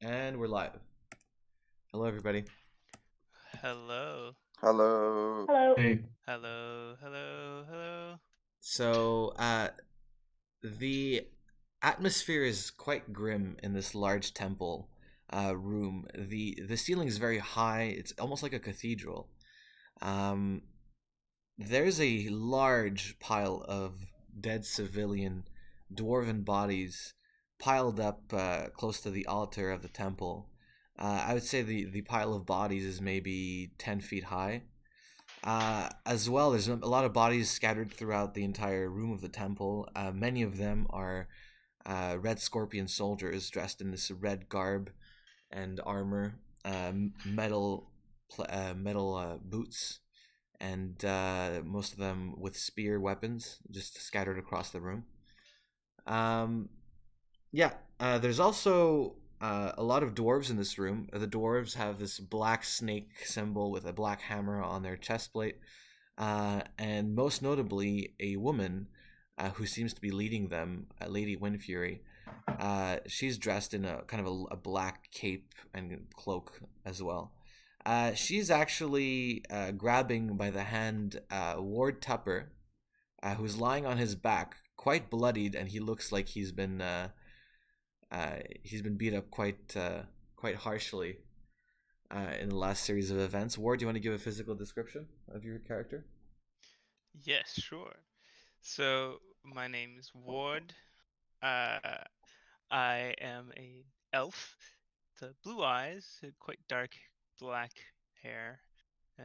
And we're live. Hello, everybody. Hello. Hello. Hello. Hey, Hello. Hello. Hello. So, the atmosphere is quite grim in this large temple room. The ceiling is very high. It's almost like a cathedral. Um, there's a large pile of dead civilian dwarven bodies piled up close to the altar of the temple. I would say the pile of bodies is maybe 10 feet high. As well, there's a lot of bodies scattered throughout the entire room of the temple. Many of them are red scorpion soldiers dressed in this red garb and armor, metal boots, and most of them with spear weapons, just scattered across the room. Um, yeah, there's also a lot of dwarves in this room. The dwarves have this black snake symbol with a black hammer on their chest plate, and most notably, a woman who seems to be leading them, Lady Windfury. She's dressed in a kind of a black cape and cloak as well. She's actually grabbing by the hand Ward Tupper, who's lying on his back, quite bloodied, and he looks like he's been beat up quite harshly in the last series of events. Ward, do you want to give a physical description of your character? Yes, sure. So my name is Ward. Uh, I am a elf. The blue eyes, quite dark black hair,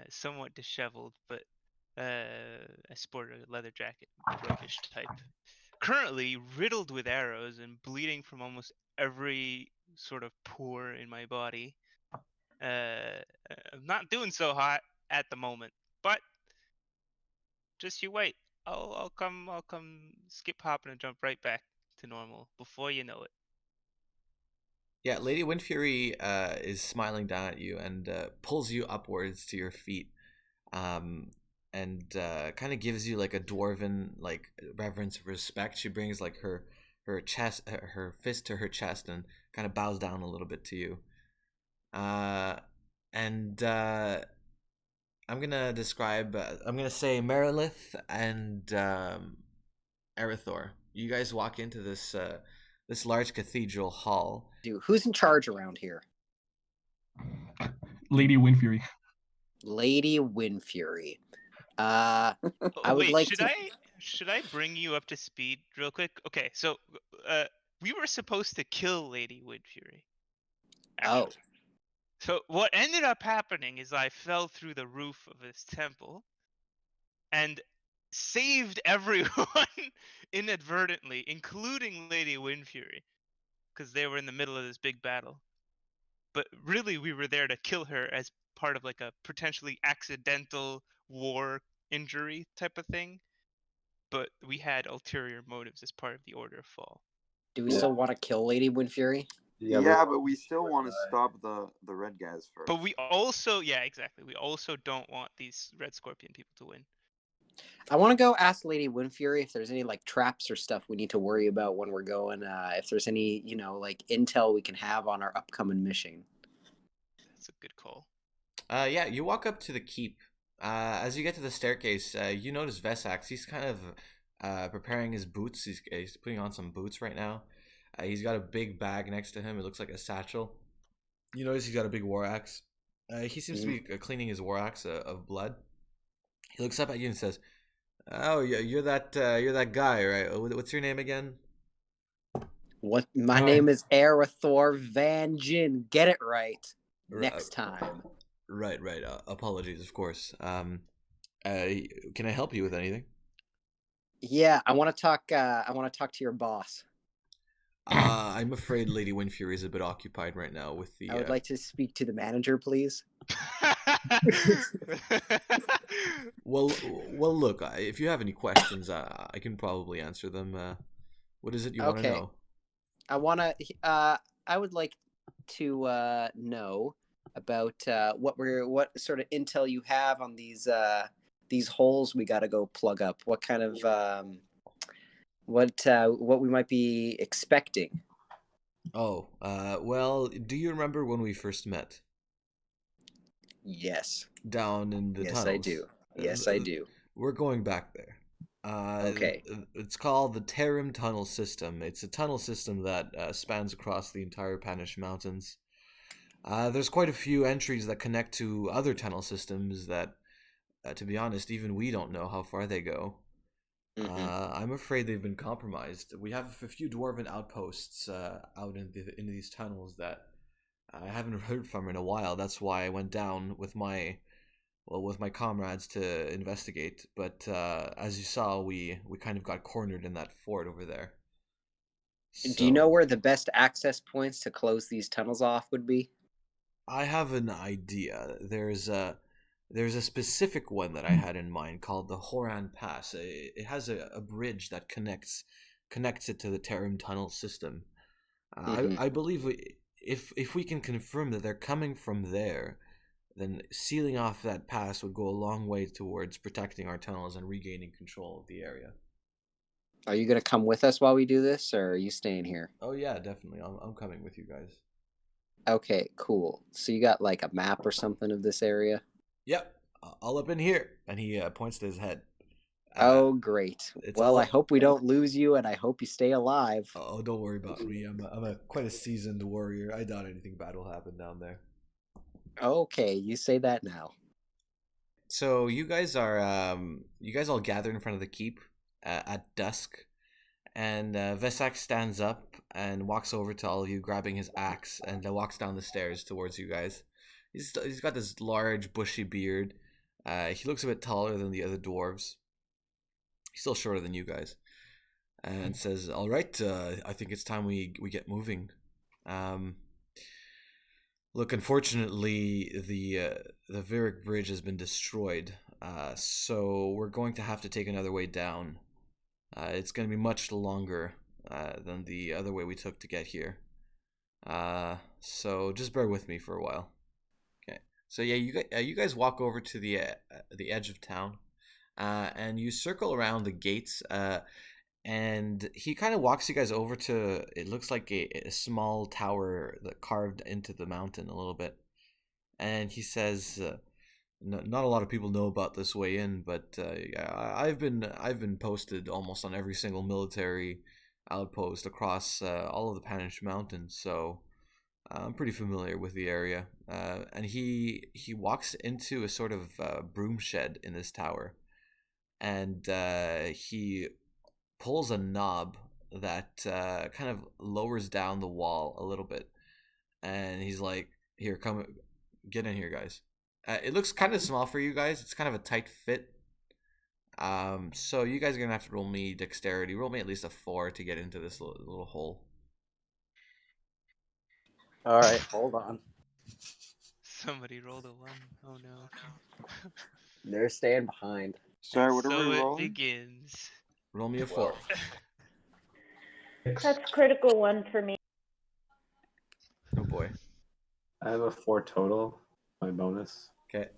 somewhat disheveled, but I sport a leather jacket, roguish type. Currently riddled with arrows and bleeding from almost every sort of pore in my body. I'm not doing so hot at the moment, but just you wait. I'll come skip hopping and jump right back to normal before you know it. Yeah, Lady Windfury is smiling down at you and pulls you upwards to your feet, um, and kind of gives you like a dwarven like reverence of respect. She brings like her chest, her fist to her chest, and kind of bows down a little bit to you. Uh, and I'm gonna describe. I'm gonna say Merilith and Erithor. You guys walk into this large cathedral hall. Who's in charge around here? Lady Windfury. Lady Windfury. I Oh, would wait, like should to. I bring you up to speed real quick? Okay, so uh, we were supposed to kill Lady Woodfury, Oh, actually. So what ended up happening is I fell through the roof of this temple and saved everyone inadvertently, including Lady Windfury, because they were in the middle of this big battle. But really, we were there to kill her as part of like a potentially accidental war injury type of thing. But we had ulterior motives as part of the Order of Fall. do we still want to kill Lady Windfury? Yeah, but we still want to stop the red guys first. But we also, yeah, exactly. We also don't want these Red Scorpion people to win. I want to go ask Lady Windfury if there's any like traps or stuff we need to worry about when we're going. If there's any, like intel we can have on our upcoming mission. That's a good call. Yeah, you walk up to the keep. As you get to the staircase, you notice Vesax. He's kind of preparing his boots. He's putting on some boots right now. He's got a big bag next to him. It looks like a satchel. You notice he's got a big war axe. He seems to be cleaning his war axe of blood. He looks up at you and says, "Oh, yeah, you're that guy, right? What's your name again?" What? My Hi. name is Erithor Van Jin. Get it right next time. Right. Apologies, of course. Can I help you with anything? Yeah, I want to talk. I want to talk to your boss. I'm afraid Lady Windfury is a bit occupied right now with the. I would like to speak to the manager, please. Well, look. If you have any questions, I can probably answer them. What is it you want to Okay. know? I would like to know about what sort of intel you have on these holes we got to go plug up. What kind of what we might be expecting. Oh, well, do you remember when we first met? Yes. Down in the Yes, I tunnels. do. Yes, I do. We're going back there. Okay. It's called the Tarim Tunnel System. It's a tunnel system that spans across the entire Panish Mountains. There's quite a few entries that connect to other tunnel systems that, to be honest, even we don't know how far they go. I'm afraid they've been compromised. We have a few dwarven outposts out in these tunnels that I haven't heard from in a while. That's why I went down with my comrades to investigate. But as you saw, we kind of got cornered in that fort over there. Do you know So where the best access points to close these tunnels off would be? I have an idea. There's a specific one that I had in mind called the Horan Pass. It has a bridge that connects it to the Tarim tunnel system. I believe if we can confirm that they're coming from there, then sealing off that pass would go a long way towards protecting our tunnels and regaining control of the area. Are you going to come with us while we do this, or are you staying here? Oh yeah, definitely. I'm coming with you guys. Okay, cool. So you got like a map or something of this area? Yep, all up in here, and he points to his head. Oh, great. It's Well, all. I hope we don't lose you, and I hope you stay alive. Oh, don't worry about me. I'm quite a seasoned warrior. I doubt anything bad will happen down there. Okay, you say that now. So you guys all gather in front of the keep at dusk, and Vesak stands up and walks over to all of you, grabbing his axe, and walks down the stairs towards you guys. He's got this large bushy beard. He looks a bit taller than the other dwarves. He's still shorter than you guys, and says, "All right, I think it's time we get moving." Look, unfortunately, the Virik Bridge has been destroyed, so we're going to have to take another way down. It's going to be much longer than the other way we took to get here. So just bear with me for a while. Okay. So yeah, you guys walk over to the edge of town, and you circle around the gates. And he kind of walks you guys over to, it looks like a small tower that carved into the mountain a little bit. And he says, not a lot of people know about this way in, but yeah, I've been posted almost on every single military outpost across all of the Panish Mountains, so I'm pretty familiar with the area. And he walks into a sort of broom shed in this tower, and he pulls a knob that kind of lowers down the wall a little bit, and he's like, "Here, come, get in here, guys." It looks kind of small for you guys. It's kind of a tight fit. So you guys are gonna have to roll me dexterity. Roll me at least a 4 to get into this little hole. All right, hold on. Somebody rolled a 1. Oh no. They're staying behind. Sorry, And what are so we it rolling? begins. Roll me a 4. That's critical 1 for me. Oh boy. I have a 4 total. My bonus. Okay.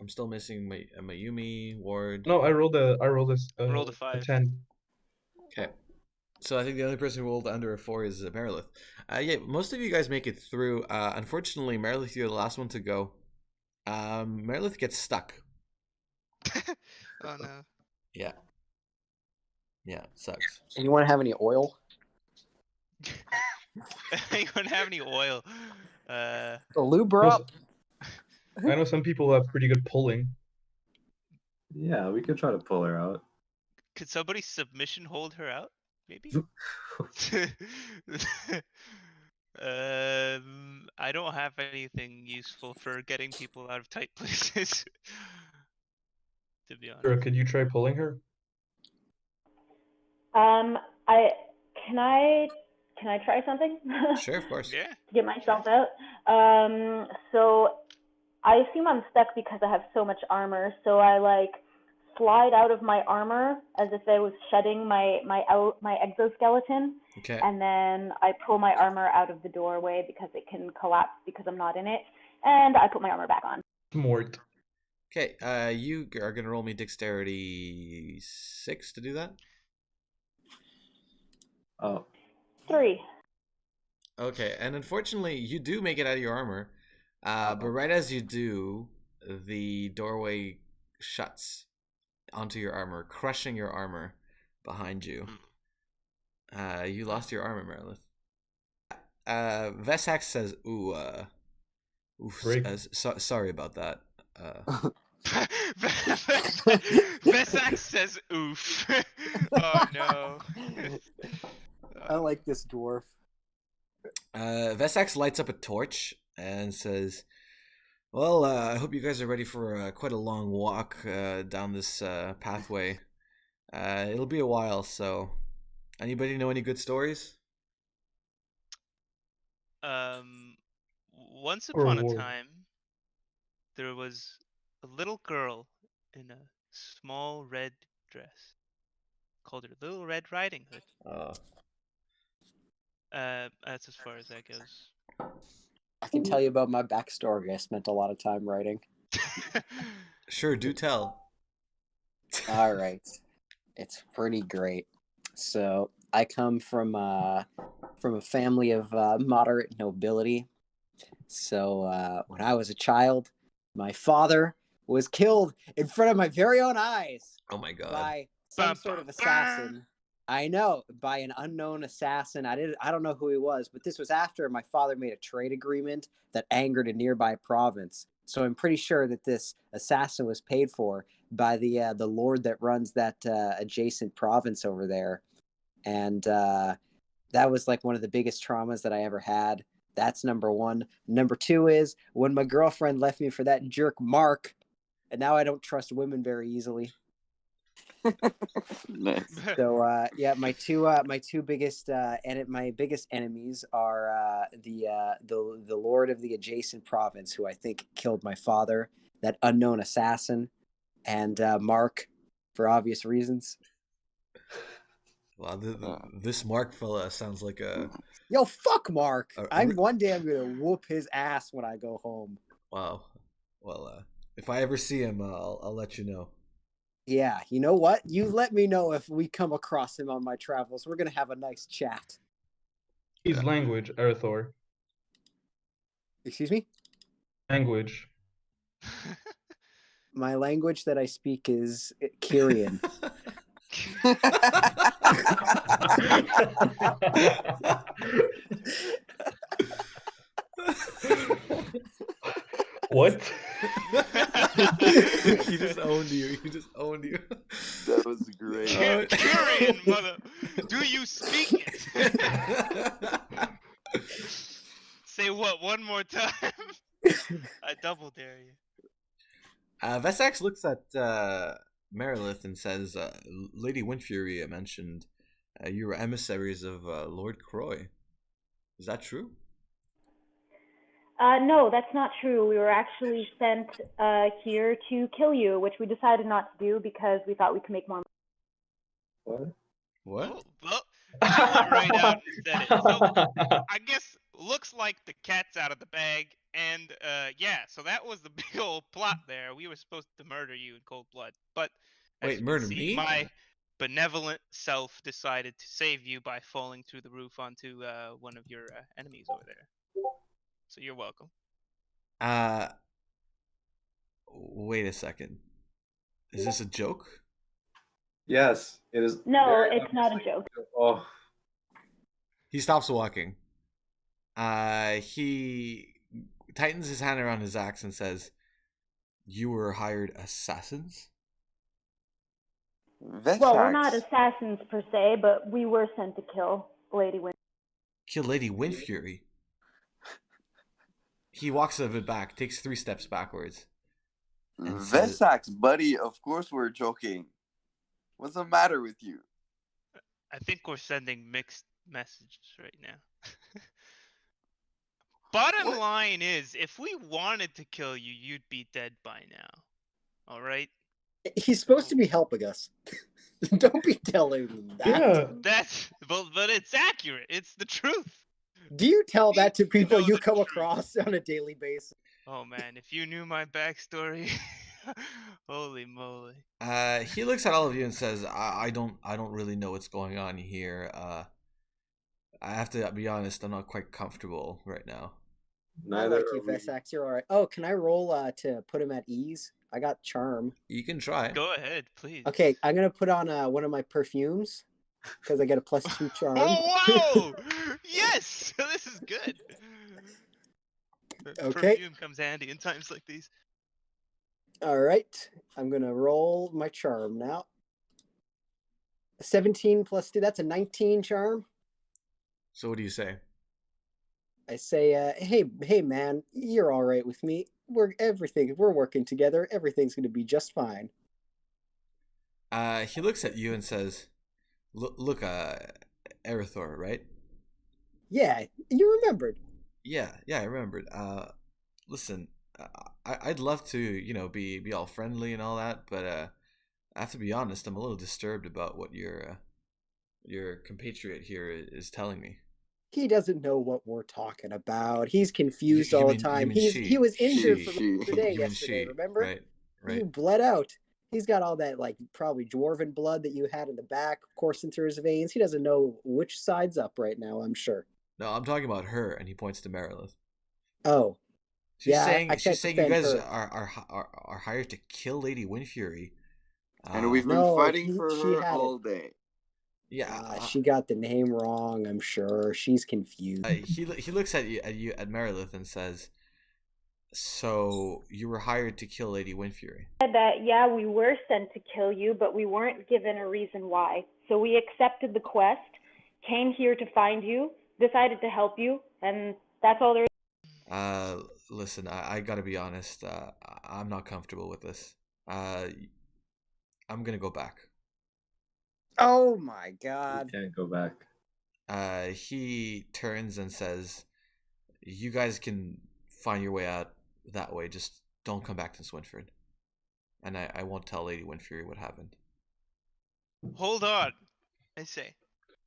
I'm still missing my Mayumi Ward. No, I rolled a Rolled a 5. 10. Okay. So I think the only person who rolled under a 4 is Merilith. Yeah, most of you guys make it through. Unfortunately, Merilith, you're the last one to go. Merilith gets stuck. Oh no. Yeah. Yeah, sucks. Anyone have any oil? Anyone have any oil? Lube her up. I know some people have pretty good pulling. Yeah, we could try to pull her out. Could somebody submission hold her out? Maybe. I don't have anything useful for getting people out of tight places. To be honest. Or could you try pulling her? I can I try something? Sure, of course. Yeah. To get myself out. So I assume I'm stuck because I have so much armor. So I like slide out of my armor as if I was shedding my exoskeleton. Okay. And then I pull my armor out of the doorway because it can collapse because I'm not in it. And I put my armor back on. Mort. Okay, you are gonna roll me dexterity 6 to do that. Oh, 3. Okay, and unfortunately, you do make it out of your armor. Uh-oh. But right as you do, the doorway shuts onto your armor, crushing your armor behind you. You lost your armor, Merilith. Vesax says, "Ooh, oof, Break. sorry about that." Vesax says oof. Oh no. I like this dwarf. Vesax lights up a torch and says, "Well, I hope you guys are ready for quite a long walk down this pathway. It'll be a while, so anybody know any good stories?" Once Or upon a war. time, there was a little girl in a small red dress. Called her Little Red Riding Hood. That's as far as that goes. I can tell you about my backstory. I spent a lot of time writing. Sure, do tell. All right. It's pretty great. So I come from a family of moderate nobility. So when I was a child, my father was killed in front of my very own eyes Oh my god. by some Bum, sort of bum, assassin. I know, by an unknown assassin. I don't know who he was, but this was after my father made a trade agreement that angered a nearby province. So I'm pretty sure that this assassin was paid for by the lord that runs that adjacent province over there, and that was like one of the biggest traumas that I ever had. That's number one. Number two is when my girlfriend left me for that jerk Mark, and now I don't trust women very easily. Nice. So yeah, my two biggest my biggest enemies are the lord of the adjacent province, who I think killed my father, that unknown assassin, and Mark, for obvious reasons. Wow, this Mark fella sounds like a Yo, fuck Mark. A- One day I'm gonna whoop his ass when I go home. wow. Well, if I ever see him, I'll let you know. Yeah, you know what? You let me know if we come across him on my travels. We're gonna have a nice chat. His language, Arathor. Excuse me? Language. My language that I speak is Kyrian. What? He just owned you. He just owned you. That was great. Kyrian, mother. Do you speak it? Say what one more time? I double dare you. Vesax looks at Merilith and says, Lady Windfury mentioned you were emissaries of Lord Croy. Is that true? No, that's not true. We were actually sent here to kill you, which we decided not to do because we thought we could make more money. What? What? Well, I went right out and said it. So I guess looks like the cat's out of the bag, and yeah, so that was the big old plot there. We were supposed to murder you in cold blood, but as Wait, you can murder see, me? my benevolent self decided to save you by falling through the roof onto one of your enemies over there. So you're welcome. Wait a second. Is this a joke? Yes, it is. No, very it's not a obviously- joke. Oh, He stops walking. He tightens his hand around his axe and says, "You were hired assassins?" Well, we're not assassins per se, but we were sent to kill Lady Win. Kill Lady Windfury. He walks a bit back, takes 3 steps backwards. and says- Vesax, buddy, of course we're joking. What's the matter with you? I think we're sending mixed messages right now. Bottom What? line is, if we wanted to kill you, you'd be dead by now. All right? He's supposed to be helping us. Don't be telling me that. Yeah. That's but it's accurate. It's the truth. Do you tell that to people know you the come truth. across on a daily basis? Oh man, if you knew my backstory, holy moly. He looks at all of you and says, I don't really know what's going on here. I have to be honest, I'm not quite comfortable right now. I Neither like are you, we. Vesax. You're all right. Oh, can I roll to put him at ease? I got charm. You can try. Go ahead, please. Okay, I'm gonna put on one of my perfumes because I get a +2 charm. Oh wow! Yes, this is good. Okay. Perfume comes handy in times like these. All right, I'm gonna roll my charm now. 17 + 2. That's a 19 charm. So what do you say? I say, hey, man, you're all right with me. We're working together. Everything's gonna be just fine. He looks at you and says, "Look, Erythor, right? Yeah, you remembered. Yeah, I remembered. Listen, I'd love to, be all friendly and all that, but I have to be honest. I'm a little disturbed about what your compatriot here is telling me. He doesn't know what we're talking about. He's confused all the time. He was injured from yesterday. Remember? Right. He bled out. He's got all that probably dwarven blood that you had in the back coursing through his veins. He doesn't know which side's up right now, I'm sure. No, I'm talking about her, and he points to Merilith. Oh. She's saying you guys are hired to kill Lady Windfury. And we've been fighting for her all day. Yeah, she got the name wrong. I'm sure she's confused. He looks at at Merilith and says, "So you were hired to kill Lady Windfury?" Said that we were sent to kill you, but we weren't given a reason why. So we accepted the quest, came here to find you, decided to help you, and that's all there is. Listen, I gotta be honest. I'm not comfortable with this. I'm gonna go back. Oh my god. You can't go back. He turns and says, "You guys can find your way out that way. Just don't come back to Swinford. And I won't tell Lady Windfury what happened." Hold on, I say.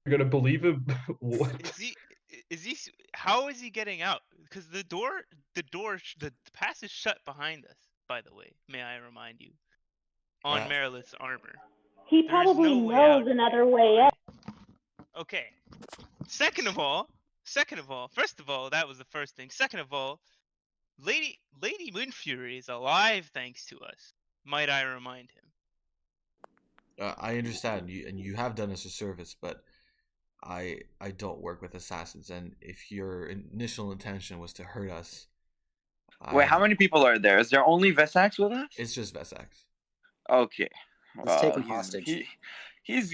You're gonna believe him? What? How is he getting out? Because the pass is shut behind us, by the way, may I remind you. On Merilith's armor. He probably knows another way out. Okay. Second of all, first of all, that was the first thing. Second of all, Lady Windfury is alive thanks to us. Might I remind him? I understand you, and you have done us a service, but I don't work with assassins, and if your initial intention was to hurt us... Wait, how many people are there? Is there only Vesax with us? It's just Vesax. Okay. Let's take him hostage. He's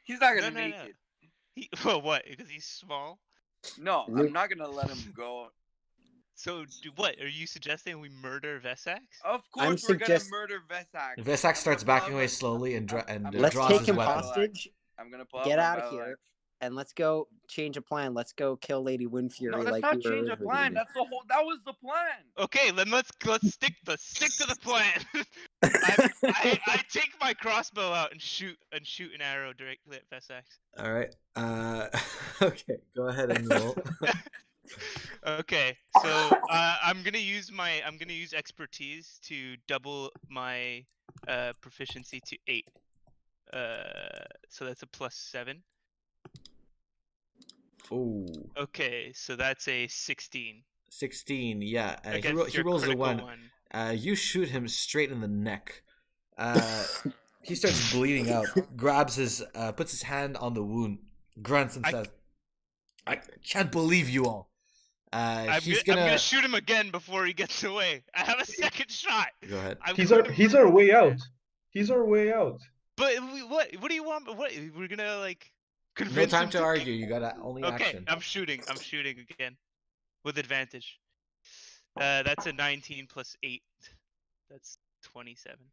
not gonna make it. Well, what? Because he's small? No, I'm not gonna let him go. So, what? Are you suggesting we murder Vesax? Of course we're gonna murder Vesax. Vesax starts backing away slowly and let's draws take his him weapon. hostage. I'm gonna pull get out of here, and let's go change a plan. Let's go kill Lady Windfury. No, that's not change a plan. That's the whole. That was the plan. Okay, then let's stick to the plan. I take my crossbow out and shoot an arrow directly at Vesax. All right. Okay. Go ahead and roll. Okay, so I'm gonna use expertise to double my proficiency to 8. So that's a +7. Oh. Okay, so that's a 16. 16, yeah. He rolls a 1. You shoot him straight in the neck. He starts bleeding out. Grabs puts his hand on the wound, grunts and says, "I can't believe you all." I'm gonna shoot him again before he gets away. I have a second shot. Go ahead. He's our way out. He's our way out. But what do you want? What we're gonna No time to argue. You got only action. Okay, I'm shooting again with advantage. That's a 19 + 8. That's 27.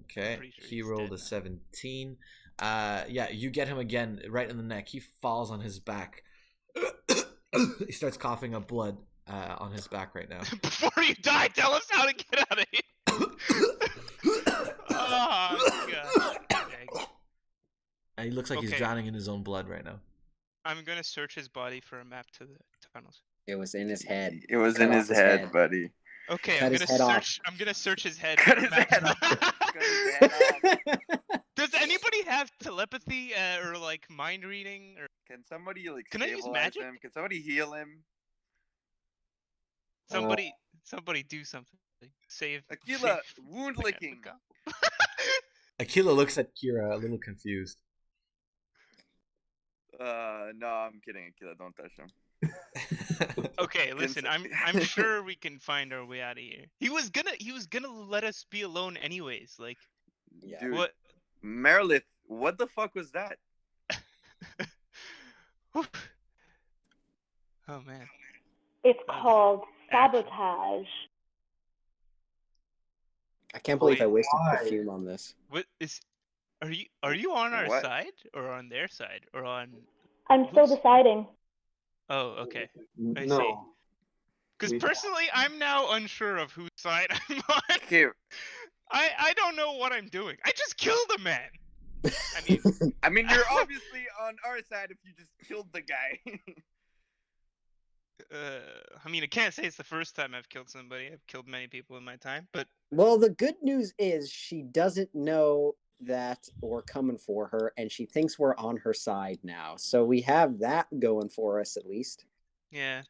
Okay. Sure he rolled a 17. Yeah, you get him again right in the neck. He falls on his back. He starts coughing up blood on his back right now. Before you die, tell us how to get out of here. Oh god. And he looks like he's drowning in his own blood right now. I'm gonna search his body for a map to the tunnels. It was in his head. It was in his head, buddy. Okay, I'm gonna search his head. Cut his head off. Cut his head off. Does anybody have telepathy or like mind reading? Or Can somebody like Can I use stabilize magic? him? Can somebody heal him? somebody do something? Save. Aquila, save wound Vanessa licking. Go. Aquila looks at Kira a little confused. No, I'm kidding, Aquila. Don't touch him. Okay, listen. I'm sure we can find our way out of here. He was gonna let us be alone anyways. Like, Yeah. Dude, what? Merilith, what the fuck was that? Whew. Oh man. It's Oh, called action. sabotage. I can't believe I Wait, wasted why? perfume on this. What is? Are you on our What? side or on their side or on? I'm still Who's- deciding. Oh, okay. I see. No. Because We- personally, I'm now unsure of whose side I'm on. Here, I don't know what I'm doing. I just killed a man. I mean, you're obviously on our side if you just killed the guy. I mean, I can't say it's the first time I've killed somebody. I've killed many people in my time, but Well, the good news is she doesn't know that we're coming for her, and she thinks we're on her side now. So we have that going for us at least. yeah.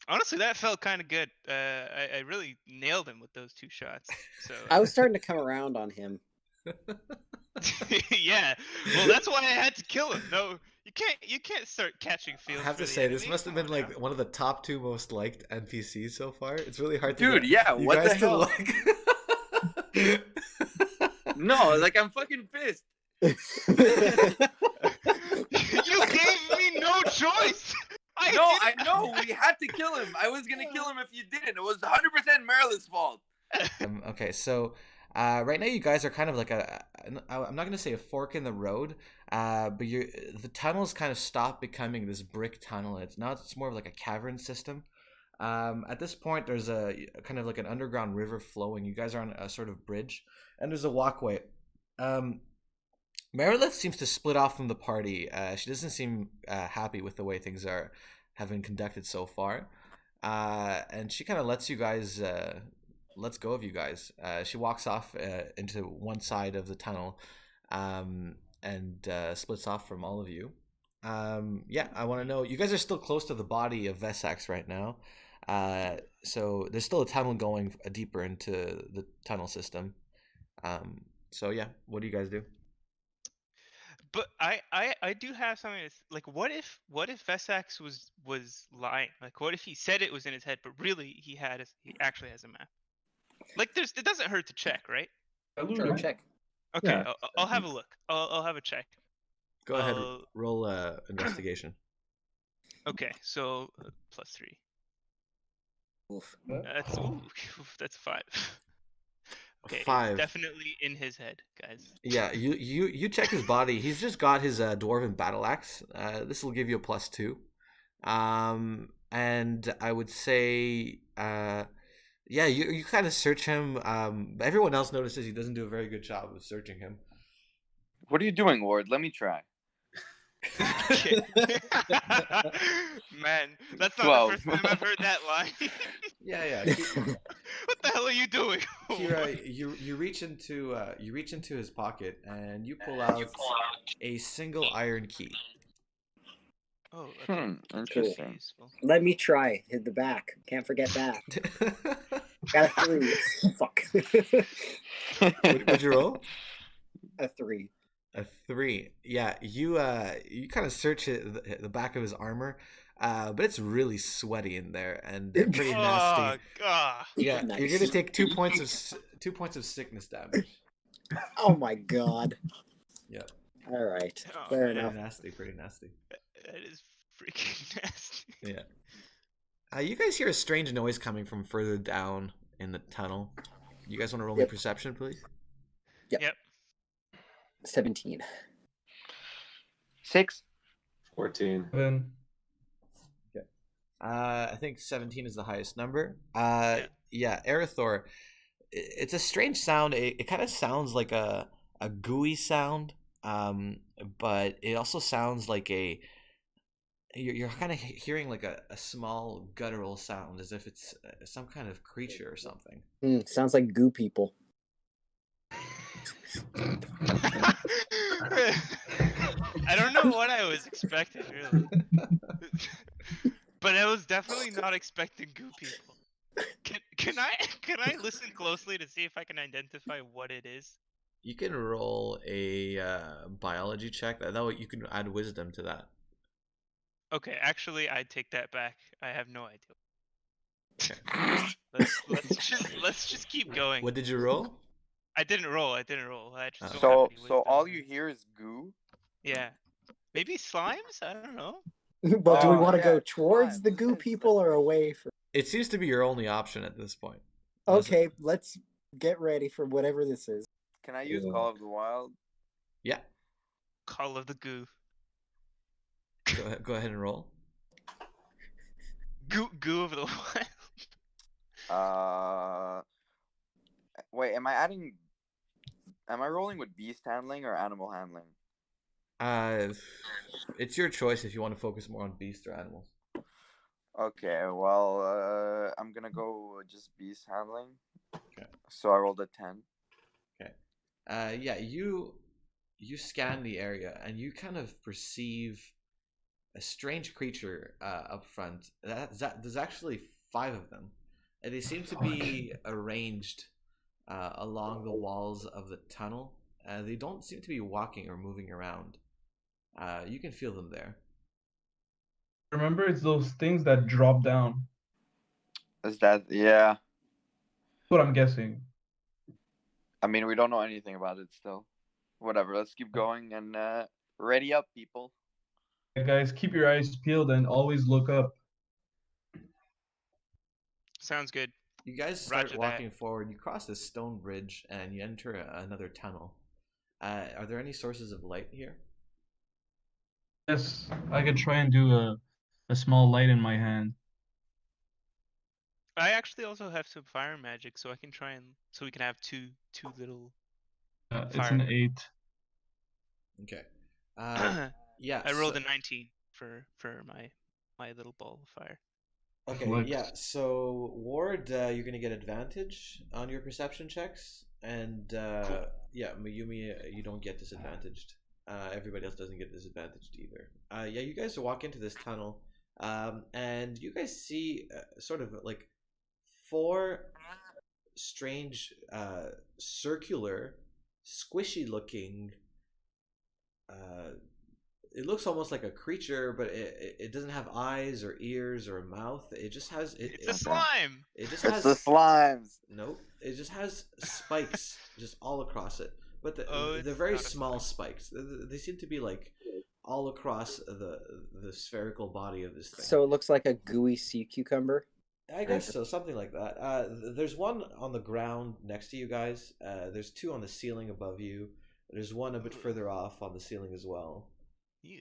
Honestly, that felt kind of good. I really nailed him with those 2 shots. So I was starting to come around on him. yeah. Well, that's why I had to kill him. No, you can't start catching I feels. have for to the say, this enemy. must have Come been on like now. one of the top 2 most liked NPCs so far. It's really hard to Dude, get yeah, you what guys the to hell? like. No, like I'm fucking pissed. You gave me no choice. No, I know we had to kill him. I was gonna kill him if you didn't. It was 100% Merilith's fault. Okay, so right now you guys are kind of like I'm not going to say a fork in the road, but the tunnel's kind of stopped becoming this brick tunnel. It's more of like a cavern system. At this point, there's a kind of like an underground river flowing. You guys are on a sort of bridge, and there's a walkway. Merilith seems to split off from the party. She doesn't seem happy with the way things have been conducted so far, and she kind of lets you guys lets go of you guys. She walks off into one side of the tunnel, and splits off from all of you. Yeah, I want to know. You guys are still close to the body of Vesax right now, so there's still a tunnel going deeper into the tunnel system. So yeah, what do you guys do? But I do have something like what if Vesax was lying? Like what if he said it was in his head, but really he actually has a map? Like it doesn't hurt to check, right? Sure, check. Okay, Yeah. I'll have a look. I'll have a check. Go ahead, roll investigation. Okay, so +3. Oof. That's 5. Okay, 5. definitely in his head, guys. Yeah, you check his body. He's just got his dwarven battle axe. This will give you a +2. And I would say, yeah, you kind of search him. Everyone else notices he doesn't do a very good job of searching him. What are you doing, Ward? Let me try. Man, that's not 12. the first time I've heard that line. Yeah. What the hell are you doing? Kira, you reach into his pocket and you pull out a single iron key. Oh, okay. Interesting. Useful. Let me try. Hit the back. Can't forget that. Got a 3. Fuck. What'd you roll? A 3. A 3. Yeah, you kind of search the back of his armor, but it's really sweaty in there and pretty nasty. God. Yeah, Nice. you're gonna take 2 points of sickness damage. Oh my god. Yeah, All right. Oh, Fair man. enough. pretty nasty. That is freaking nasty. Yeah. You guys hear a strange noise coming from further down in the tunnel. You guys want to roll me Yep. perception, please? Yep. 17. 6. 14. 7. I think 17 is the highest number. Yeah. Erythor. It's a strange sound. It kind of sounds like a gooey sound, but it also sounds like you're kind of hearing like a small guttural sound, as if it's some kind of creature or something. Sounds like goo people. I don't know what I was expecting, really. But I was definitely not expecting goo people. Can I listen closely to see if I can identify what it is? You can roll a biology check. That way you can add wisdom to that. Okay, actually, I take that back. I have no idea. Okay. Let's just keep going. What did you roll? I didn't roll. I don't have So any so wisdom. all you hear is goo. Yeah, maybe slimes. I don't know. Well, do we Oh, want to yeah, go towards slime. the goo people or away from? It seems to be your only option at this point. Unless Okay, let's get ready for whatever this is. Can I use Yeah. Call of the Wild? Yeah. Call of the goo. Go ahead and roll. Goo of the wild. Wait, am I rolling with beast handling or animal handling? It's your choice if you want to focus more on beasts or animals. Okay, well, I'm gonna go with just beast handling. Okay. So I rolled a 10. Okay. Yeah, you scan the area and you kind of perceive a strange creature up front. There's actually 5 of them, and they seem to be arranged along the walls of the tunnel. They don't seem to be walking or moving around. You can feel them there. Remember, it's those things that drop down. Is that, yeah. That's what I'm guessing. I mean, we don't know anything about it still. Whatever, let's keep going and ready up, people. Hey guys, keep your eyes peeled and always look up. Sounds good. You guys start Roger that. walking forward. You cross this stone bridge and you enter another tunnel. Are there any sources of light here? Yes, I could try and do a small light in my hand. I actually also have some fire magic, so I can try and so we can have two little. It's Fire. an 8. Okay. I Yeah. rolled so- a 19 for my little ball of fire. Okay, Athletics. yeah. So Ward, you're gonna get advantage on your perception checks, and Cool. yeah, Mayumi, you don't get disadvantaged. Everybody else doesn't get disadvantaged either. Yeah, you guys walk into this tunnel, and you guys see sort of like 4 strange, circular, squishy-looking. It looks almost like a creature, but it doesn't have eyes or ears or a mouth. It just has It's a slime. It just It's has the slimes. nope. It just has spikes just all across it, but Oh, they're it's very not a small spikes. They seem to be like all across the spherical body of this thing. So it looks like a gooey sea cucumber. I guess so, something like that. There's one on the ground next to you guys. There's 2 on the ceiling above you. There's one a bit further off on the ceiling as well. Ew.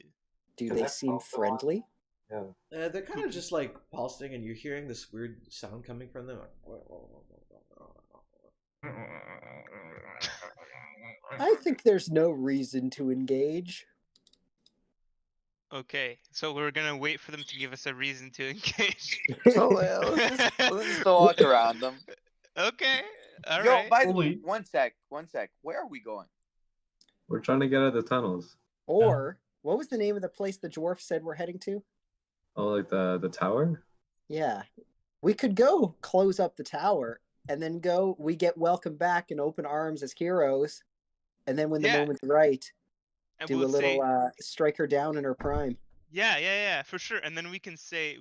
Do Can they I seem pulse the friendly? Yeah. They're kind of just like pulsing, and you're hearing this weird sound coming from them. I think there's no reason to engage. Okay, so we're gonna wait for them to give us a reason to engage. So let's just walk around them. Okay, all Yo, right. by the way, Holy- one sec. Where are we going? We're trying to get out of the tunnels. Or what was the name of the place the dwarf said we're heading to? Oh, like the tower? Yeah, we could go close up the tower and then go. We get welcomed back in open arms as heroes, and then when the Yeah. moment's right, And do we'll a little say, strike her down in her prime. yeah, for sure. And then we can say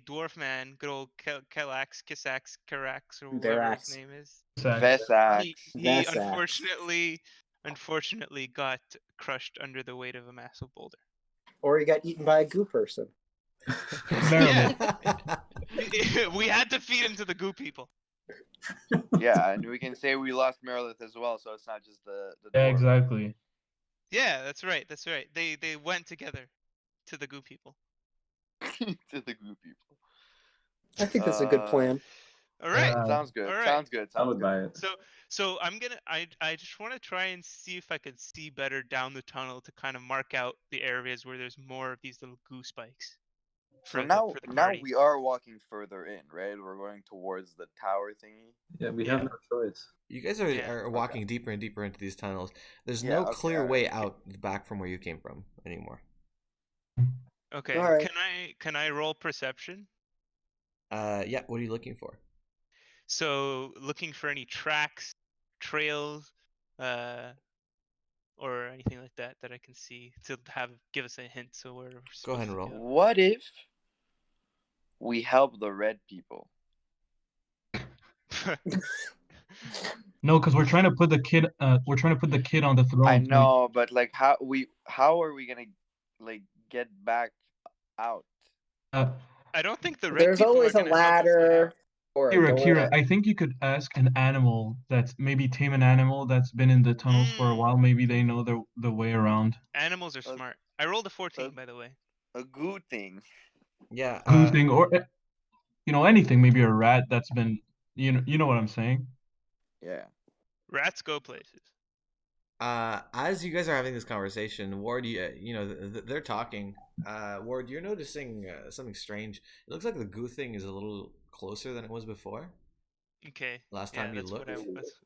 dwarf man, good old Kelax, Kisax, Karax, or whatever his Verax. name is. Vesax. He Vesax. unfortunately got crushed under the weight of a massive boulder. Or he got eaten by a goo person. Barely. We had to feed him to the goo people. Yeah, and we can say we lost Merilith as well, so it's not just the Yeah, dwarf. exactly. Yeah, that's right. They went together to the goo people. To the group people. I think that's a good plan. All right. Sounds good. All right. Sounds good. I Sounds would good. buy it. So I just want to try and see if I could see better down the tunnel to kind of mark out the areas where there's more of these little goo spikes. So for now the party. we are walking further in, right? We're going towards the tower thingy. Yeah, we have no choice. You guys are walking deeper and deeper into these tunnels. There's Yeah, no okay, clear alright. way out back from where you came from anymore. Okay. All right. Can I roll perception? Yeah. What are you looking for? So looking for any tracks, trails, or anything like that that I can see to give us a hint. So we're Go ahead supposed and to roll. go. What if we help the red people? No, because we're trying to put the kid. We're trying to put the kid on the throne. I know, but like, how are we gonna like get back out? I don't think the red There's people always are a gonna help us get ladder out. or a Kira, door. I think you could ask an animal that's maybe tame an animal that's been in the tunnels for a while. Maybe they know the way around. Animals are smart. I rolled a 14, by the way. A good thing. Yeah. Who thing or anything. Maybe a rat that's been you know what I'm saying. Yeah. Rats go places. As you guys are having this conversation, Ward, they're talking. Ward, you're noticing something strange. It looks like the goo thing is a little closer than it was before. Okay. Last time you looked.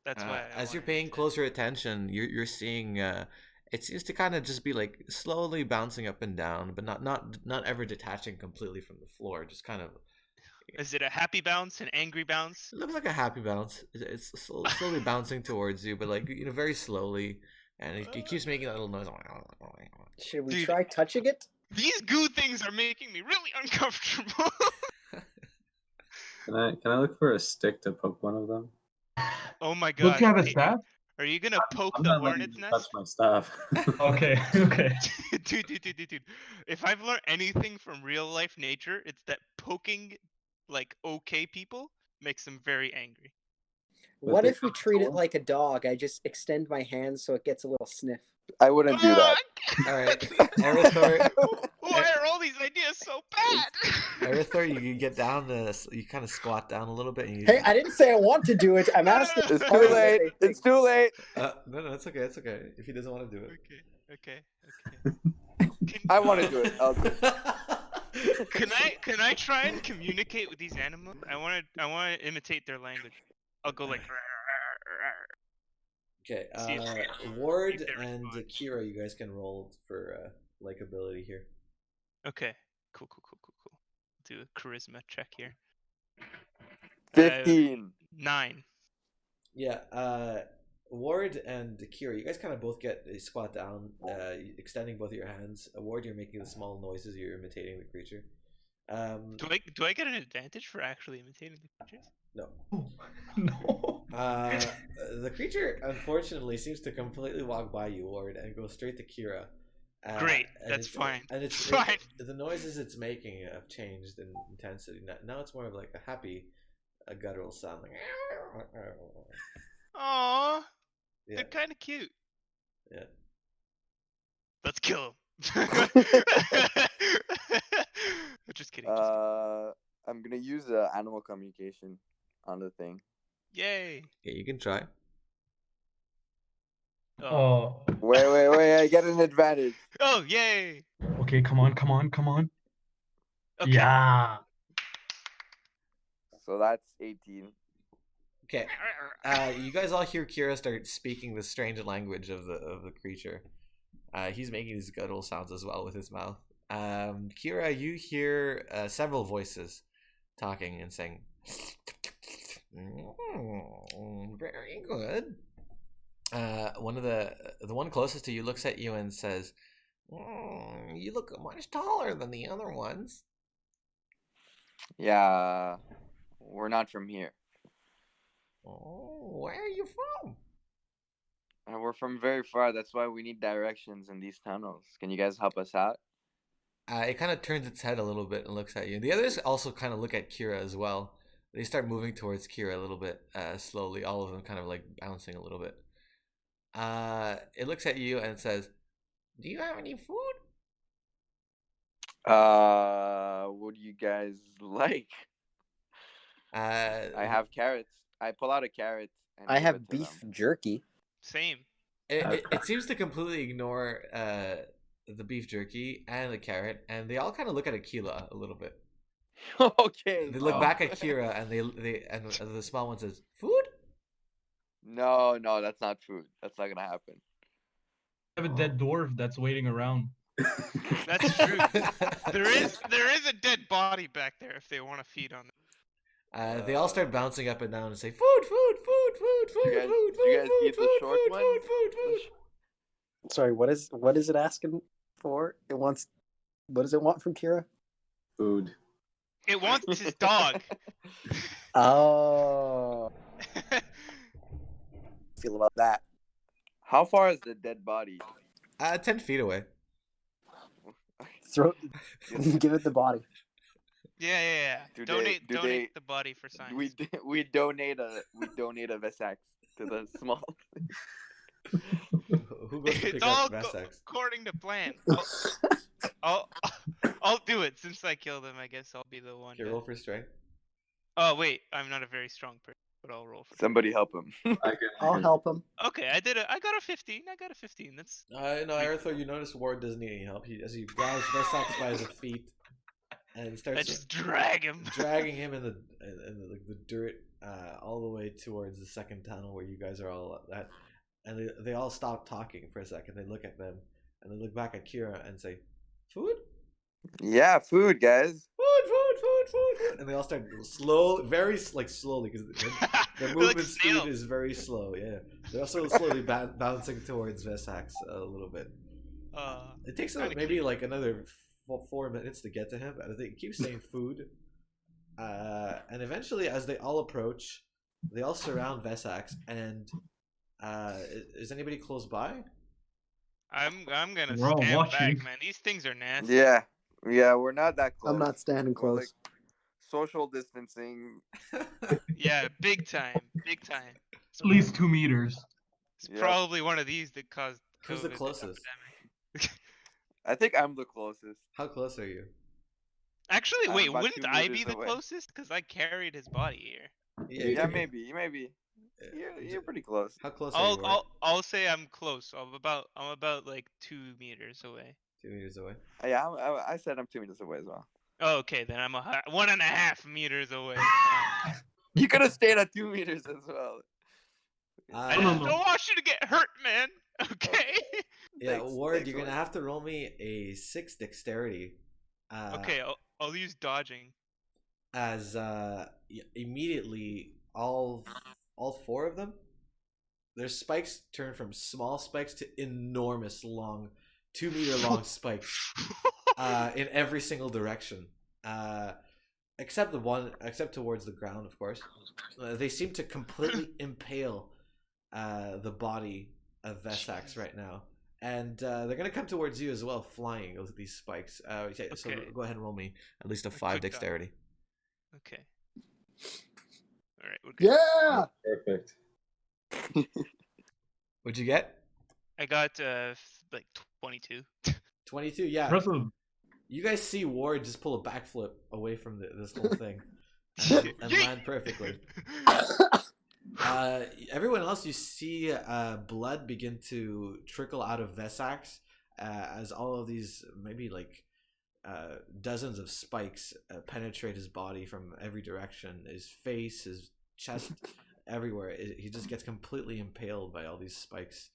That's why. As you're paying closer attention, you're seeing. It seems to kind of just be like slowly bouncing up and down, but not ever detaching completely from the floor. Just kind of. Is it a happy bounce, an angry bounce? It looks like a happy bounce. It's slowly bouncing towards you, but like very slowly, and it keeps making that little noise. Should we Dude. try touching it? These goo things are making me really uncomfortable. Can I look for a stick to poke one of them? Oh my god. Look, you have a staff. Are you gonna poke I'm the not letting hornet's you nest? touch my staff. Okay. Dude. If I've learned anything from real life nature, it's that poking like okay people makes them very angry. What if we treat it like a dog? I just extend my hand so it gets a little sniff. I wouldn't do that. All right, Erythor. Why are all these ideas so bad? Erythor, you get down you kind of squat down a little bit. And Hey, I didn't say I want to do it. I'm asking. It's too late. It's too late. No, it's okay. It's okay. If he doesn't want to do it. Okay. I want to do it. I'll do it. Can I try and communicate with these animals? I want to imitate their language. I'll go like. Okay, See if Ward they and respond. Kira, you guys can roll for likability here. Okay. Cool. Do a charisma check here. 15. 9. Yeah, Ward and Kira, you guys kind of both get a squat down, extending both of your hands. Ward, you're making the small noises. You're imitating the creature. Do I get an advantage for actually imitating the creatures? No. No. The creature unfortunately seems to completely walk by you, Ward, and go straight to Kira. Great, and that's fine. And it's fine. The noises it's making have changed in intensity. Now it's more of like a happy, guttural sound, like. Aww, Yeah. they're kind of cute. Yeah. Let's kill him. Just kidding. I'm gonna use animal communication on the thing. Yay. Yeah, you can try. Oh. Wait! I get an advantage. Oh, yay. Okay, come on. Okay. Yeah. So that's 18. Okay. You guys all hear Kira start speaking the strange language of the creature. He's making these guttural sounds as well with his mouth. Kira, you hear several voices talking and saying, very good. The one closest to you looks at you and says, you look much taller than the other ones. Yeah, we're not from here. Oh, where are you from? We're from very far. That's why we need directions in these tunnels. Can you guys help us out? It kind of turns its head a little bit and looks at you. The others also kind of look at Kira as well. They start moving towards Kira a little bit slowly. All of them kind of like bouncing a little bit. It looks at you and says, "Do you have any food?" What do you guys like? I have carrots. I pull out a carrot. And I give have it to beef them. jerky. Same. It seems to completely ignore the beef jerky and the carrot, and they all kind of look at Akila a little bit. Okay. They look no. back at Kira, and and the small one says, "Food." No, that's not food. That's not gonna happen. I have a dead dwarf that's waiting around. That's true. There is a dead body back there if they want to feed on it. They all start bouncing up and down and say, "Food, food, food, food, food, You guys- food, do you guys food, eat the food, short food, ones? food, food, food." Sorry, what is it asking for? It wants. What does it want from Kira? Food. It wants his dog. Oh, feel about that. How far is the dead body? 10 feet away. Throw, give it the body. Yeah. Do Donate they- the body for science. We donate a Vesax to the small. Who goes to pick It's all up Vessex? according to plan. I'll do it since I killed him. I guess I'll be the one. Okay, roll for strength. Oh wait, I'm not a very strong person, but I'll roll for. Somebody help him. I'll help him. Okay, I did it. I got a 15. That's. No, Aerithor, you notice Ward doesn't need any help. As he grabs Vessex by the feet and I starts just drag him. dragging him in the dirt all the way towards the second tunnel where you guys are all at. And they all stop talking for a second. They look at them and they look back at Kira and say, "Food? Yeah, food, guys. Food. And they all start very slowly, because their They're movement like speed snails. is very slow. Yeah, they're also slowly bouncing towards Vesax a little bit. It takes them kinda maybe cute. like another 4 minutes to get to him. They keep saying food, and eventually, as they all approach, they all surround Vesax. And is anybody close by? I'm gonna We're all stand watching. back, man. These things are nasty. Yeah, we're not that close. I'm not standing We're, close. like, social distancing. Yeah, big time. At least 2 meters. It's Yep. probably one of these that caused. Who's the COVID closest? epidemic. I think I'm the closest. How close are you? Actually, I'm wait, about wouldn't 2 I be meters the away. closest? Because I carried his body here. Yeah, maybe. You may be. You're pretty close. How close are you? Ward? I'll say I'm close. I'm about like 2 meters away. 2 meters away. Yeah, I said I'm 2 meters away as well. Oh, okay, then I'm 1.5 meters away. You could have stayed at 2 meters as well. I Uh, just no. don't want you to get hurt, man. Okay. Yeah, Thanks, Ward, thanks, you're gonna Ward. have to roll me a 6 dexterity. Okay, I'll use dodging. As immediately all 4 of them, their spikes turn from small spikes to enormous long, 2-meter long spikes in every single direction. Except towards the ground, of course. They seem to completely impale the body of Vesax right now. And they're going to come towards you as well, flying with these spikes. So Okay. go ahead and roll me at least a A 5 quick dodge. dexterity. Okay. All right, we're good. Yeah. Perfect. What'd you get? I got like 22. 22, yeah. Impressive. You guys see Ward just pull a backflip away from this whole thing and Yeet! land perfectly. Everyone else, you see blood begin to trickle out of Vesax as all of these maybe like dozens of spikes penetrate his body from every direction. His face, his chest, everywhere. He just gets completely impaled by all these spikes.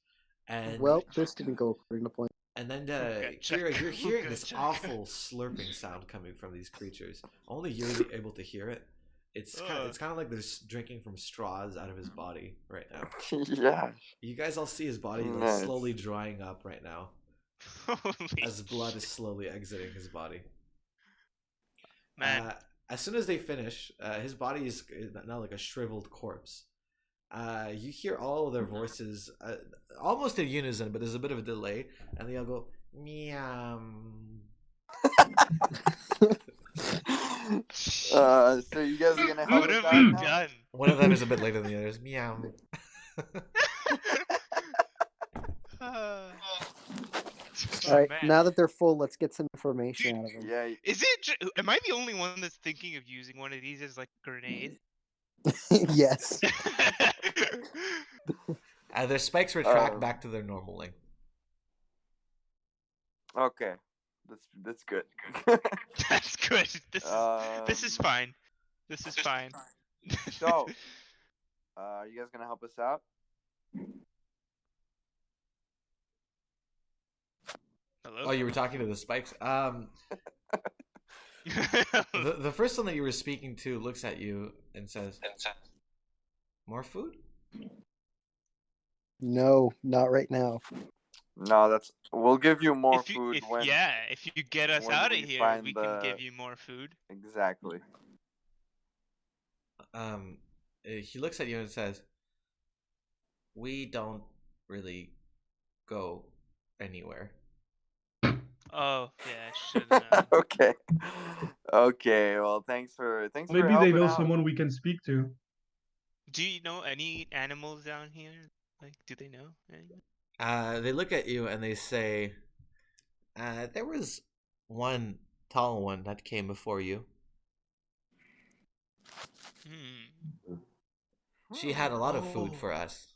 And Well, this didn't go according to plan. and then Okay, Kira, check. you're hearing Okay, this check. awful slurping sound coming from these creatures. Only you're able to hear it. It's kind of like they're drinking from straws out of his body right now. Yeah. You guys all see his body like Nice. slowly drying up right now Holy as blood is slowly exiting his body. man. As soon as they finish, his body is now like a shriveled corpse. You hear all of their voices almost in unison, but there's a bit of a delay, and they all go meow. So you guys are gonna help What us have out we now? done? One of them is a bit later than the others. Meow. Oh, All right, man. now that they're full, let's get some information Dude, out of them. Yeah. Is it? Am I the only one that's thinking of using one of these as like a grenade? Yes. Their spikes retract Oh. back to their normal length. Okay, that's good. That's good. This is fine. This is fine. So, are you guys gonna help us out? Hello. Oh, you were talking to the spikes. The first one that you were speaking to looks at you and says, "More food?" No, not right now. No, we'll give you more if you, food if you get us when out of we here, find we can give you more food. Exactly. He looks at you and says, "We don't really go anywhere." Oh yeah, I should. Okay. Okay. Well, thanks for Maybe they helping know out. someone we can speak to. Do you know any animals down here? Like, do they know anyone? They look at you and they say, "There was one tall one that came before you. Hmm. She had a lot of food for us."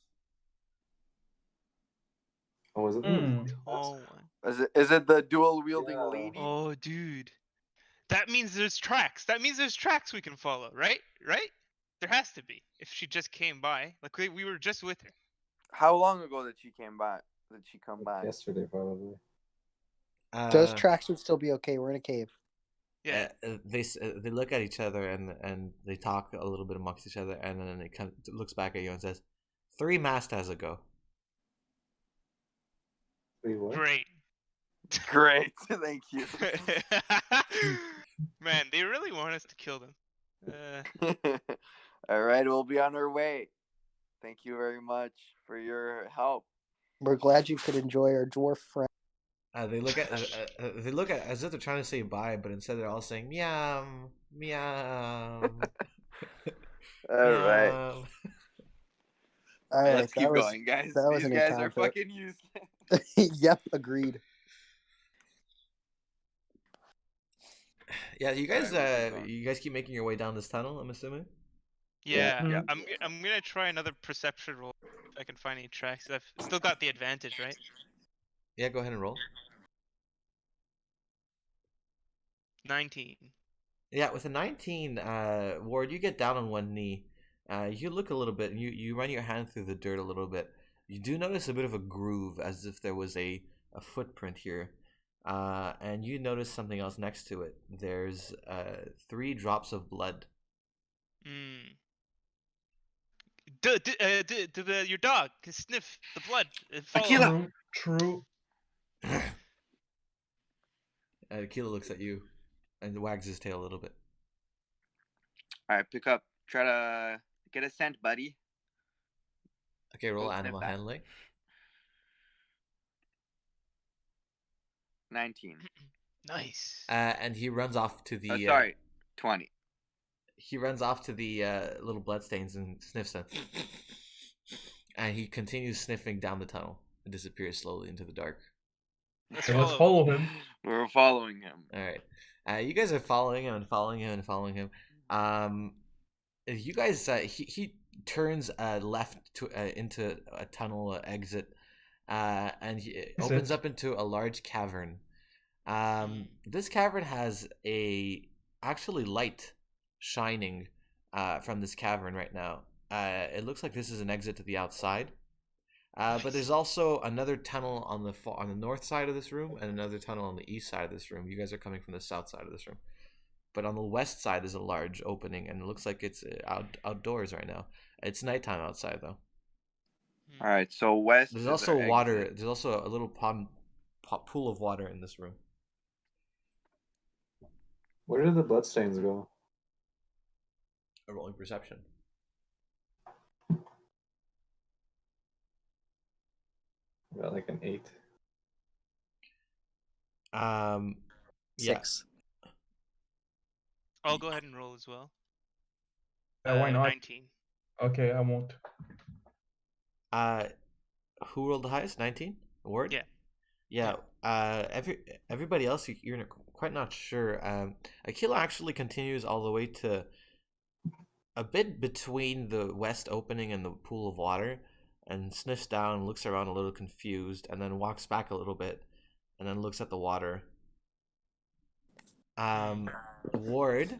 Oh, was it? Hmm. Tall one. Is it the dual wielding Yeah. lady? Oh, dude. That means there's tracks. That means there's tracks we can follow, right? Right? There has to be. If she just came by, like we were just with her. How long ago did she came by? Did she come by? Yesterday, probably. Those tracks would still be okay. We're in a cave. Yeah. They look at each other and they talk a little bit amongst each other, and then it looks back at you and says, 3 mastas ago." Wait, what? Great. Great. Thank you. Man, they really want us to kill them. All right, we'll be on our way. Thank you very much for your help. We're glad you could enjoy our dwarf friend. They look at as if they're trying to say bye, but instead they're all saying meow, meow. All right. meow. All right, Let's keep going, guys. that was These an guys are encounter. fucking useless. Yep, agreed. Yeah, you guys. Alright, we'll keep going. You guys keep making your way down this tunnel, I'm assuming. Yeah. Yeah. I'm gonna try another perception roll if I can find any tracks. I've still got the advantage, right? Yeah, go ahead and roll. 19. Yeah, with a 19, Ward, you get down on one knee. You look a little bit, and you run your hand through the dirt a little bit. You do notice a bit of a groove, as if there was a footprint here. And you notice something else next to it. There's 3 drops of blood. Hmm. Your dog can sniff the blood. And follow. Akila! True. Akila looks at you and wags his tail a little bit. All right, pick up. Try to get a scent, buddy. Okay, roll Go sniff animal that. handling. 19. Nice. And he runs off to the. Sorry, 20. He runs off to the little bloodstains and sniffs them. And he continues sniffing down the tunnel and disappears slowly into the dark. So let's follow him. We're following him. All right. You guys are following him and following him and following him. You guys, he turns left to into a tunnel exit, and he opens up into a large cavern. This cavern has actually light shining from this cavern right now. It looks like this is an exit to the outside. But there's also another tunnel on the north side of this room and another tunnel on the east side of this room. You guys are coming from the south side of this room. But on the west side is a large opening, and it looks like it's outdoors right now. It's nighttime outside, though. All right, so west. There's is also our water. exit. There's also a little pool of water in this room. Where did the bloodstains go? A rolling perception. I got like an 8. Yeah. 6. I'll go ahead and roll as well. Why not? 19. Okay, I won't. Who rolled the highest? 19. Ward. Yeah. Yeah. Everybody else, you're quite not sure. Akila actually continues all the way to a bit between the west opening and the pool of water, and sniffs down, looks around a little confused, and then walks back a little bit, and then looks at the water. Ward,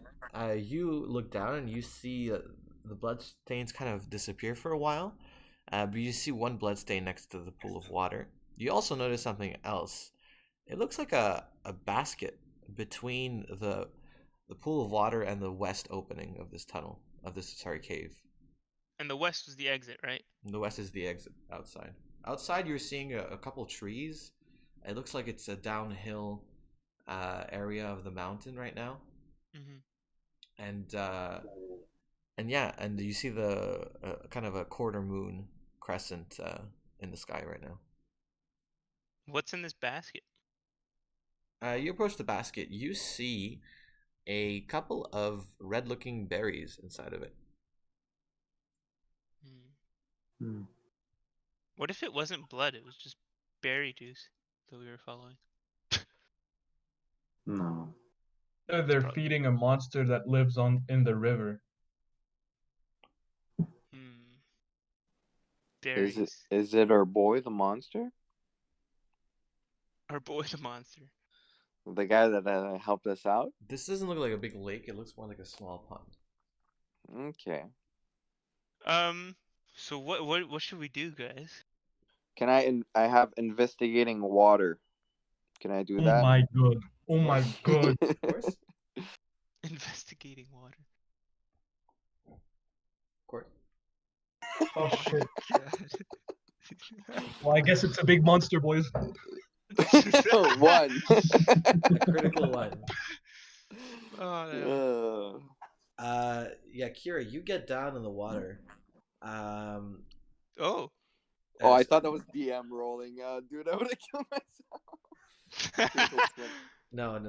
you look down and you see the blood stains kind of disappear for a while, but you see one blood stain next to the pool of water. You also notice something else. It looks like a basket between the pool of water and the west opening of this tunnel, of this cave. And the west was the exit, right? The west is the exit outside. Outside, you're seeing a couple trees. It looks like it's a downhill area of the mountain right now. And yeah, and you see the kind of a quarter moon crescent in the sky right now. What's in this basket? You approach the basket. You see a couple of red-looking berries inside of it. What if it wasn't blood? It was just berry juice that we were following. No. They're feeding a monster that lives in the river. Berries. Is it our boy the monster? Our boy the monster. The guy that helped us out? This doesn't look like a big lake. It looks more like a small pond. Okay. So what should we do, guys? Can I have investigating water. Can I do that? Oh my god. Oh my god. Of course. Investigating water. Of course. Oh shit. Well, I guess it's a big monster, boys. One. A critical one. Oh, no. Yeah, Kira, you get down in the water. Oh, I thought that was DM rolling. Dude, I would have killed myself. No.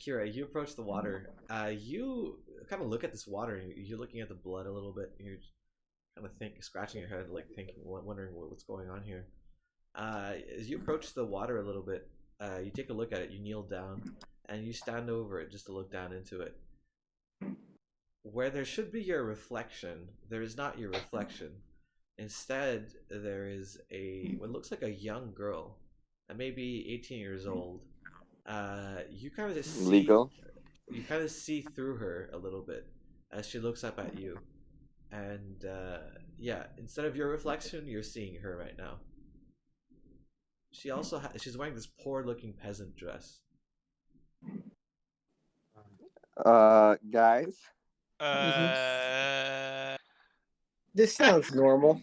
Kira, you approach the water. You kind of look at this water. And you're looking at the blood a little bit. You're kind of scratching your head, like thinking, wondering what's going on here. As you approach the water a little bit, you take a look at it. You kneel down and you stand over it just to look down into it. Where there should be your reflection, there is not your reflection. Instead, there is what looks like a young girl, maybe 18 years old. You kind of just see, legal. You kind of see through her a little bit as she looks up at you, and yeah, instead of your reflection, you're seeing her right now. She also she's wearing this poor-looking peasant dress. Guys. This sounds normal.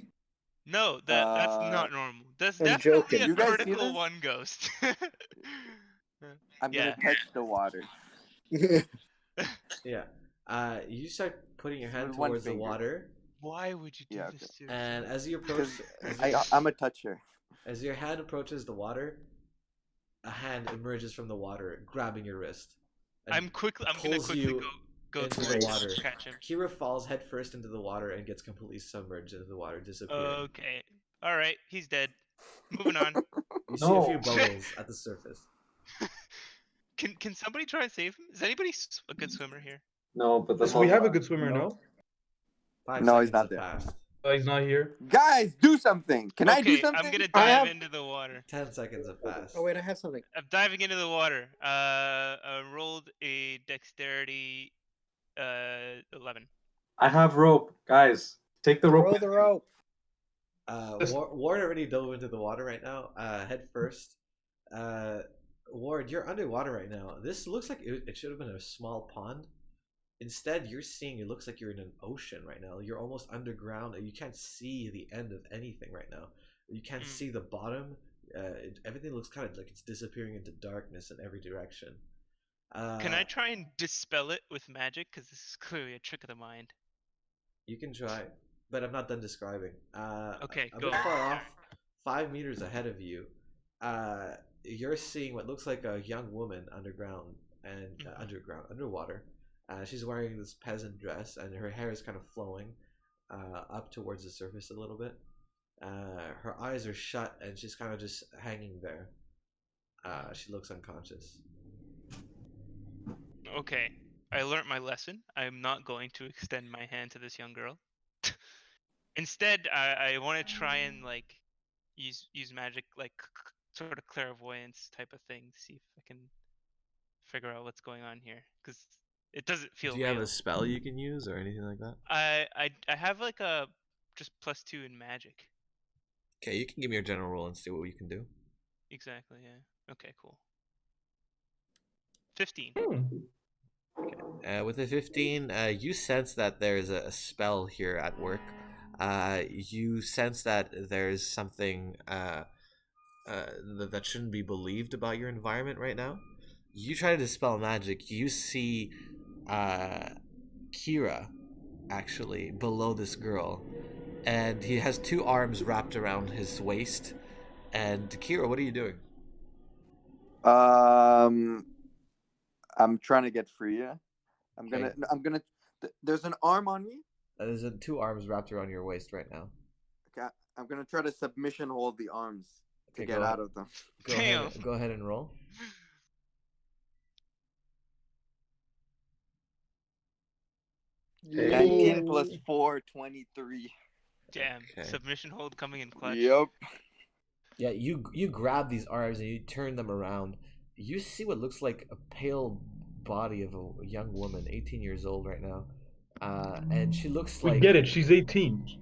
No, that's not normal. That's I'm definitely joking. a You guys see critical this? one ghost. I'm gonna touch the water. Yeah. You start putting your hand With one towards the finger. water, Why would you do Yeah, this to and yourself? as you approach, I'm a toucher. as your hand approaches the water, a hand emerges from the water, grabbing your wrist. and I'm gonna pulls quickly you go into towards the water. catch him. Kira falls headfirst into the water and gets completely submerged into the water, disappearing. Okay. All right, he's dead. Moving on. You see a few bubbles at the surface. Can somebody try and save him? Is anybody a good swimmer here? No, but Yes, we have a good swimmer, no? 5 No, seconds he's not have there. passed. He's not here. Guys, do something. Can I do Okay, something? I'm gonna I dive have- into the water. 10 seconds have passed. Oh wait, I have something. I'm diving into the water. Rolled a dexterity 11. I have rope, guys. Take the rope. Throw the rope. Ward already dove into the water right now, head first. Ward, you're underwater right now. This looks like it should have been a small pond. Instead, you're seeing it looks like you're in an ocean right now. You're almost underground. You can't see the end of anything right now. You can't see the bottom. Everything looks kind of like it's disappearing into darkness in every direction. Can I try and dispel it with magic? Because this is clearly a trick of the mind. You can try, but I'm not done describing. Okay, a go. bit far off, 5 meters ahead of you, you're seeing what looks like a young woman underground and underwater. She's wearing this peasant dress, and her hair is kind of flowing up towards the surface a little bit. Her eyes are shut, and she's kind of just hanging there. She looks unconscious. Okay, I learnt my lesson. I'm not going to extend my hand to this young girl. Instead, I want to try and like use magic, like sort of clairvoyance type of thing. See if I can figure out what's going on here, because it doesn't feel Do you have real. a spell you can use or anything like that? I have like a just +2 in magic. Okay, you can give me your general roll and see what you can do. Exactly. Yeah. Okay. Cool. 15. With a 15, you sense that there's a spell here at work. You sense that there's something that shouldn't be believed about your environment right now. You try to dispel magic. You see Kira actually below this girl, and he has two arms wrapped around his waist. And Kira, what are you doing? I'm trying to get free. Yeah? Okay. There's an arm on me. There's two arms wrapped around your waist right now. Okay, I'm gonna try to submission hold the arms to Okay, get out of them. Damn. Go ahead and roll. Hey. 19 plus 4, 23. Damn. Okay. Submission hold coming in clutch. Yep. Yeah, you grab these arms and you turn them around. You see what looks like a pale body of a young woman, 18 years old right now. And she looks We like... get it. She's 18.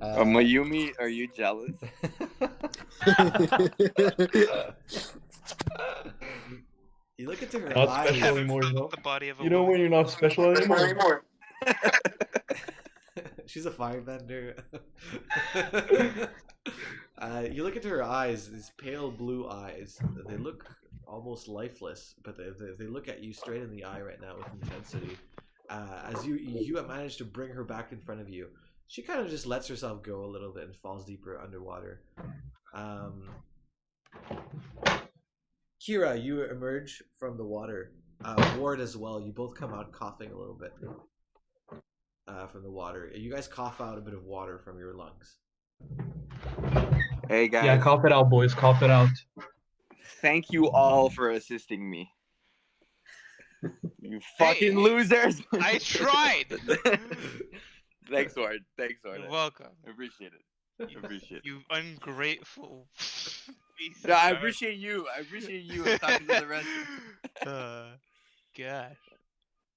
Mayumi, are you jealous? You look into her Not eyes. special anymore, you know? The body of a You know woman. when you're not special anymore? She's a firebender. You look into her eyes, these pale blue eyes. They look almost lifeless, but they look at you straight in the eye right now with intensity. As you have managed to bring her back in front of you, she kind of just lets herself go a little bit and falls deeper underwater. Kira, you emerge from the water. Ward as well. You both come out coughing a little bit from the water. You guys cough out a bit of water from your lungs. Hey guys. Yeah, cough it out, boys. Cough it out. Thank you all for assisting me. You fucking losers. I tried. Thanks, Ward. Thanks, Ward. You're welcome. I appreciate it. You ungrateful piece of Yeah, I garbage. appreciate you. I appreciate you. I'm talking to the rest. Gosh.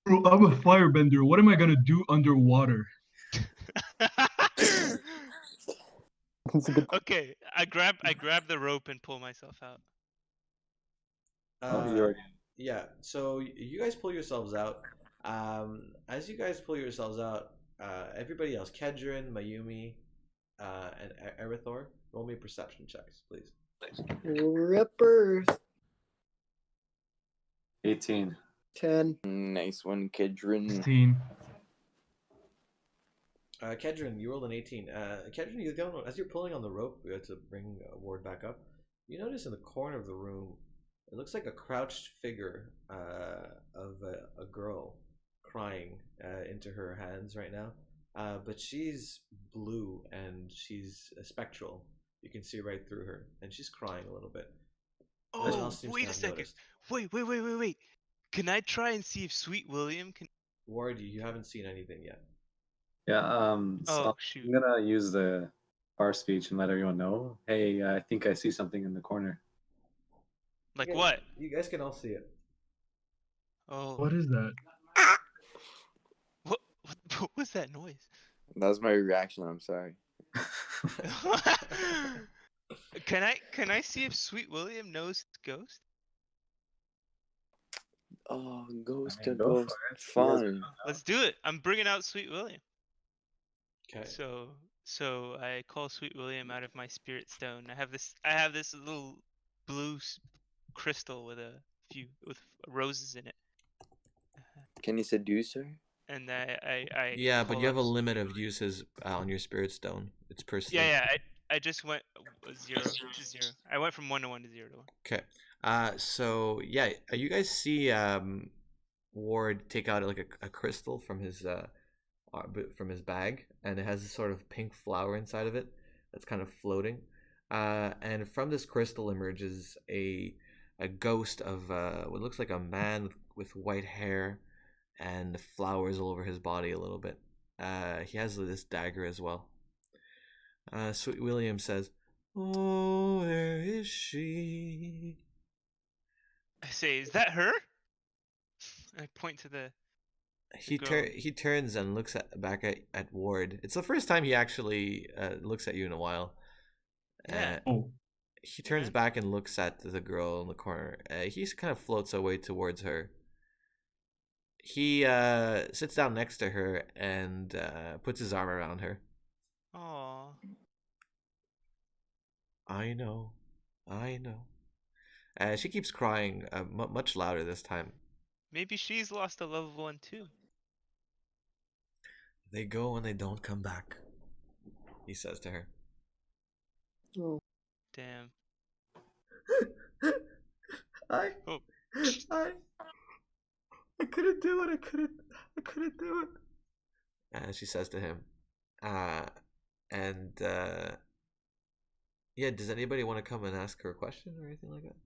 Bro, I'm a firebender. What am I gonna do underwater? Okay, I grab the rope and pull myself out. Yeah, so you guys pull yourselves out. As you guys pull yourselves out, everybody else, Kedrin, Mayumi, and Erithor, roll me perception checks, please. Rippers. 18. 10. Nice one, Kedrin. 16. Kedrin, you rolled an 18. Kedrin, you don't know, as you're pulling on the rope to bring Ward back up, you notice in the corner of the room, it looks like a crouched figure of a girl crying into her hands right now. But she's blue and she's spectral. You can see right through her, and she's crying a little bit. Oh, wait a second. Wait. Can I try and see if Sweet William can... Ward, you haven't seen anything yet. Yeah, so shoot. I'm gonna use the bar speech and let everyone know. Hey, I think I see something in the corner. Like what? You guys can all see it. Oh. What is that? What was that noise? That was my reaction. I'm sorry. Can I see if Sweet William knows Ghost? Oh, ghost I to mean, go ghost. for it. Fun. Let's do it. I'm bringing out Sweet William. Okay. So I call Sweet William out of my spirit stone. I have this little blue crystal with with roses in it. Can you seduce her? And I Yeah, but call you have a up- limit of uses on your spirit stone. It's per slot. Yeah. I just went 0 to 0. I went from 1 to 1 to 0 to 1. Okay. So yeah, you guys see Ward take out like a crystal from his bag, and it has this sort of pink flower inside of it that's kind of floating. And from this crystal emerges a ghost of what looks like a man with white hair and flowers all over his body a little bit. He has this dagger as well. Sweet William says, Oh, where is she? I say, is that her? I point to the girl. He turns and looks back at Ward. It's the first time he actually looks at you in a while. Yeah. Oh, He turns back and looks at the girl in the corner. He kind of floats away towards her. He sits down next to her and puts his arm around her. Aww. I know. She keeps crying much louder this time. Maybe she's lost a loved one too. They go and they don't come back, he says to her. Oh. Damn. I Oh. I couldn't do it. I couldn't do it. She says to him. Yeah, does anybody want to come and ask her a question or anything like that?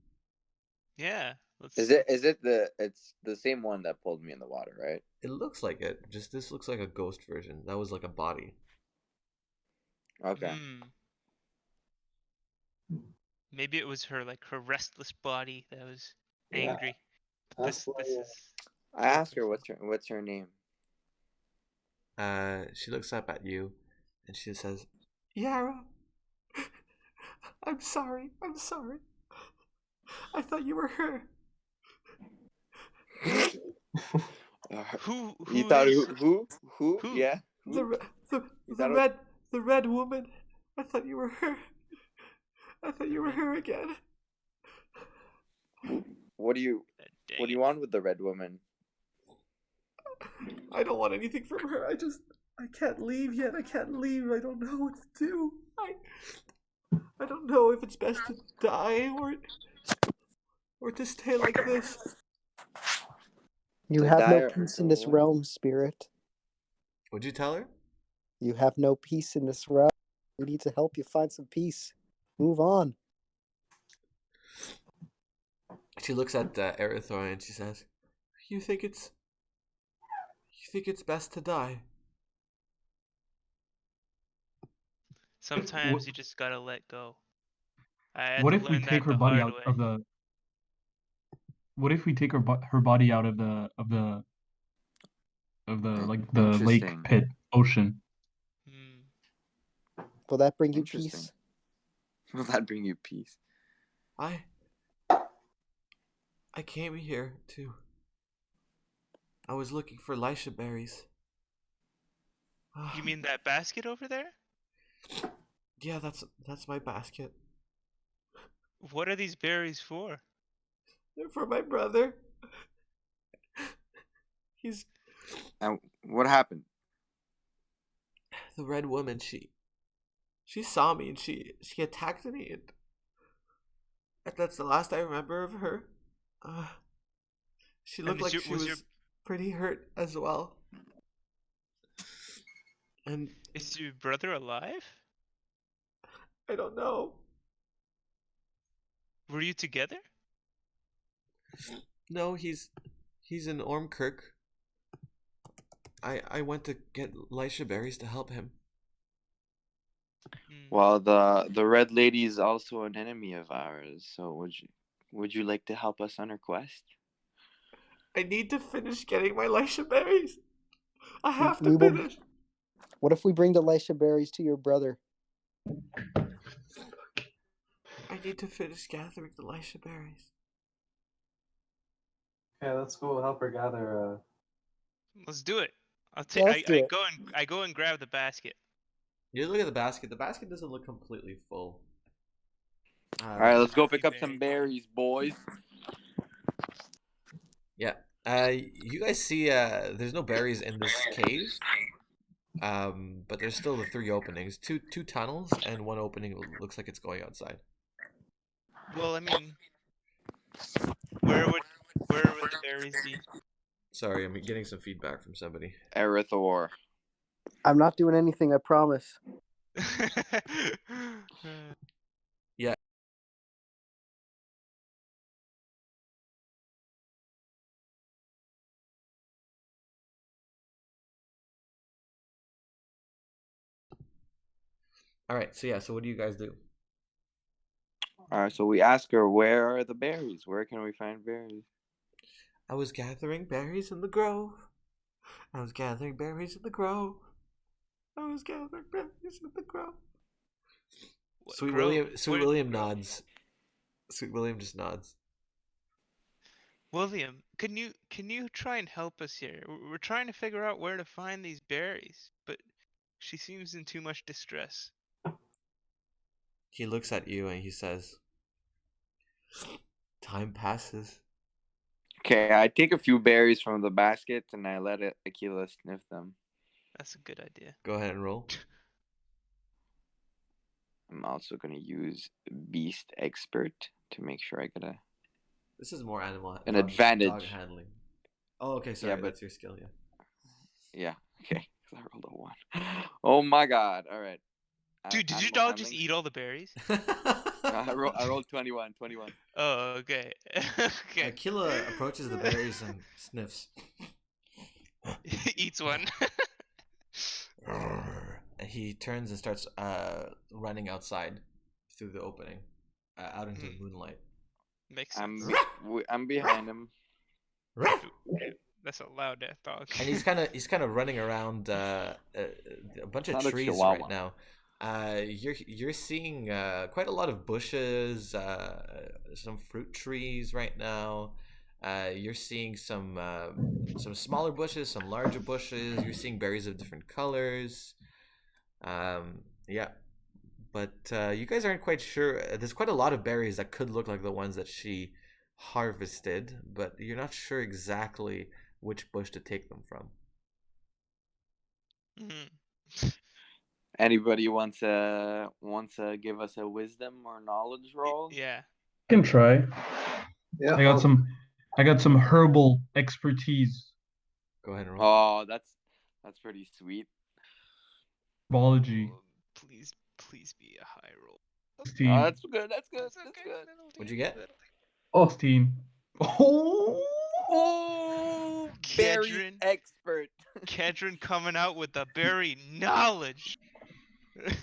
Yeah. It's the same one that pulled me in the water, right? It looks like it. Just this looks like a ghost version. That was like a body. Okay. Maybe it was her, like her restless body that was Yeah. angry. But this is. I asked her what's her name. She looks up at you, and she says, "Yara, I'm sorry. I thought you were her." Who You thought is- who? Yeah. The thought the red woman. I thought you were her. I thought you were her again. What do you want with the red woman? I don't want anything from her. I can't leave yet. I can't leave. I don't know what to do. I don't know if it's best to die or to stay like this. You To have die no or peace to in this what? realm, spirit. Would you tell her? You have no peace in this realm. We need to help you find some peace. Move on. She looks at Erithor and she says, "You think it's best to die?" Sometimes you just gotta let go. I had what to if we learn take that her the body hard out way. of the? What if we take her body out of the like the lake Interesting. pit ocean? Will that bring you Interesting. peace? Will that bring you peace? I came here I was looking for Lisha berries. You mean that basket over there? Yeah, that's my basket. What are these berries for? They're for my brother. He's And what happened? the red woman. She saw me and she attacked me, and that's the last I remember of her. She looked And like she was pretty hurt as well. And Is your brother alive? I don't know. Were you together? No, he's in Ormkirk. I went to get Lisha berries to help him. Well, the red lady is also an enemy of ours. So would you like to help us on our quest? I need to finish getting my Lisha berries. I have to finish. What if we bring the Lisha berries to your brother? I need to finish gathering the Lisha berries. Okay, let's go help her gather. Let's do it. Yeah, let's do it. I go and grab the basket. You look at the basket. The basket doesn't look completely full. All right, let's go pick up some berries, boys. Yeah. You guys see there's no berries in this cave. But there's still the 3 openings. Two tunnels and one opening looks like it's going outside. Well, I mean, where would the berries be? Sorry, I'm getting some feedback from somebody. Erithor. I'm not doing anything, I promise. Yeah. All right. So what do you guys do? All right, so we ask her, where are the berries? Where can we find berries? I was gathering berries in the grove. I was gathering berries in the grove. I was gathering berries in the grove. What Sweet grove? William. Sweet Where- William grove? nods. Sweet William just nods. William, can you try and help us here? We're trying to figure out where to find these berries, but she seems in too much distress. He looks at you and he says, "Time passes." Okay, I take a few berries from the basket and I let Aquila sniff them. That's a good idea. Go ahead and roll. I'm also gonna use Beast Expert to make sure I get This is more animal an dog advantage. handling. Oh, okay. Sorry, Yeah, but that's your skill. Yeah. yeah, okay. 'Cause I rolled a 1. Oh my god! All right. Dude, did your Animal dog just handling- eat all the berries? I rolled 21. Oh, okay. Okay. Aquila approaches the berries and sniffs. Eats one. And he turns and starts running outside through the opening, out into the moonlight. Makes I'm sense. I'm behind him. That's a loud ass dog. And he's kind of running around a bunch of Not a trees chihuahua. right now. You're seeing quite a lot of bushes, some fruit trees right now. You're seeing some smaller bushes, some larger bushes. You're seeing berries of different colors. Yeah, but you guys aren't quite sure. There's quite a lot of berries that could look like the ones that she harvested, but you're not sure exactly which bush to take them from. Mhm. Anybody wants to give us a wisdom or knowledge roll? Yeah. I can try. Yeah. I got some herbal expertise. Go ahead and roll. Oh, that's pretty sweet. Biology. Oh, please be a high roll. 16. Oh, that's good. That's good. That's That's okay. good. That'll What'd do, you get? that'll do. 16. Oh! Oh, berry Kedron. expert. Kedron coming out with the berry knowledge. Okay,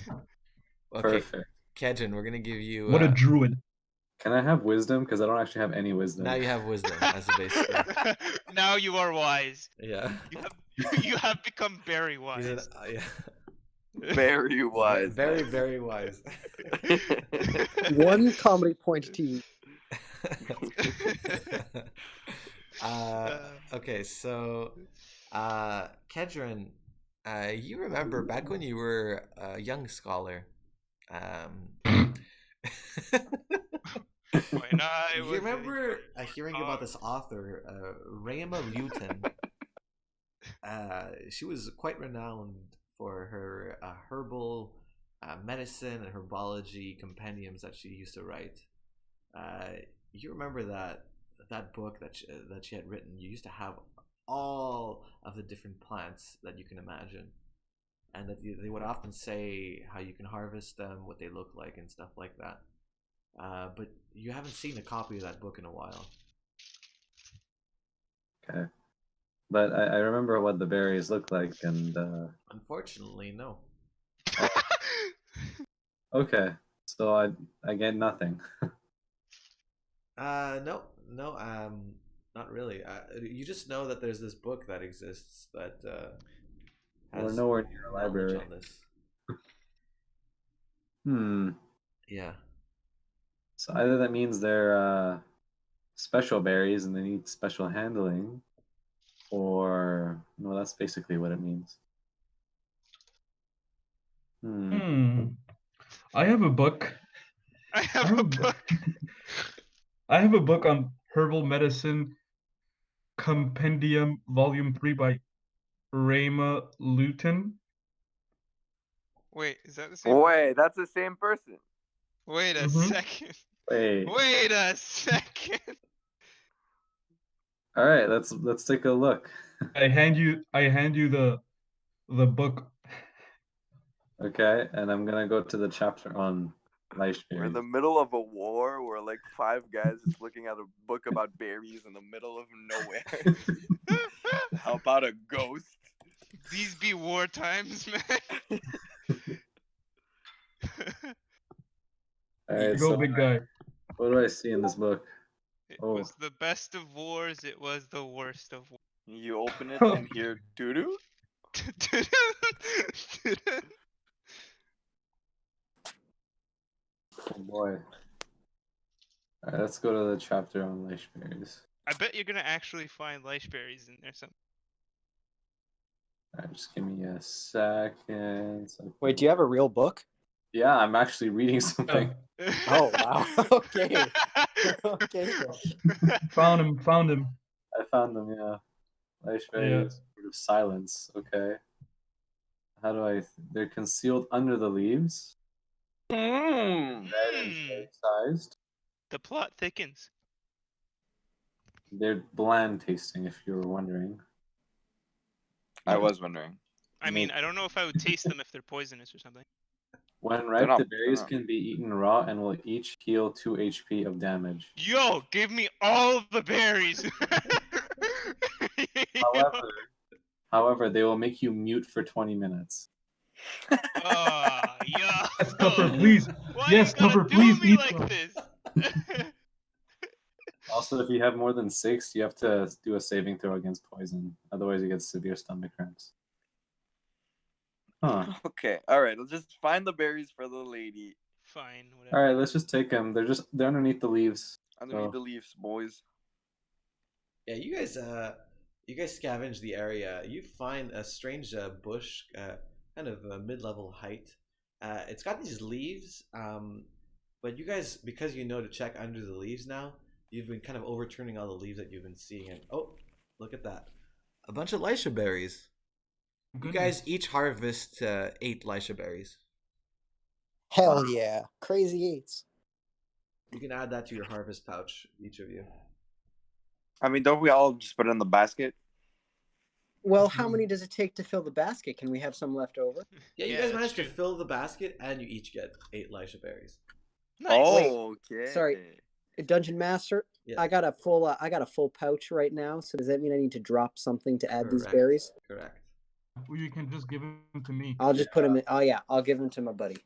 Perfect. Kedron, we're gonna give you. What a druid. Can I have wisdom? Because I don't actually have any wisdom. Now you have wisdom as a base skill. Now you are wise. Yeah. You have become very wise. He's yeah. Very wise. Very, man. very wise. One comedy point to you. Okay, so Kedron, you remember back when you were a young scholar, When I you was remember hearing about this author, Rayma Luton. She was quite renowned for her herbal medicine and herbology compendiums that she used to write. You remember that book that she had written? You used to have all of the different plants that you can imagine, and that they would often say how you can harvest them, what they look like, and stuff like that. But you haven't seen a copy of that book in a while. Okay. But I remember what the berries look like, and Unfortunately, no. okay, so I get nothing. No, not really. You just know that there's this book that exists that We're has nowhere near a knowledge library. on this. Yeah. So either that means they're special berries and they need special handling, or no, that's basically what it means. I have a book. I have a book. I have a book on herbal medicine compendium volume 3 by Rayma Luton. Wait, is that the same? Wait, that's the same person. Wait a Mhm. second. Wait. Wait a second. All right, let's take a look. I hand you the book. Okay, and I'm gonna go to the chapter on lice We're in berries. the middle of a war. We're like 5 guys just looking at a book about berries in the middle of nowhere to help out a ghost. These be war times, man. All right, Go so big guy. What do I see in this book? It Oh. was the best of wars. It was the worst of wars. You open it and hear doo-doo. Oh boy. Alright, let's go to the chapter on Leishberries. I bet you're gonna actually find lichberries in there somewhere. Alright, just give me a second. Wait, do you have a real book? Yeah, I'm actually reading something. Oh wow. Okay. Okay. Found him. Found him. I found them, yeah. Leishberries, sort of silence. Okay. How do I... They're concealed under the leaves. Mm. Red and cherry-sized. The plot thickens. They're bland tasting, if you were wondering. I was wondering. I mean, I don't know if I would taste them if they're poisonous or something. When They're ripe, not- the berries they're not. can be eaten raw and will each heal 2 HP of damage. Yo, give me all the berries. However, they will make you mute for 20 minutes. Yo. Yes, Tupper, please. Why Yes, you gotta Tupper, do please me eat like them. this? Also, if you have more than 6, you have to do a saving throw against poison. Otherwise, you get severe stomach cramps. Huh. Okay, alright, let's just find the berries for the lady Fine, whatever. Alright, let's just take them. They're underneath the leaves. underneath Oh. the leaves, boys. Yeah, you guys scavenge the area. You find a strange bush, kind of a mid-level height. It's got these leaves, but you guys, because you know to check under the leaves now, you've been kind of overturning all the leaves that you've been seeing. And oh, look at that, a bunch of Lisha berries. You guys each harvest 8 Lisha berries. Hell yeah. Crazy eights. You can add that to your harvest pouch, each of you. I mean, don't we all just put it in the basket? Well, how many does it take to fill the basket? Can we have some left over? Yeah, you Yeah, guys that's managed to true. fill the basket, and you each get 8 Lisha berries. Nice. Oh, okay. Sorry. Dungeon Master, Yeah. I got a full pouch right now. So does that mean I need to drop something to add these Correct. berries? Correct. Well, you can just give them to me. I'll just put them in. Oh yeah, I'll give them to my buddy.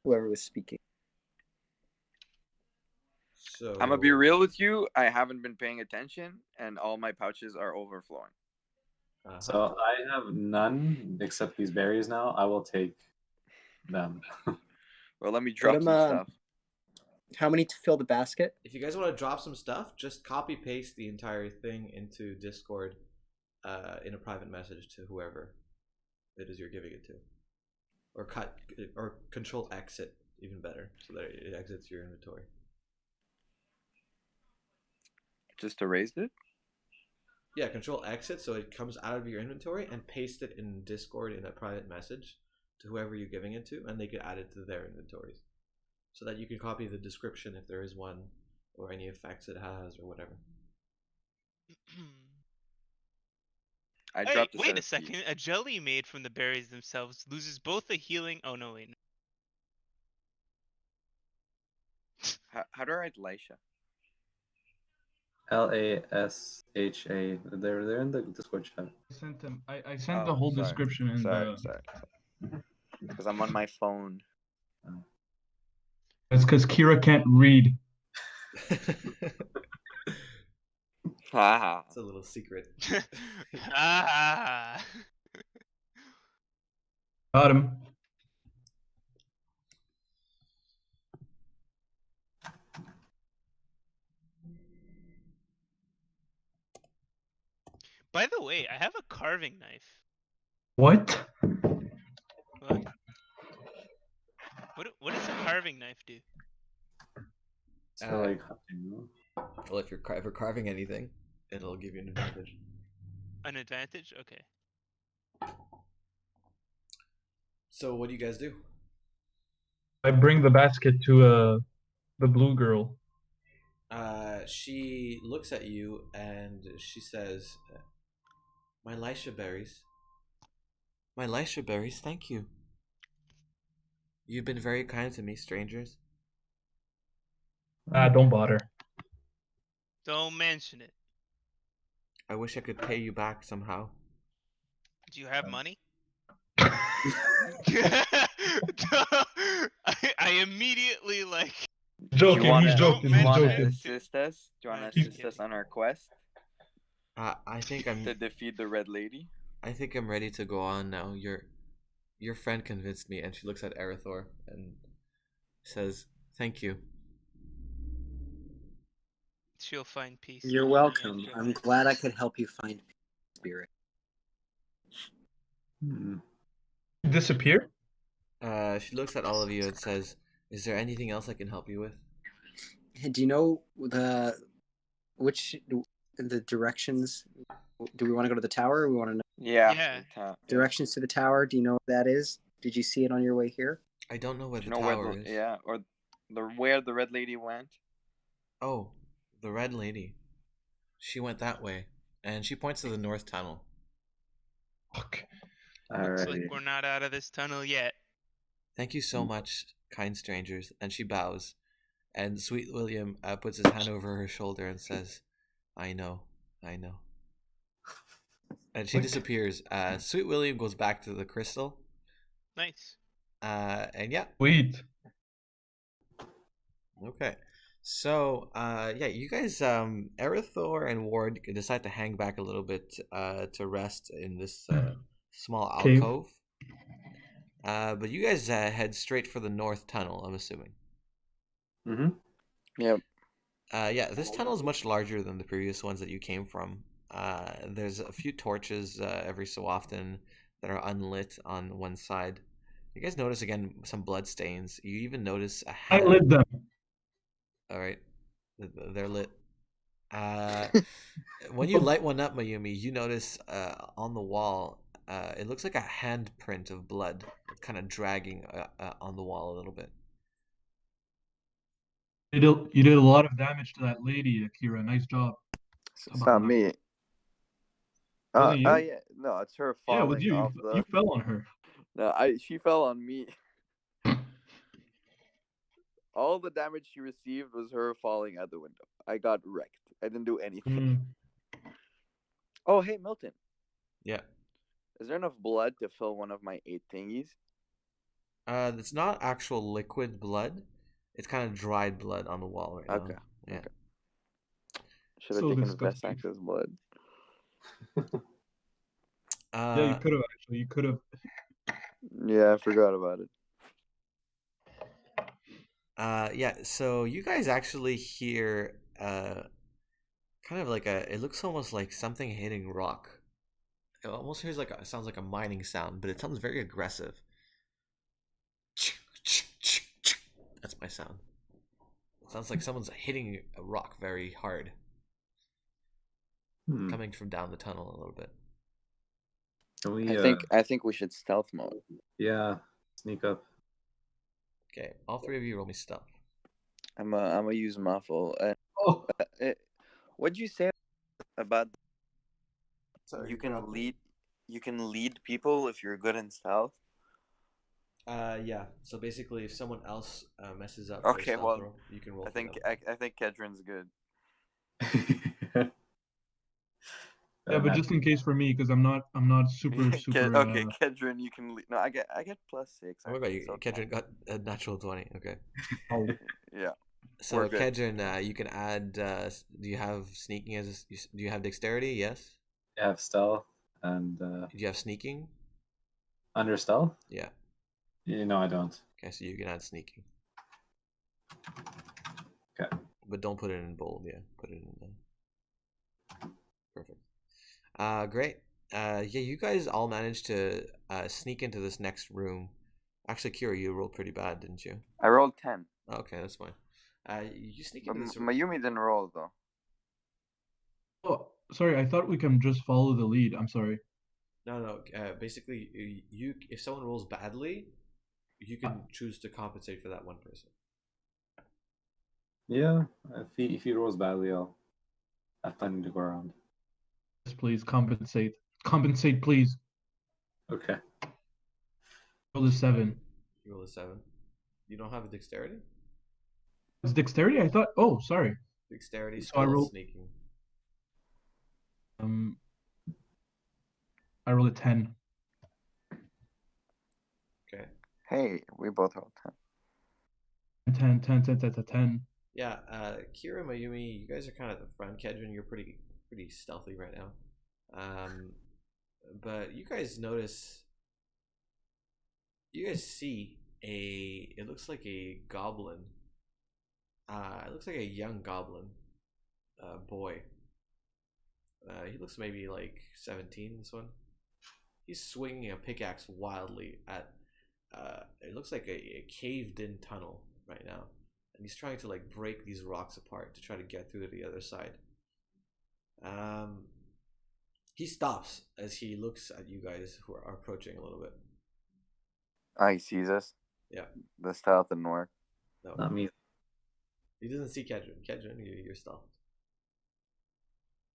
Whoever was speaking. So I'm gonna be real with you. I haven't been paying attention, and all my pouches are overflowing. So I have none except these berries now. I will take them. Well, let me drop Put 'em, some stuff. How many to fill the basket? if you guys want to drop some stuff, just copy paste the entire thing into Discord, in a private message to whoever it is you're giving it to, or Control exit, even better, so that it exits your inventory. Just erased it. Yeah, Control exit so it comes out of your inventory, and paste it in Discord in a private message to whoever you're giving it to, and they can add it to their inventories, so that you can copy the description if there is one, or any effects it has, or whatever. I Hey, dropped. wait a second. A jelly made from the berries themselves loses both the healing. Oh no, wait. How do I write Lisha? Lasha. They're in the Discord chat. I sent them. I sent Oh, the whole sorry. description in Sorry, the. sorry. Because I'm on my phone. That's because Kira can't read. Haha. It's a little secret. Ah. Got him. By the way, I have a carving knife. What? What? What does a carving knife do? So like hunting. Well, if you're ever carving anything, it'll give you an advantage. An advantage? Okay. So what do you guys do? I bring the basket to the blue girl. She looks at you and she says, "My Lisha berries. My Lisha berries, thank you. You've been very kind to me, strangers. Don't bother. Don't mention it. I wish I could pay you back somehow." Do you have money? I immediately like. Joking, Do you wanna, he's joking, do you he's wanna joking. assist us? Do you wanna I'm just assist us kidding. on our quest I think I'm to defeat the Red Lady? I think I'm ready to go on now. Your friend convinced me, and she looks at Erythor and says, "Thank you." She'll find peace. You're in the welcome. afterlife. I'm glad I could help you find spirit. Hmm. Disappear? She looks at all of you and says, "Is there anything else I can help you with?" Do you know the directions? Do we want to go to the tower, or we want to know Yeah. directions to the tower? Do you know what that is? Did you see it on your way here? I don't know where Do the you know where tower is. or where the Red Lady went? Oh, the Red Lady. She went that way, and she points to the North Tunnel. Fuck. Looks like Alrighty. we're not out of this tunnel yet. Thank you so much, kind strangers. And she bows. And Sweet William puts his hand over her shoulder and says, "I know, I know." And she What? disappears. Sweet William goes back to the crystal. Nice. And yeah, Wait. okay. So, yeah, you guys, Erythor and Ward decide to hang back a little bit to rest in this small Cave. alcove. But you guys head straight for the North Tunnel, I'm assuming. Mm-hmm. Yep. Yeah, this tunnel is much larger than the previous ones that you came from. There's a few torches every so often that are unlit on one side. You guys notice again some blood stains. You even notice a I hand. lit them. All right, they're lit. When you light one up, Mayumi, you notice on the wall, it looks like a handprint of blood, kind of dragging on the wall a little bit. You did a lot of damage to that lady, Akira. Nice job. It's not me. Wasn't you? Yeah, no, it's her Yeah, with falling you. off You fell on her. No, she fell on me. All the damage she received was her falling out the window. I got wrecked. I didn't do anything. Oh, hey, Milton. Yeah. Is there enough blood to fill one of my 8 thingies? It's not actual liquid blood. It's kind of dried blood on the wall right Okay. now. Yeah. Okay. Should have So taken the best disgusting. access blood. Yeah, you could have actually. You could have. Yeah, I forgot about it. Yeah, so you guys actually hear kind of like it looks almost like something hitting rock. It almost sounds like a mining sound, but it sounds very aggressive. That's my sound. It sounds like someone's hitting a rock very hard. Coming from down the tunnel a little bit. Can we, I think we should stealth mode. Yeah, sneak up. Okay, all three of you roll me stealth. I'm gonna use muffle. What'd you say about? Sorry, you can lead people if you're good in stealth. Yeah. So basically, if someone else messes up, Okay, their stealth well, roll, you can roll. I think Kedron's good. Yeah, but just in case for me, because I'm not super. Okay, Kedron, you can lead. No, I get +6. Oh my god, Kedron got a natural 20. Okay. Oh. Yeah. So Kedron, you can add. Do you have sneaking as? Do you have dexterity? Yes. I have stealth and. Do you have sneaking? Under stealth? Yeah. No, I don't. Okay, so you can add sneaking. Okay. But don't put it in bold. Yeah, put it in the. Perfect. Great. Yeah, you guys all managed to sneak into this next room. Actually, Kira, you rolled pretty bad, didn't you? I rolled 10. Okay, that's fine. You sneak into this room. Mayumi didn't roll though. Oh, sorry. I thought we can just follow the lead. I'm sorry. No. Basically, you if someone rolls badly, you can choose to compensate for that one person. Yeah, if he rolls badly, I'll have plenty to go around. Yes, please compensate. Compensate, please. Okay. Roll a 7. You roll a 7. You don't have a dexterity? It's dexterity? I thought. Oh, sorry. Dexterity, So I skill, roll- sneaking. I rolled a 10. Okay. Hey, we both rolled 10. 10, 10, 10, 10, 10, 10. Yeah, Kira, Mayumi, you guys are kind of at the front. Kedron, you're pretty stealthy right now. But you guys see it looks like a goblin. It looks like a young goblin boy. He looks maybe like 17, this one. He's swinging a pickaxe wildly at it looks like a caved in tunnel right now, and he's trying to like break these rocks apart to try to get through to the other side. He stops as he looks at you guys who are approaching a little bit. He sees us. Yeah. The stealth didn't work. No, Not me. he doesn't see Kedron. Kedron, you're stealthed.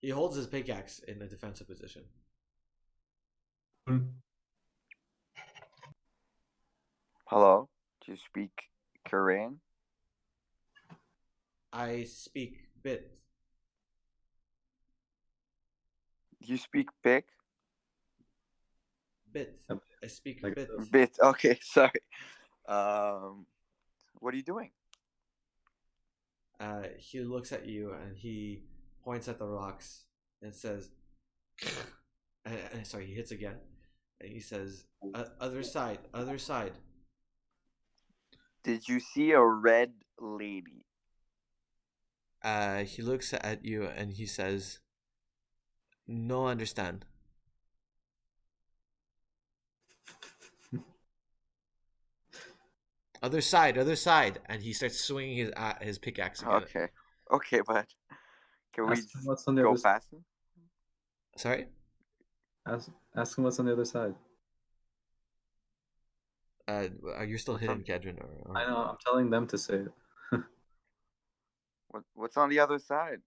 He holds his pickaxe in a defensive position. Hello? Do you speak Korean? I speak bit. You speak big? Bit. I speak Like bit. Bit. Okay, sorry. What are you doing? He looks at you and he points at the rocks and says, sorry, he hits again. And he says, other side, other side. Did you see a red lady? He looks at you and he says, no understand. Other side, and he starts swinging his pickaxe again. Okay, but can we Ask him just what's on the go other side. past him? Sorry? Ask him what's on the other side. You're still hidden, Kedron? Or... I know. I'm telling them to say it. What's on the other side?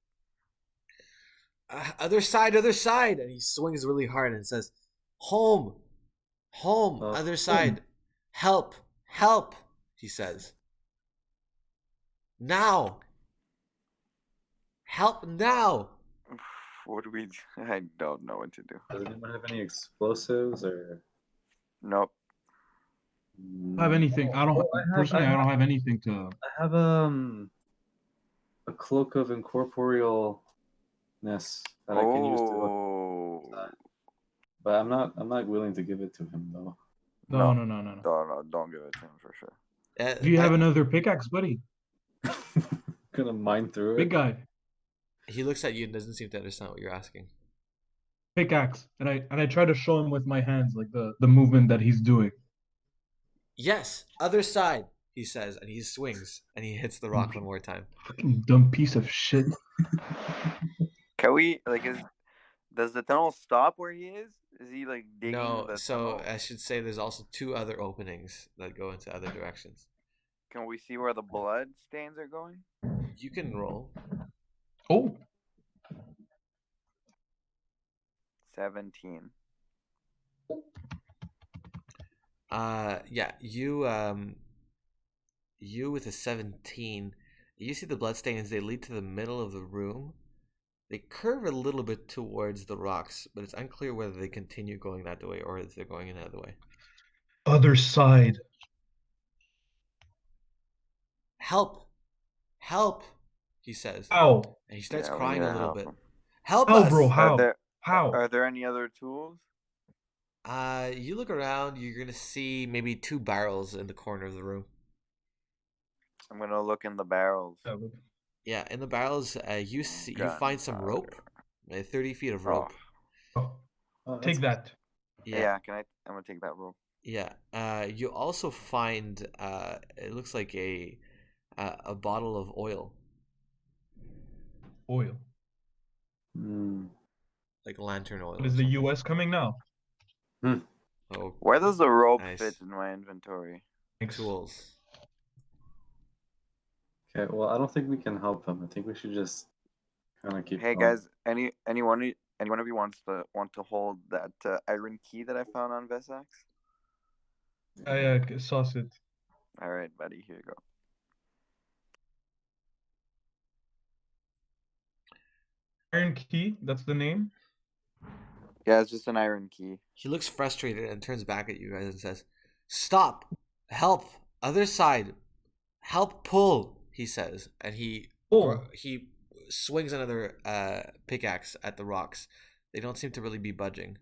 Other side, and he swings really hard and says, home, other side, help, he says. Now, help now. What do we? I don't know what to do. Does anyone have any explosives or? Nope. Have anything? I don't have anything to. I have a cloak of incorporealness that I can use to. But I'm not willing to give it to him though. No. Don't give it to him for sure. Do you have another pickaxe, buddy? Gonna mine through it. Big guy. He looks at you and doesn't seem to understand what you're asking. Pickaxe, and I try to show him with my hands like the movement that he's doing. Yes, other side, he says, and he swings and he hits the rock one more time. Fucking dumb piece of shit. Can we does the tunnel stop where he is? Is he like digging No, the so tunnel? I should say there's also two other openings that go into other directions. Can we see where the blood stains are going? You can roll. Oh. 17. Yeah, you with a 17, you see the bloodstains. They lead to the middle of the room. They curve a little bit towards the rocks, but it's unclear whether they continue going that way or if they're going another way. Other side. Help, he says. How? And he starts Yeah, we crying need a to little help bit. him. Help How, us! bro? How? Are How? there any other tools? You look around, you're gonna see maybe two barrels in the corner of the room. I'm gonna look in the barrels. Yeah, in the barrels, you find some rope, 30 feet of rope. Take that. Yeah, I'm gonna take that rope. Yeah. You also find it looks like a bottle of oil. Oil. Like lantern oil. Is the US coming now? Oh, Where does the rope nice. fit in my inventory? Tools. Okay, well, I don't think we can help him. I think we should just kind of keep. Hey going. guys, anyone of you want to hold that iron key that I found on Vesax? I sauce it. All right, buddy, here you go. Iron key. That's the name. Yeah, it's just an iron key. He looks frustrated and turns back at you guys and says, "Stop! Help! Other side! Help pull, he says, and he Pull. he swings another pickaxe at the rocks. They don't seem to really be budging.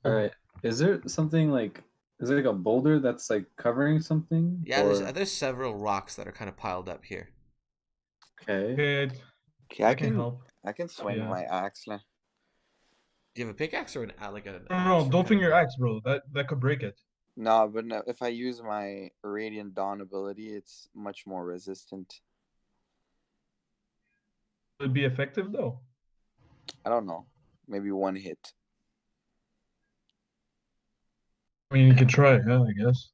All right. Is there something like? Is it like a boulder that's like covering something? Yeah, Or... there's several rocks that are kind of piled up here. Okay. Okay, Okay, I can help. I can swing Yeah. my axe now. Do you have a pickaxe or an like an No, axe? no, for don't swing cutting your wood? axe, bro. That could break it. No, but no, if I use my Radiant Dawn ability, it's much more resistant. Would it be effective though? I don't know. Maybe one hit. I mean, you could try, yeah, I guess.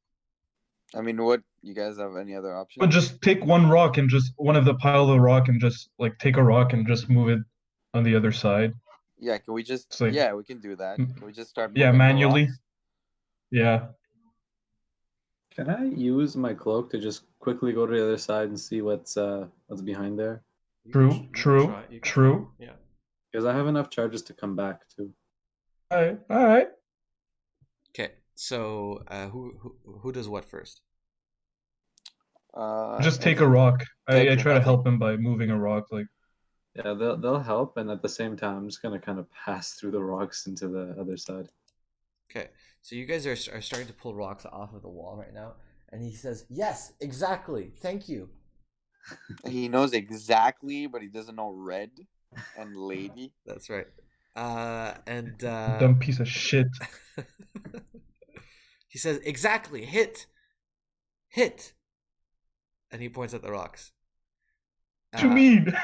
I mean, what? You guys have any other But options? just take one rock and just one of the pile of rock and just like take a rock and just move it on the other side. Yeah, can we just... It's like, Yeah, we can do that. Can we just start yeah, moving the manually. rocks? Yeah. Can I use my cloak to just quickly go to the other side and see what's behind there? True, true, true. Yeah. Because I have enough charges to come back too. All right, all right. Okay, so who does what first? Just take a Kedron. rock. I Kedron, try I to think. help him by moving a rock. Like, Yeah, they'll help, and at the same time, I'm just gonna kind of pass through the rocks into the other side. Okay, so you guys are starting to pull rocks off of the wall right now, and he says, "Yes, exactly. Thank you." He knows exactly, but he doesn't know red and lady. That's right. dumb piece of shit. He says, "Exactly. Hit, hit," and he points at the rocks. What do you mean?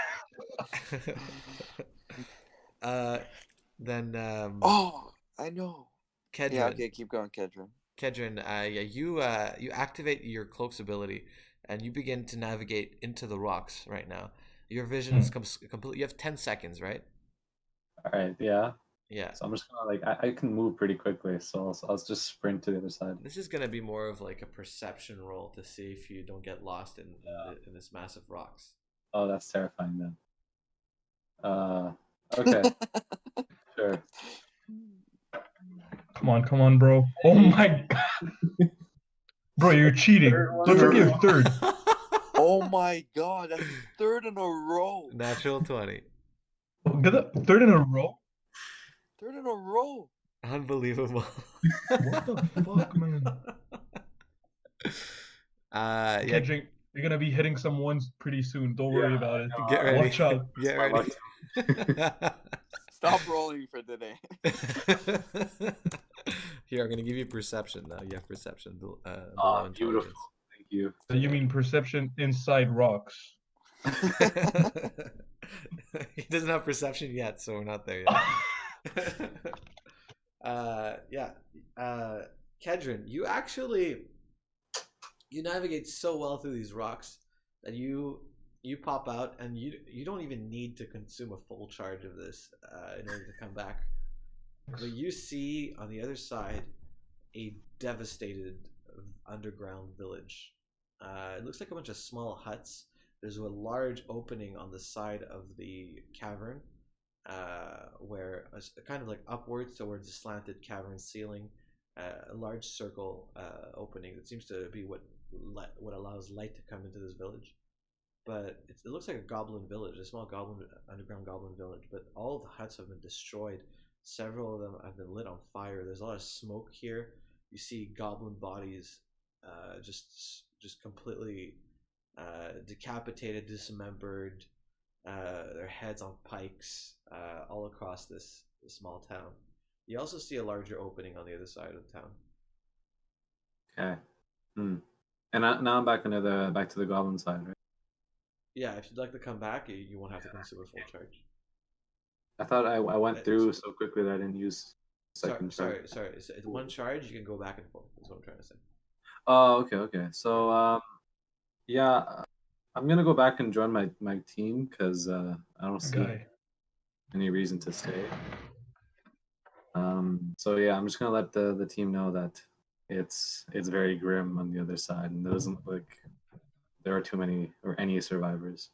Then Oh, I know. Kedron. Yeah, okay, keep going, Kedron. Kedron, you activate your cloak's ability, and you begin to navigate into the rocks right now. Your vision is complete. You have 10 seconds, right? All right, yeah. Yeah. So I'm just gonna like I can move pretty quickly, so I'll just sprint to the other side. This is gonna be more of like a perception roll to see if you don't get lost in this massive rocks. Oh, that's terrifying then. Okay. Sure. Come on, bro. Oh my god. Bro, you're cheating. Looks like you're third. Oh my god, that's third in a row. Natural 20. Get that third in a row? Third in a row. Unbelievable. What the fuck, man? Yeah. Kedron, you're gonna be hitting some ones pretty soon. Don't worry about it. Get ready. Watch out. Get ready. Stop rolling for today. Here, I'm gonna give you perception now. You have perception. Below Oh, intelligence. beautiful. Thank you. So you mean perception inside rocks? He doesn't have perception yet, so we're not there yet. Kedron, you navigate so well through these rocks that you pop out, and you don't even need to consume a full charge of this in order to come back. But you see on the other side a devastated underground village. It looks like a bunch of small huts. There's a large opening on the side of the cavern, where kind of like upwards towards a slanted cavern ceiling, a large circle opening that seems to be what allows light to come into this village. But it looks like a goblin village, a small underground goblin village. But all of the huts have been destroyed. Several of them have been lit on fire. There's a lot of smoke here. You see goblin bodies, just completely decapitated, dismembered, their heads on pikes, all across this small town. You also see a larger opening on the other side of town. Okay. And now I'm back to the goblin side, right? Yeah, if you'd like to come back, you won't have to consume a full charge. I thought I went through so quickly that I didn't use second charge. Sorry. It's one charge. You can go back and forth. Is what I'm trying to say. Oh, okay. So, yeah, I'm gonna go back and join my team because I don't see any reason to stay. So yeah, I'm just gonna let the team know that it's very grim on the other side, and it doesn't look like there are too many or any survivors.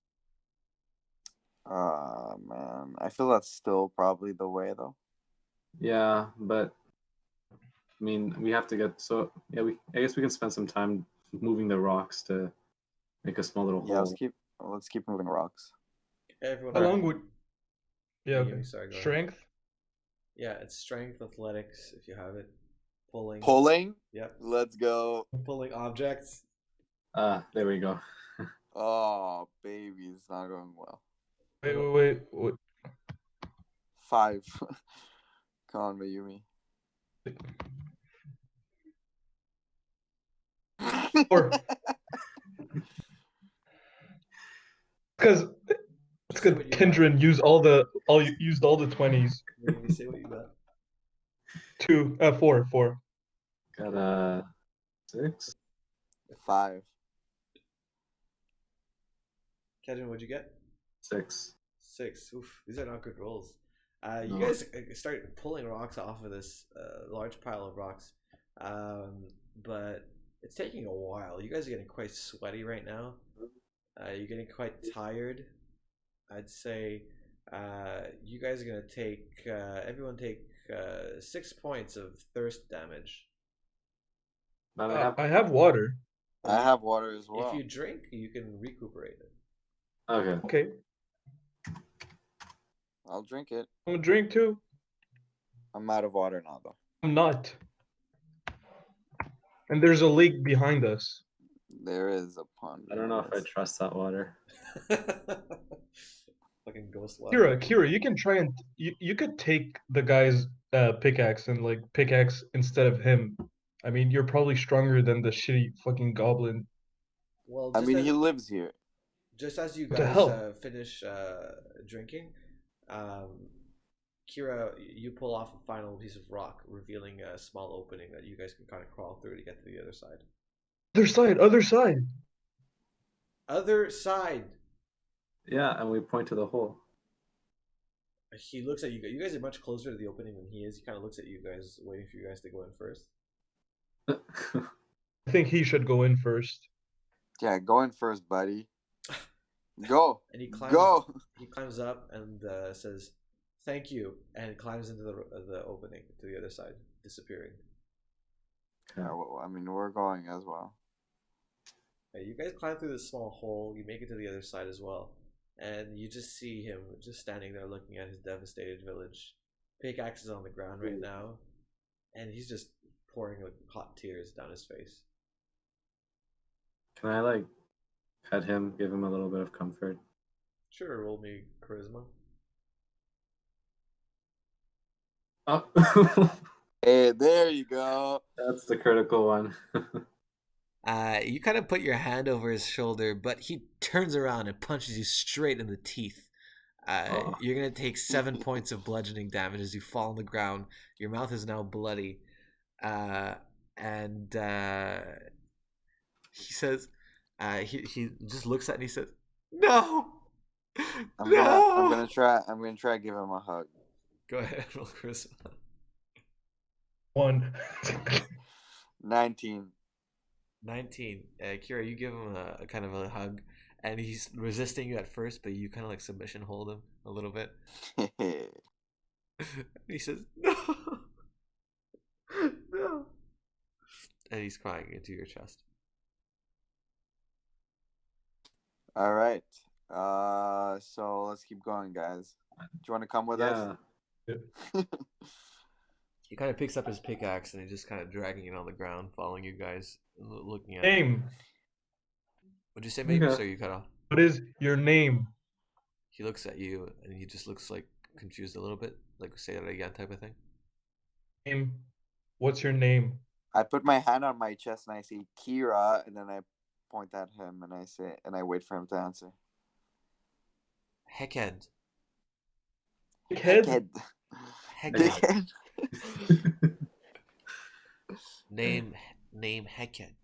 Man, I feel that's still probably the way though. Yeah, but I mean, we have to get I guess we can spend some time moving the rocks to make a small little Yeah, hole. let's keep moving rocks. Everyone. How long would? Yeah. Yumi, Okay. sorry, go ahead. Strength. Yeah, it's strength, athletics, if you have it. Pulling. Pulling. Yep. Let's go. Pulling objects. There we go. Oh, baby, it's not going well. Wait. 5. Come on, Mayumi. 4. Because Kendrin used all the 20s. Maybe say what you got. 4. Got a 6. 5. Kedrin, what'd you get? 6. 6. Oof, these are not good rolls. You No. guys start pulling rocks off of this large pile of rocks, but it's taking a while. You guys are getting quite sweaty right now. You're getting quite tired. I'd say you guys are gonna take everyone take 6 points of thirst damage. I have water. I have water as well. If you drink, you can recuperate it. Okay. Okay. I'll drink it. I'm gonna drink too. I'm out of water now, though. I'm not. And there's a lake behind us. There is a pond. I don't know if I trust that water. Fucking ghost water. Kira, you can try and you could take the guy's pickaxe and like pickaxe instead of him. I mean, you're probably stronger than the shitty fucking goblin. Well, I mean, he lives here. Just as you What the guys hell? finish drinking, Kira, you pull off a final piece of rock, revealing a small opening that you guys can kind of crawl through to get to the other side. Other side. Other side. Yeah, and we point to the hole. He looks at you guys. You guys are much closer to the opening than he is. He kind of looks at you guys, waiting for you guys to go in first. I think he should go in first. Yeah, go in first, buddy. Go. And he climbs. Go. He climbs up and says, "Thank you," and climbs into the opening to the other side, disappearing. Yeah, well, I mean, we're going as well. You guys climb through this small hole. You make it to the other side as well, and you just see him just standing there looking at his devastated village. Pickaxe is on the ground right now, and he's just pouring like hot tears down his face. Can I like pet him, give him a little bit of comfort? Sure, roll me charisma. Oh, Hey, there you go. that's the critical one. You kind of put your hand over his shoulder, but he turns around and punches you straight in the teeth. You're going to take 7 points of bludgeoning damage as you fall on the ground. Your mouth is now bloody. And he says, he just looks at it and he says, "No! I'm No!" gonna try to give him a hug. Go ahead, roll charisma. 1. 19. 19. Kira, you give him a kind of a hug, and he's resisting you at first, but you kind of like submission hold him a little bit. And he says, "No, no," and he's crying into your chest. All right. So let's keep going, guys. Do you want to come with us? He kind of picks up his pickaxe and he's just kind of dragging it on the ground, following you guys, looking at it. Name. What'd you say, maybe? Okay. So you cut off. What is your name? He looks at you and he just looks like confused a little bit, like say that again type of thing. Name. What's your name? I put my hand on my chest and I say Kira, and then I point at him and I wait for him to answer. Heckhead. Head? Heckhead. Name Heckhead.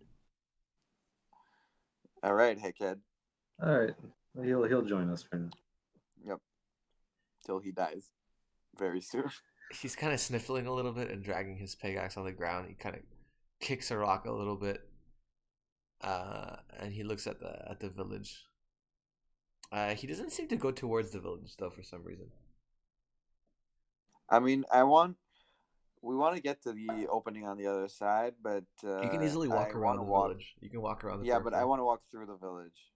All right, Heckhead. All right, he'll join us for now. Yep. Till he dies, very soon. He's kind of sniffling a little bit and dragging his pickaxe on the ground. He kind of kicks a rock a little bit, and he looks at the village. He doesn't seem to go towards the village though for some reason. I mean, I want. we want to get to the opening on the other side, but You can easily walk I around want the to walk. village. You can walk around the Yeah, but I periphery. want to walk through the village.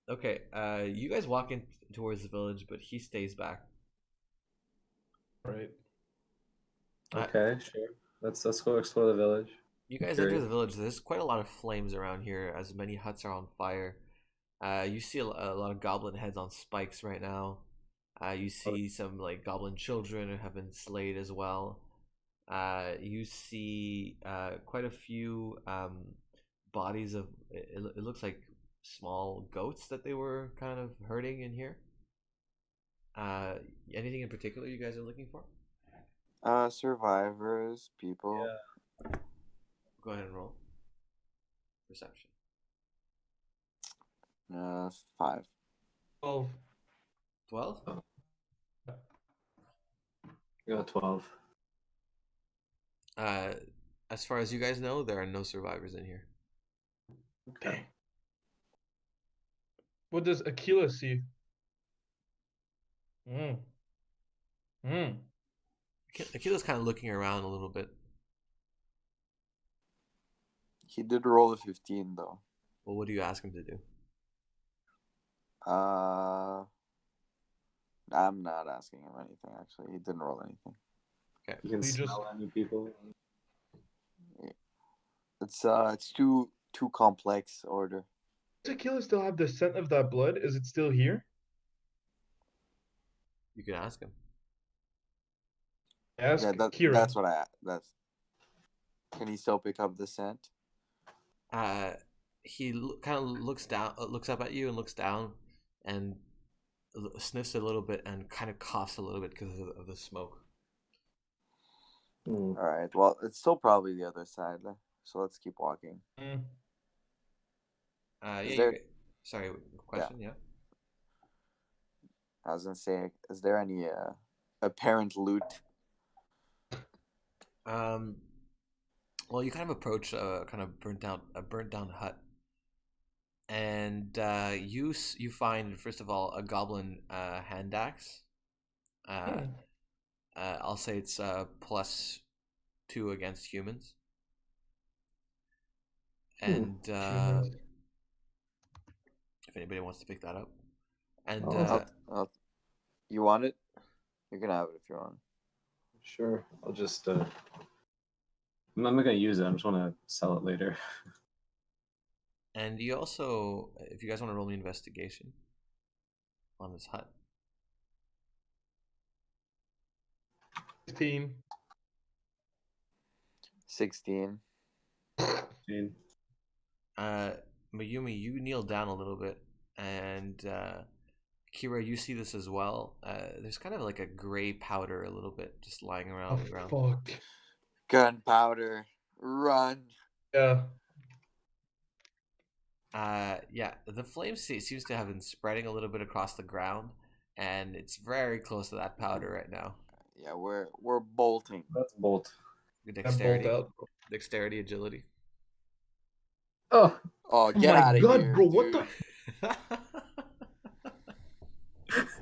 Okay, you guys walk in towards the village, but he stays back. Right. Okay, sure. Let's go explore the village. You guys enter the village. There's quite a lot of flames around here, as many huts are on fire. You see a lot of goblin heads on spikes right now. You see some like goblin children who have been slayed as well. You see quite a few bodies of. It looks like small goats that they were kind of herding in here. Anything in particular you guys are looking for? Survivors, people. Yeah. Go ahead and roll perception. 5. 12. 12? I got 12. As far as you guys know, there are no survivors in here. Okay. What does Aquila see? Akila's kind of looking around a little bit. He did roll a 15 though. Well, what do you ask him to do? I'm not asking him anything actually. He didn't roll anything. Okay. You can You just- smell any people. It's too complex order. Does Aquila still have the scent of that blood? Is it still here? You can ask him. Ask Yeah, Kieran. that's what that's. Can he still pick up the scent? He kind of looks down, looks up at you, and looks down, and sniffs a little bit, and kind of coughs a little bit because of the smoke. All right. Well, it's still probably the other side, so let's keep walking. Sorry, question. Yeah. I was gonna say, is there any apparent loot? Well, you kind of approach a kind of burnt down hut, and you find first of all a goblin hand axe. I'll say it's +2 against humans, and if anybody wants to pick that up, and you want it? You can have it if you want. Sure. I'll just. I'm not gonna use it. I just want to sell it later. And you also, if you guys want to roll me investigation on this hut. 16. 16. Mayumi, you kneel down a little bit, and Kira, you see this as well. There's kind of like a gray powder a little bit just lying around the ground. Fuck. Gunpowder. Run. Yeah. Yeah, the flame seems to have been spreading a little bit across the ground, and it's very close to that powder right now. Yeah, we're bolting. Let's bolt. Dexterity, out. dexterity, agility. Oh, Get out of God, here, bro! What dude.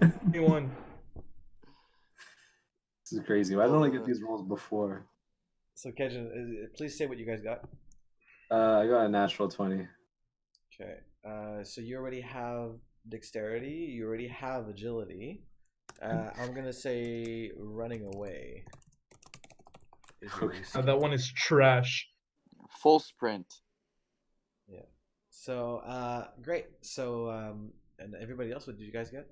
the? 21. this is crazy. Why don't I get these rolls before? So, Kejin, please say what you guys got. I got a natural 20. Okay. So you already have dexterity. You already have agility. I'm gonna say running away. Okay. That one is trash. Full sprint. Yeah. So great. So and everybody else, what did you guys get?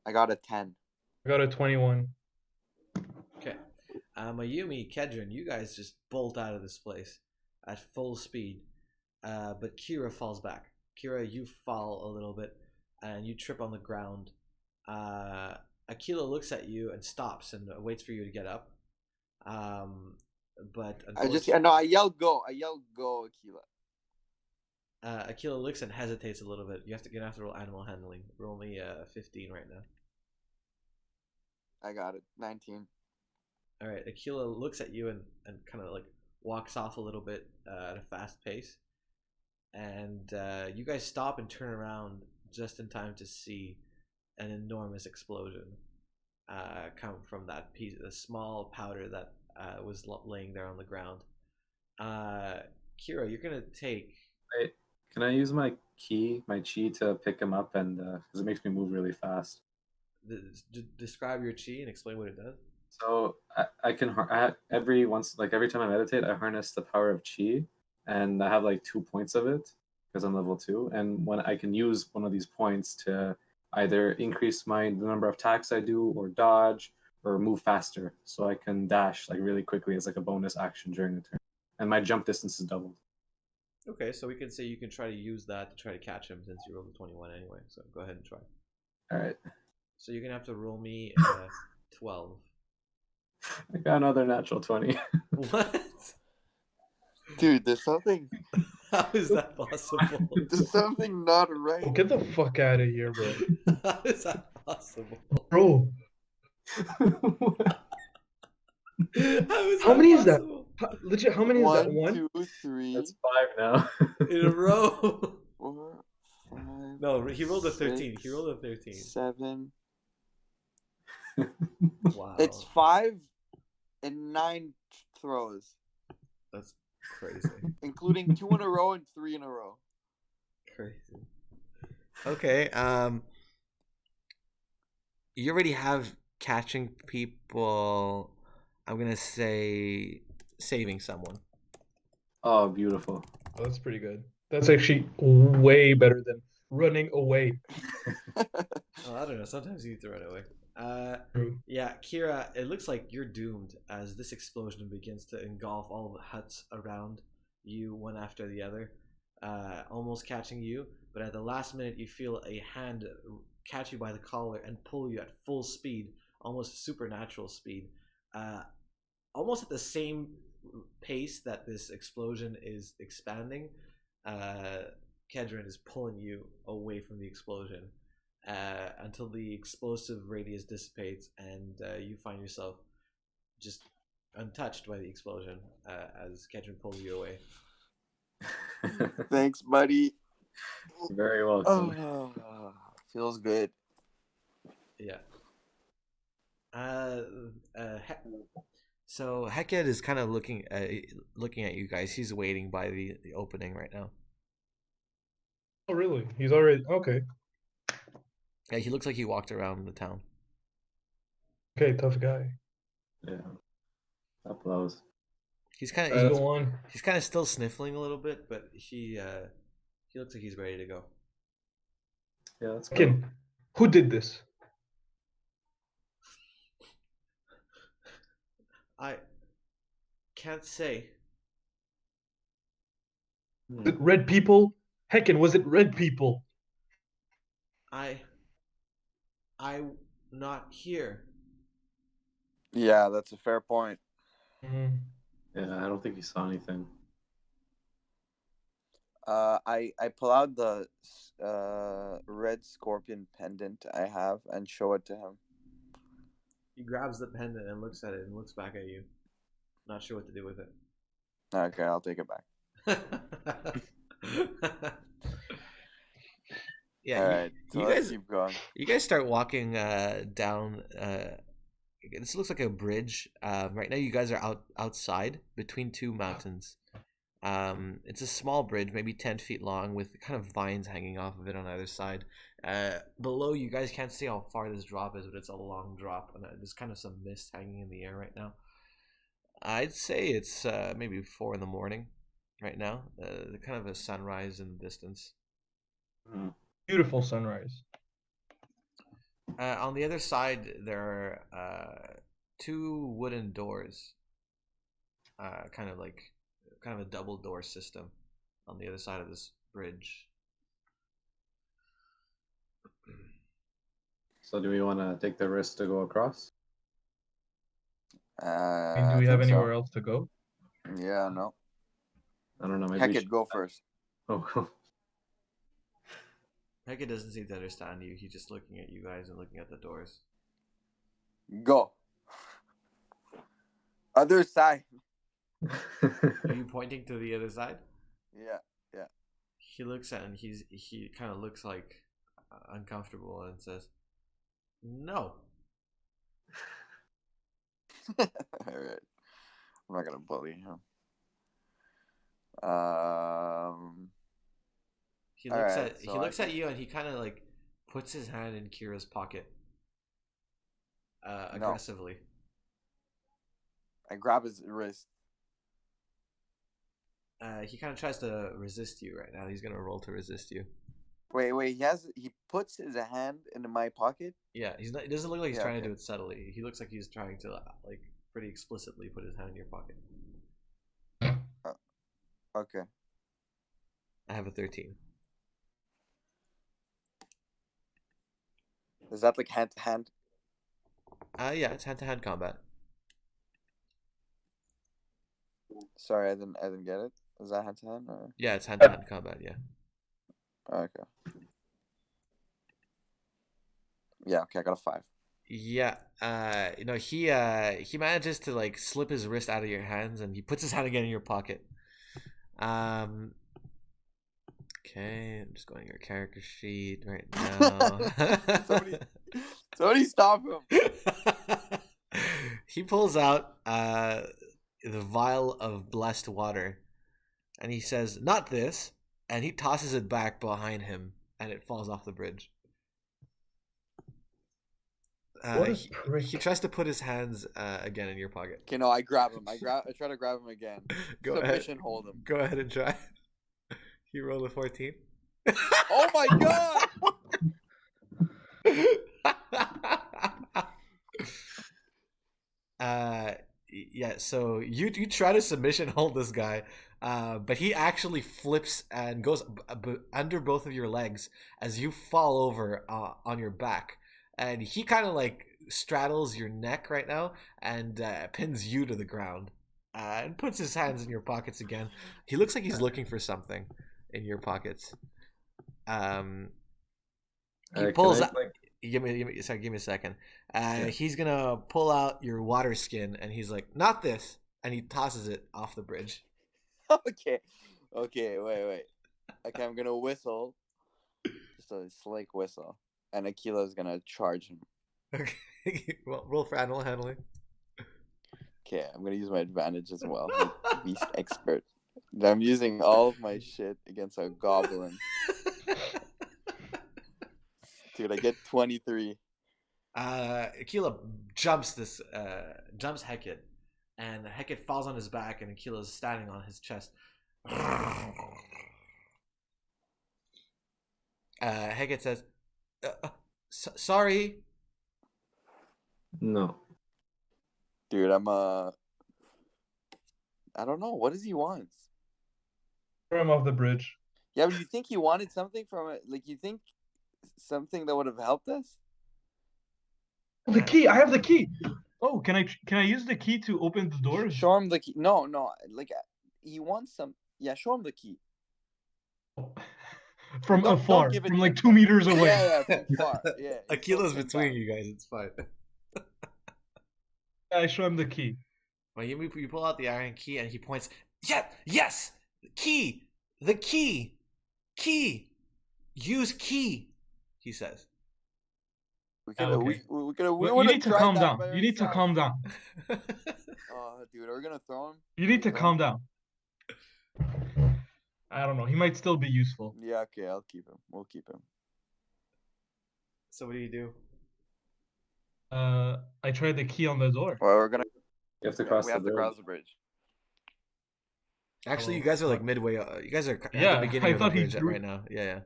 I got a 10. I got a 21. Okay. Mayumi, Kedrin, you guys just bolt out of this place at full speed. But Kira falls back. Kira, you fall a little bit and you trip on the ground. Aquila looks at you and stops and waits for you to get up. But I yell go. I yell go, Aquila. Aquila looks and hesitates a little bit. You're gonna have to roll animal handling. We're only 15 right now. I got it. 19. All right. Aquila looks at you and kind of like walks off a little bit at a fast pace. And you guys stop and turn around just in time to see an enormous explosion come from that piece, the small powder that was laying there on the ground. Kira, you're gonna take. Wait, can I use my chi, to pick him up and because it makes me move really fast. Describe your chi and explain what it does. So I can every time I meditate, I harness the power of chi, and I have like 2 points of it because I'm level 2, and when I can use one of these points to either increase the number of attacks I do, or dodge, or move faster, so I can dash like really quickly as like a bonus action during the turn, and my jump distance is doubled. Okay, so we can say you can try to use that to try to catch him since you rolled a 21 anyway. So go ahead and try. All right. So you're gonna have to roll me 12. I got another natural 20. What? Dude, there's something. How is that possible? There's something not right. Oh, get the fuck out of here, bro. How is that possible? Bro, How many is that? possible? Legit, how many is that? 1, 2, 3, That's 5 now. In a row. 4, 5. No, he rolled a 13. 6, He rolled a 13. 7. Wow. It's 5 and 9 throws, That's crazy. including 2 in a row and 3 in a row. Crazy. Okay. You already have catching people. I'm gonna say saving someone. Oh, beautiful. Oh, that's pretty good. That's actually way better than running away. Oh, I don't know. Sometimes you need to run away. True. Yeah, Kira, it looks like you're doomed as this explosion begins to engulf all the huts around you, one after the other, almost catching you. But at the last minute, you feel a hand catch you by the collar and pull you at full speed, almost supernatural speed, almost at the same pace that this explosion is expanding. Kedron is pulling you away from the explosion. Until the explosive radius dissipates and you find yourself just untouched by the explosion as Kedron pulls you away. Thanks, buddy. Very welcome. Oh, feels good. Yeah. So Heked is kind of looking at you guys. He's waiting by the opening right now. Oh, really? He's already... Okay. Yeah, he looks like he walked around the town. Okay, tough guy. Yeah. Applause. He's kind Let's of go on. he's kind of still sniffling a little bit, but he looks like he's ready to go. Yeah, that's good. Kim, who did this? I can't say. Was it red people? Heckin, was it red people? I'm not here. Yeah, that's a fair point. Mm. Yeah, I don't think he saw anything. I pull out the red scorpion pendant I have and show it to him. He grabs the pendant and looks at it and looks back at you. Not sure what to do with it. Okay, I'll take it back. Yeah, All right, so you let's guys keep going. You guys start walking down. This looks like a bridge. Right now, you guys are outside between two mountains. It's a small bridge, maybe 10 feet long, with kind of vines hanging off of it on either side. Below, you guys can't see how far this drop is, but it's a long drop, and there's kind of some mist hanging in the air right now. I'd say it's maybe 4 in the morning right now. Kind of a sunrise in the distance. Beautiful sunrise. On the other side, there are 2 wooden doors, kind of a double door system on the other side of this bridge. So do we want to take the risk to go across? I mean, do we have anywhere else to go? Yeah, no. I don't know. Maybe Heck it, go first. Oh, Hecka doesn't seem to understand you. He's just looking at you guys and looking at the doors. Go. Other side. Are you pointing to the other side? Yeah. He looks at it and he kind of looks like uncomfortable and says, "No." All right. I'm not gonna bully him. He looks Alright, at so he I looks at can- you and he kind of like puts his hand in Kira's pocket No. aggressively. I grab his wrist. He kind of tries to resist you right now. He's gonna roll to resist you. Wait. He puts his hand into my pocket. Yeah, he's not. It doesn't look like he's Yeah, trying to okay. do it subtly. He looks like he's trying to like pretty explicitly put his hand in your pocket. Okay. I have a 13. Is that like hand to hand? Yeah, it's hand-to-hand combat. Sorry, I didn't get it. Is that hand to hand? Or... Yeah, it's hand-to-hand combat. Yeah. Okay. Yeah. Okay. I got a 5. Yeah. You know, he manages to like slip his wrist out of your hands and he puts his hand again in your pocket. Okay, I'm just going to your character sheet right now. Somebody stop him. He pulls out the vial of blessed water and he says, "Not this," and he tosses it back behind him and it falls off the bridge. What a prick. He tries to put his hands again in your pocket. Okay, no, I grab him. I try to grab him again. Go Submission ahead. hold him. Go ahead and try. He rolled a 14. Oh my god! Yeah, so you try to submission hold this guy, but he actually flips and goes under both of your legs as you fall over on your back, and he kind of like straddles your neck right now and pins you to the ground, and puts his hands in your pockets again. He looks like he's looking for something in your pockets. He pulls out. Give me a second. He's gonna pull out your water skin, and he's like, "Not this," and he tosses it off the bridge. Okay, wait. Okay, I'm gonna whistle, just a slick whistle, and Akila's gonna charge him. Okay, well, roll for animal handling. Okay, I'm gonna use my advantage as well. Beast expert. I'm using all of my shit against a goblin. Dude, I get 23. Akila jumps Heket, and Heket falls on his back, and Akila's standing on his chest. Heket says, "Sorry." No. Dude, I don't know. What does he want? Throw him off the bridge. Yeah, but you think he wanted something from it? Like, you think something that would have helped us? The key. I have the key. Oh, can I use the key to open the doors? Show him the key. No. Like, he wants some. Yeah, show him the key. From Don't afar, give it from to like him. 2 meters away. Yeah, from far. Yeah. Akila's between you guys. It's fine. I show him the key. Well, you pull out the iron key, and he points. Yes, key, the key. Use key. He says. Okay. We You need to calm down. You need to calm down. Oh, dude, are we gonna throw him? You need to calm down. I don't know. He might still be useful. Yeah, okay, I'll keep him. We'll keep him. So what do you do? I tried the key on the door. Well, we're gonna. You have to cross we the have to bridge. cross the bridge. Actually, you guys are like midway. You guys are at Yeah, the beginning I of the thought he bridge drew- right now. Yeah.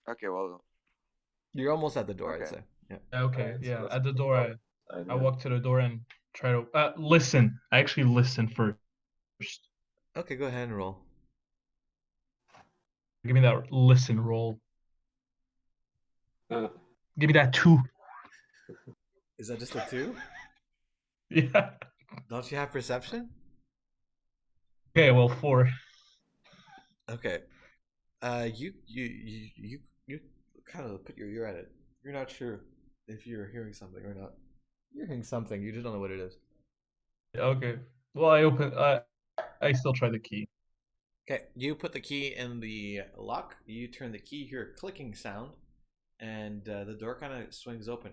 Okay, well, You're almost at the door, I'd Okay. say. Yeah. Okay, Alright, so yeah. let's At the go door, outside, I yeah. walk to the door and try to listen. I actually listen first. Okay, go ahead and roll. Give me that listen roll. Uh, Give me that 2. Is that just a 2? Yeah. Don't you have perception? Okay, well 4. Okay. You kind of put your ear at it. You're not sure if you're hearing something or not. You're hearing something. You just don't know what it is. Okay. Well, I open. I still try the key. Okay, you put the key in the lock. You turn the key, hear a clicking sound, and the door kind of swings open.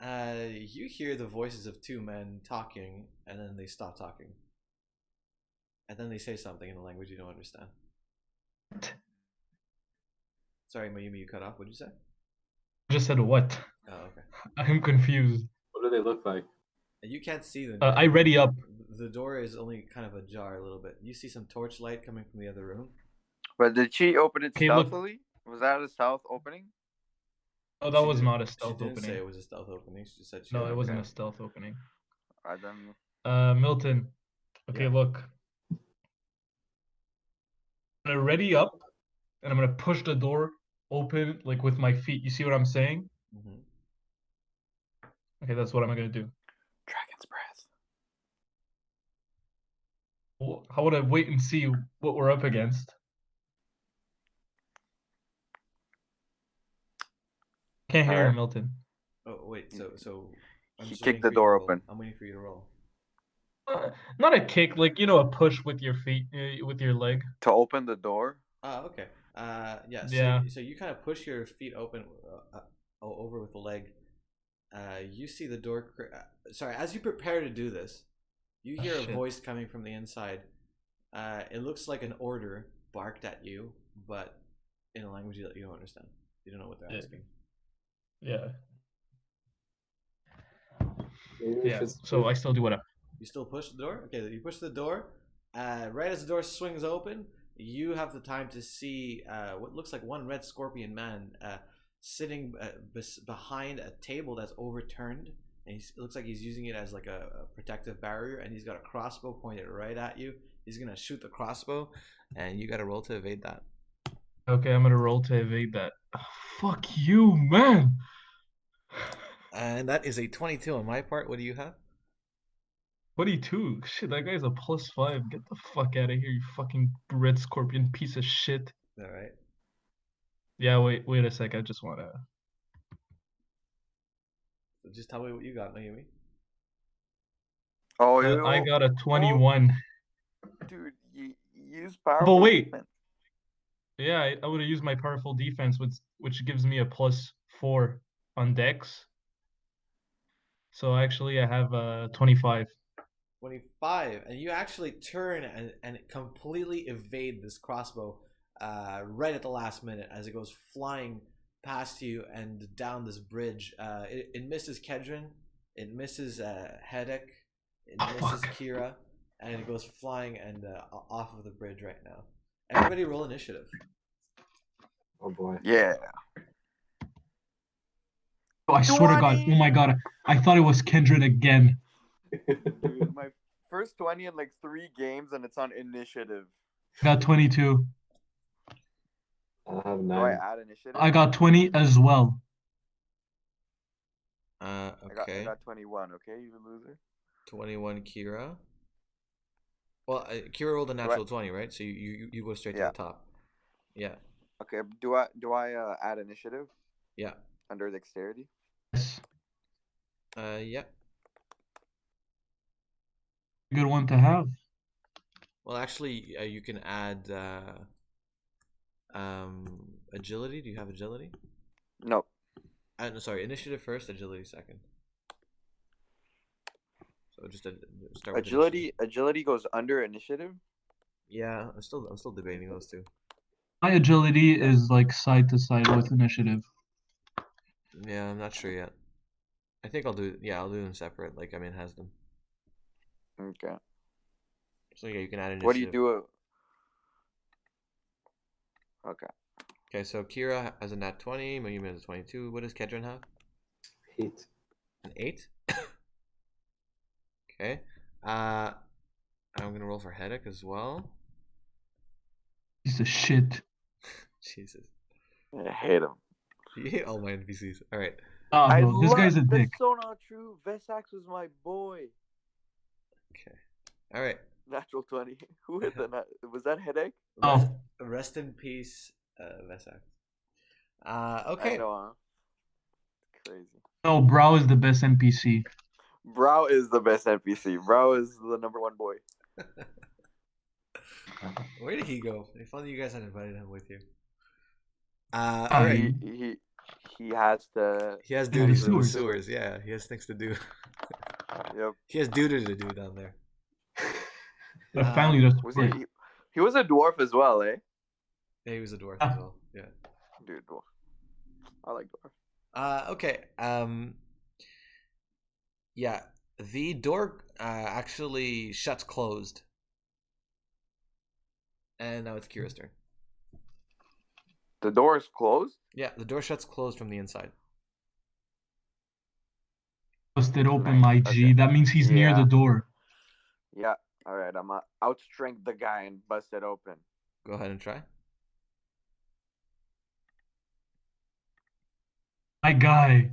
You hear the voices of two men talking, and then they stop talking. And then they say something in a language you don't understand. Sorry, Mayumi, you cut off. What did you say? I just said what? Oh, okay. I'm confused. What do they look like? You can't see them. I ready up. The door is only kind of ajar a little bit. You see some torchlight coming from the other room. But did she open it Okay, look. stealthily? Was that a stealth opening? Oh, that She was didn't- not a She stealth didn't say opening. it was a stealth opening. She said she No, had it a- wasn't Okay. a stealth opening. Then Milton. Okay, Yeah. look. I'm gonna ready up, and I'm gonna push the door open like with my feet. You see what I'm saying? Mhm. Okay, that's what I'm gonna do. Dragon's breath. Well, how would I wait and see what we're up against? Can't hear you, Alright. Milton. Oh wait, so I'm He just kicked waiting the for you to door roll. open. I'm waiting for you to roll. Not a kick, like a push with your feet, with your leg. To open the door? Oh, okay. Yeah. Yeah. So you kind of push your feet open over with the leg. You see the door. Sorry, as you prepare to do this, you hear a Shit. voice coming from the inside. It looks like an order barked at you, but in a language that you don't understand. You don't know what they're Yeah. asking. Yeah. Maybe we Yeah. should So I still do what? You still push the door? Okay, you push the door. Right as the door swings open, you have the time to see what looks like one red scorpion man sitting behind a table that's overturned. And it looks like he's using it as like a protective barrier, and he's got a crossbow pointed right at you. He's gonna shoot the crossbow, and you gotta roll to evade that. Okay, I'm gonna roll to evade that. Oh, fuck you, man. And that is a 22 on my part. What do you have? 22. Shit, that guy's a +5. Get the fuck out of here, you fucking red scorpion piece of shit. All right. Yeah, wait a sec. I just wanna. So just tell me what you got, Naomi. Oh, I got a 21. dude, you use powerful wait. defense. Yeah, I would have used my powerful defense, which gives me a +4 on Dex. So actually, I have 25. 25, and you actually turn and completely evade this crossbow right at the last minute as it goes flying past you and down this bridge. It misses Kedron, it misses Hedek, it misses fuck. Kira, and it goes flying and off of the bridge right now. Everybody roll initiative. Oh boy. Yeah. Oh, I swear to God. 20! Oh my God. I thought it was Kendrick again. Dude, my first 20 in like 3 games, and it's on initiative. Got 22. I have Do I 9. add initiative? I got 20 as well. I Okay. got 21, okay, you loser? 21 Kira. Well, Kira rolled a natural 20, right? So you go straight to Yeah. the top. Yeah. Okay, do I add initiative Yeah. under dexterity? Yes. Yeah. Good one to have. Well, actually, you can add agility. Do you have agility? No. No, sorry, initiative first, agility second. So just start with initiative. Agility goes under initiative? Yeah, I'm still debating those two. My agility is like side to side with initiative. Yeah, I'm not sure yet. I think I'll do them separate, like Amine has them. Okay. So yeah, you can add initiative. What do you do? Okay. Okay, so Kira has a nat 20, Mayumi has a 22. What does Kedron have? 8. An 8? Okay. I'm gonna roll for Hedek as well. Piece of shit. Jesus. I hate him. You hate all my NPCs. Alright. Bro, this guy's a dick. That's so not true. Vesax was my boy. Okay. Alright. Natural 20. Who hit the was that Headache? Oh. Rest in peace, Vesak. I Okay. know, huh? It's crazy. No, Brow is the best NPC. Brow is the best NPC. Brow is the number 1 boy. Where did he go? If only you guys had invited him with you. Alright. he has to. He has Yeah, the duties in the sewers. sewers. Yeah, he has things to do. Yep. He has duty to do down there. The family does Was support. he was a dwarf as well, eh? Yeah, he was a dwarf Ah. as well. Yeah. Dude, dwarf. I like dwarf. Okay. Yeah, the door actually shuts closed, and now it's Kira's turn. The door is closed. Yeah, the door shuts closed from the inside. Busted open, Nice, my G. okay. That means he's near the Yeah. door. Yeah. All right. I'm gonna outstrength the guy and bust it open. Go ahead and try. My guy.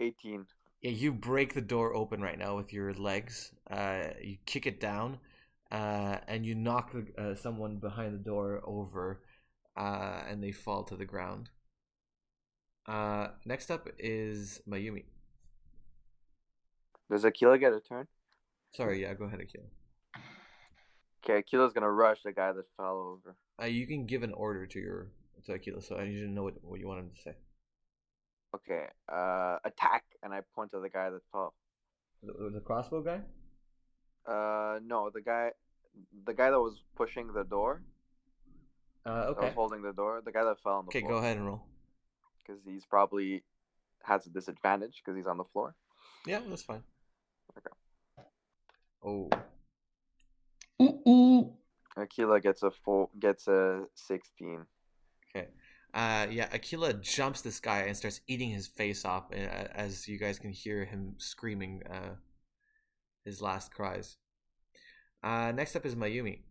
18. Yeah, you break the door open right now with your legs. You kick it down, and you knock someone behind the door over, and they fall to the ground. Next up is Mayumi. Does Aquila get a turn? Sorry, yeah, go ahead, Akila. Okay, Aquila's gonna rush the guy that fell over. You can give an order to Akila, so I need to know what you want him to say. Okay. Attack, and I point to the guy that fell. The crossbow guy? No, the guy that was pushing the door. That Okay. was holding the door. The guy that fell on the Okay, floor. go ahead and roll. Because he's probably has a disadvantage because he's on the floor. Yeah, that's fine. Okay. Oh. Ooh. Aquila gets a 16. Okay. Yeah, Aquila jumps this guy and starts eating his face off as you guys can hear him screaming his last cries. Next up is Mayumi.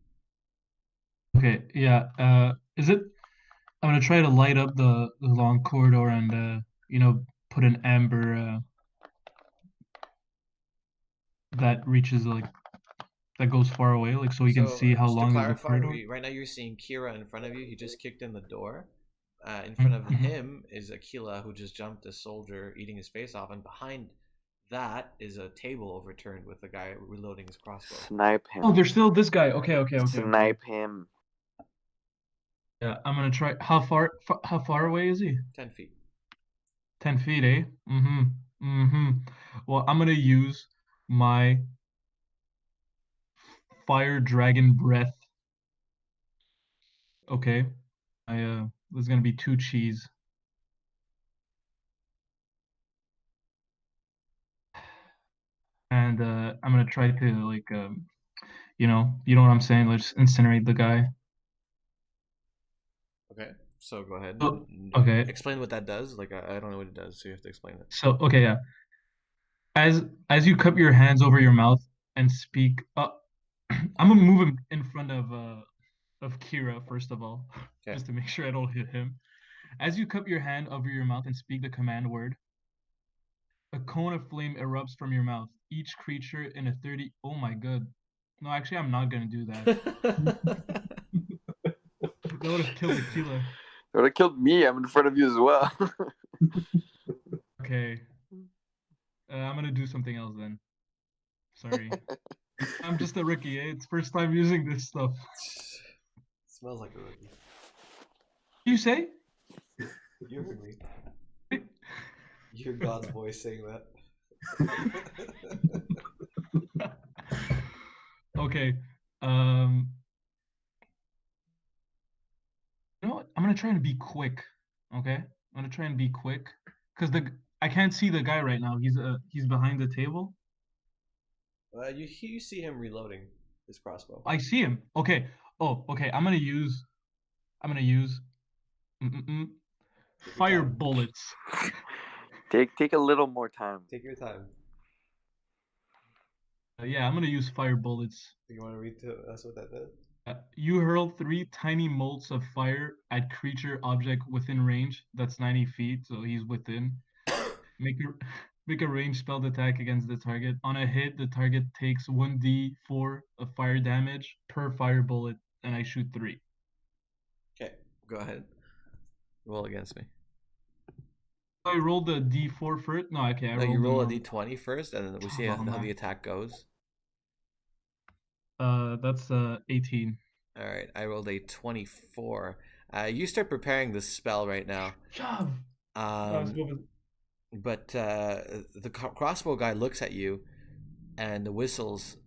Okay, yeah. Is it? I'm gonna try to light up the long corridor and put an amber that reaches that goes far away, so we can see how just to long is the clarify, corridor. right now you're seeing Kira in front of you. He just kicked in the door. In front of him is Aquila, who just jumped a soldier, eating his face off, and behind that is a table overturned with a guy reloading his crossbow. Snipe him. Oh, there's still this guy. Okay. Snipe him. Yeah, I'm gonna try. How far away is he? 10 feet. 10 feet, eh? Well, I'm gonna use my fire dragon breath. Okay. This is gonna be 2 cheese. And I'm gonna try to you know what I'm saying? Let's incinerate the guy. Okay, so go ahead. Oh, okay. Explain what that does. I don't know what it does, so you have to explain it. So okay, yeah. As you cup your hands over your mouth and speak, I'm gonna move him in front of Kira first of all, Okay. just to make sure I don't hit him. As you cup your hand over your mouth and speak the command word, a cone of flame erupts from your mouth. Each creature in a 30. Oh my god. No, actually, I'm not gonna do that. That would have killed Aquila. That would have killed me. I'm in front of you as well. Okay. I'm gonna do something else then. Sorry. I'm just a rookie, eh? It's first time using this stuff. Smells like a rookie. You say? You heard me. You heard God's voice saying that. Okay. You know what? I'm gonna try and be quick. Okay? I'm gonna try and be quick. Because I can't see the guy right now. He's behind the table. You see him reloading his crossbow. I see him. Okay. Oh, okay. I'm gonna use fire bullets. Take a little more time. Take your time. Yeah, I'm gonna use fire bullets. You want to read to us what that does? You hurl 3 tiny bolts of fire at creature object within range. That's 90 feet, so he's within. Make a ranged spell attack against the target. On a hit, the target takes 1d4 of fire damage per fire bullet, and I shoot 3. Okay, go ahead. Roll against me. I rolled the d4 first. No, okay. No, you roll a d20 first, and then we see how the attack goes. That's 18. All right, I rolled a 24. You start preparing this spell right now. Job. Let's go with But the crossbow guy looks at you and whistles.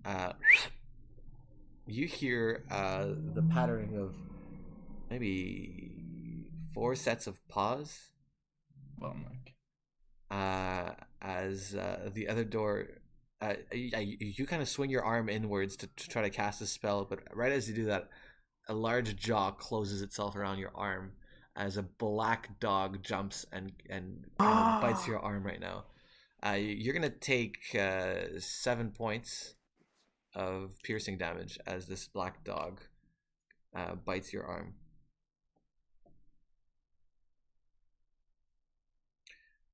You hear the pattering of maybe 4 sets of paws well, Mike. as the other door. You kind of swing your arm inwards to try to cast a spell, but right as you do that, a large jaw closes itself around your arm as a black dog jumps and kind of bites your arm right now. You're gonna take 7 points of piercing damage as this black dog bites your arm.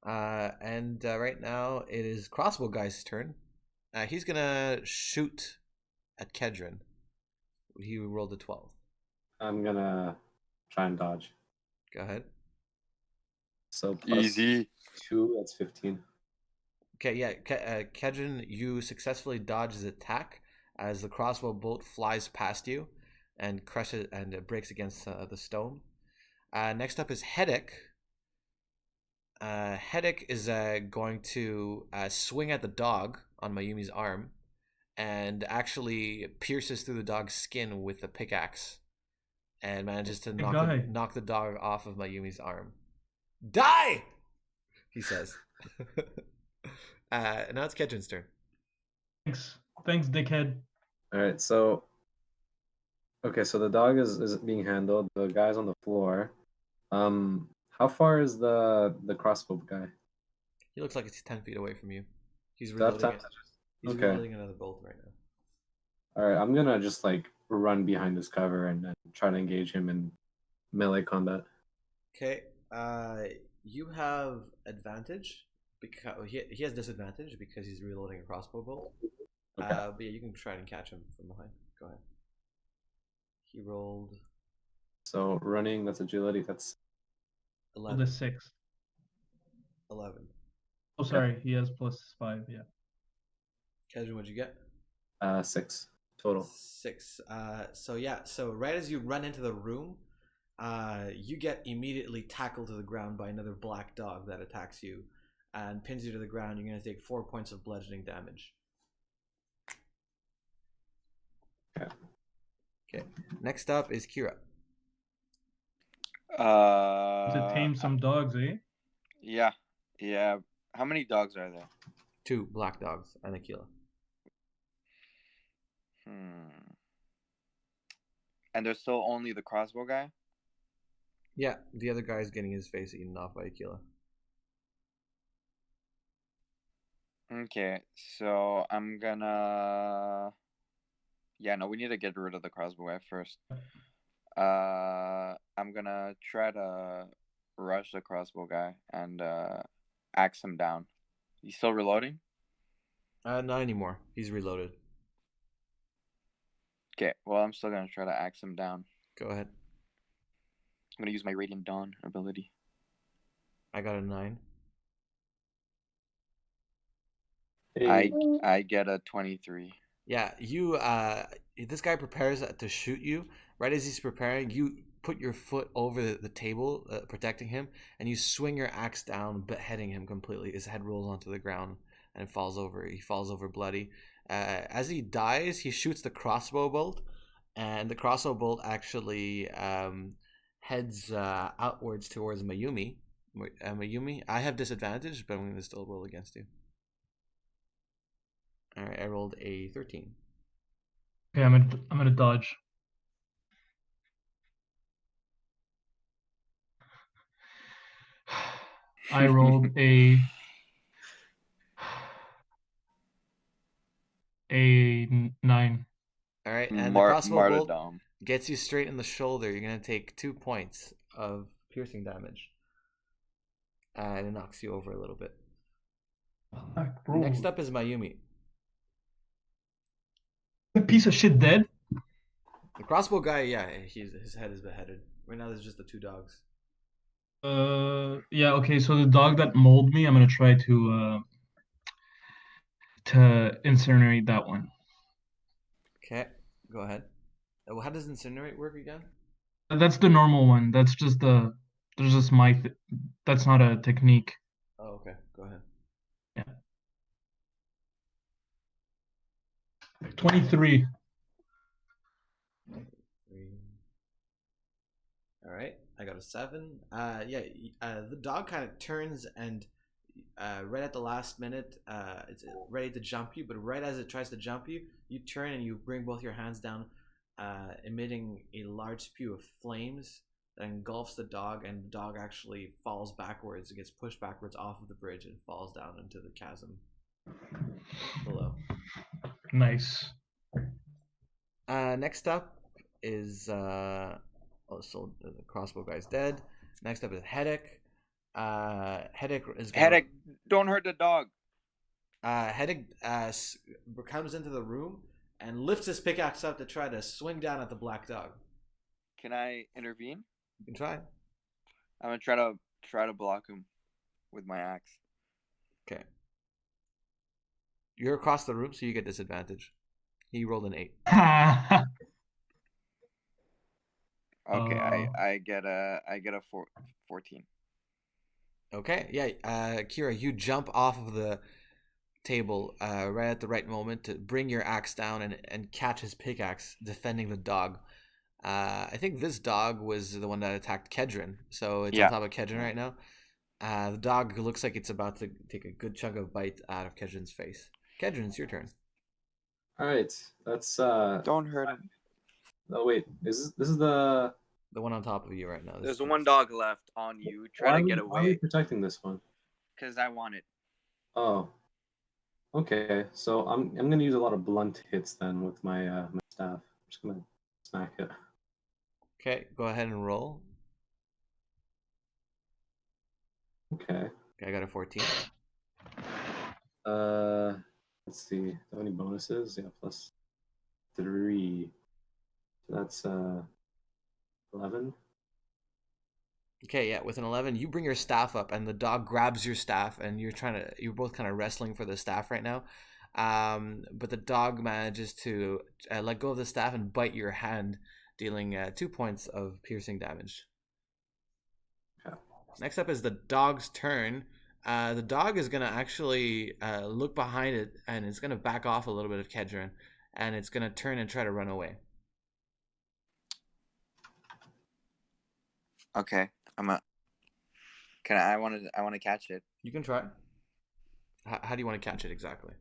And right now it is crossbow guy's turn. He's gonna shoot at Kedron. He rolled a 12. I'm gonna try and dodge. Go ahead. So Easy. 2, that's 15. Okay, yeah, Kedron, you successfully dodge his attack as the crossbow bolt flies past you and crushes and breaks against the stone. Next up is Hedek. Hedek is going to swing at the dog on Mayumi's arm and actually pierces through the dog's skin with a pickaxe and manages to knock the dog off of Mayumi's arm. Die! He says. Now it's Kedron's turn. Thanks, dickhead. All right, so so the dog is being handled. The guy's on the floor. How far is the crossbow guy? He looks like he's 10 feet away from you. He's Do I have reloading time it. to just- He's Okay. reloading another bolt right now. All right, I'm gonna just like run behind his cover and then try to engage him in melee combat. Okay. You have advantage because he has disadvantage because he's reloading a crossbow bolt. Okay. But yeah, you can try and catch him from behind. Go ahead. He rolled So running, that's agility. That's 11. The 6. 11. Oh, sorry. He has +5. Yeah. Kedron, what'd you get? 6 total. 6. So right as you run into the room, you get immediately tackled to the ground by another black dog that attacks you and pins you to the ground. You're going to take 4 points of bludgeoning damage. Okay. Next up is Kira. To tame some dogs, eh? Yeah. How many dogs are there? 2 black dogs and Aquila. And there's still only the crossbow guy? Yeah, the other guy's getting his face eaten off by Aquila. Okay, so I'm gonna... Yeah, no, we need to get rid of the crossbow guy first. I'm gonna try to rush the crossbow guy and axe him down. He's still reloading? Not anymore. He's reloaded. Okay, well, I'm still gonna try to axe him down. Go ahead. I'm gonna use my Radiant Dawn ability. I got a 9. Hey, I get a 23. Yeah, you. This guy prepares to shoot you. Right as he's preparing, you put your foot over the table, protecting him, and you swing your axe down, beheading him completely. His head rolls onto the ground and falls over. He falls over bloody. As he dies, he shoots the crossbow bolt, and the crossbow bolt actually heads outwards towards Mayumi. Mayumi, I have disadvantage, but I'm going to still roll against you. All right, I rolled a 13. Okay, I'm gonna dodge. I rolled a 9. All right, and the crossbow bolt martyrdom. gets you straight in the shoulder. You're gonna take 2 points of piercing damage, and it knocks you over a little bit. Next up is Mayumi. A piece of shit dead. The crossbow guy, yeah, his head is beheaded. Right now, there's just the 2 dogs. Yeah. Okay. So the dog that mauled me, I'm gonna try to incinerate that one. Okay, go ahead. How does incinerate work again? That's the normal one. That's just the There's just that's not a technique. Oh, okay. Go ahead. Yeah. 23. All right, I got a 7. The dog kind of turns and right at the last minute, it's ready to jump you. But right as it tries to jump you, you turn and you bring both your hands down, emitting a large spew of flames that engulfs the dog, and the dog actually falls backwards. It gets pushed backwards off of the bridge and falls down into the chasm below. Nice. Next up is so the crossbow guy's dead. Next up is Headache. Headache is gonna, Headache, don't hurt the dog. Headache comes into the room and lifts his pickaxe up to try to swing down at the black dog. Can I intervene? You can try. I'm gonna try to block him with my axe. Okay. You're across the room, so you get disadvantage. He rolled an 8. Okay, I get a 14. Okay, yeah. Kira, you jump off of the table right at the right moment to bring your axe down and catch his pickaxe, defending the dog. I think this dog was the one that attacked Kedron, so it's on top of Kedron right now. The dog looks like it's about to take a good chunk of bite out of Kedron's face. Kedron, it's your turn. All right, that's Don't hurt him. Oh wait, this is the one on top of you right now. There's one dog left on you. Try to get away. Why are we protecting this one? Because I want it. Oh, okay. So I'm gonna use a lot of blunt hits then with my my staff. I'm just gonna smack it. Okay, go ahead and roll. Okay. I got a 14. Let's see. Do I have any bonuses? Yeah, plus 3. So that's 11. Okay, yeah, with an 11, you bring your staff up, and the dog grabs your staff, and you're both kind of wrestling for the staff right now. But the dog manages to let go of the staff and bite your hand, dealing 2 points of piercing damage. Okay. Next up is the dog's turn. The dog is gonna actually look behind it, and it's gonna back off a little bit of Kedron, and it's gonna turn and try to run away. Okay, I want to catch it. You can try. How do you want to catch it exactly?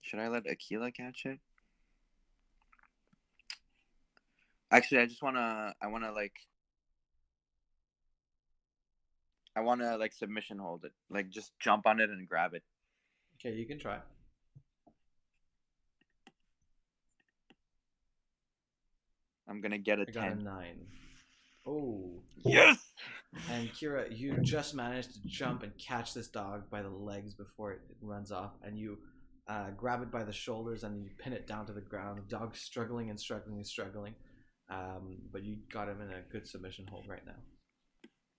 Should I let Aquila catch it? Actually, I want to like submission hold it. Like just jump on it and grab it. Okay, you can try. I'm going to get a 10. I got a 9. Oh. Yes! And Kira, you just managed to jump and catch this dog by the legs before it runs off, and you grab it by the shoulders and you pin it down to the ground. The dog's struggling and struggling and struggling, but you got him in a good submission hold right now.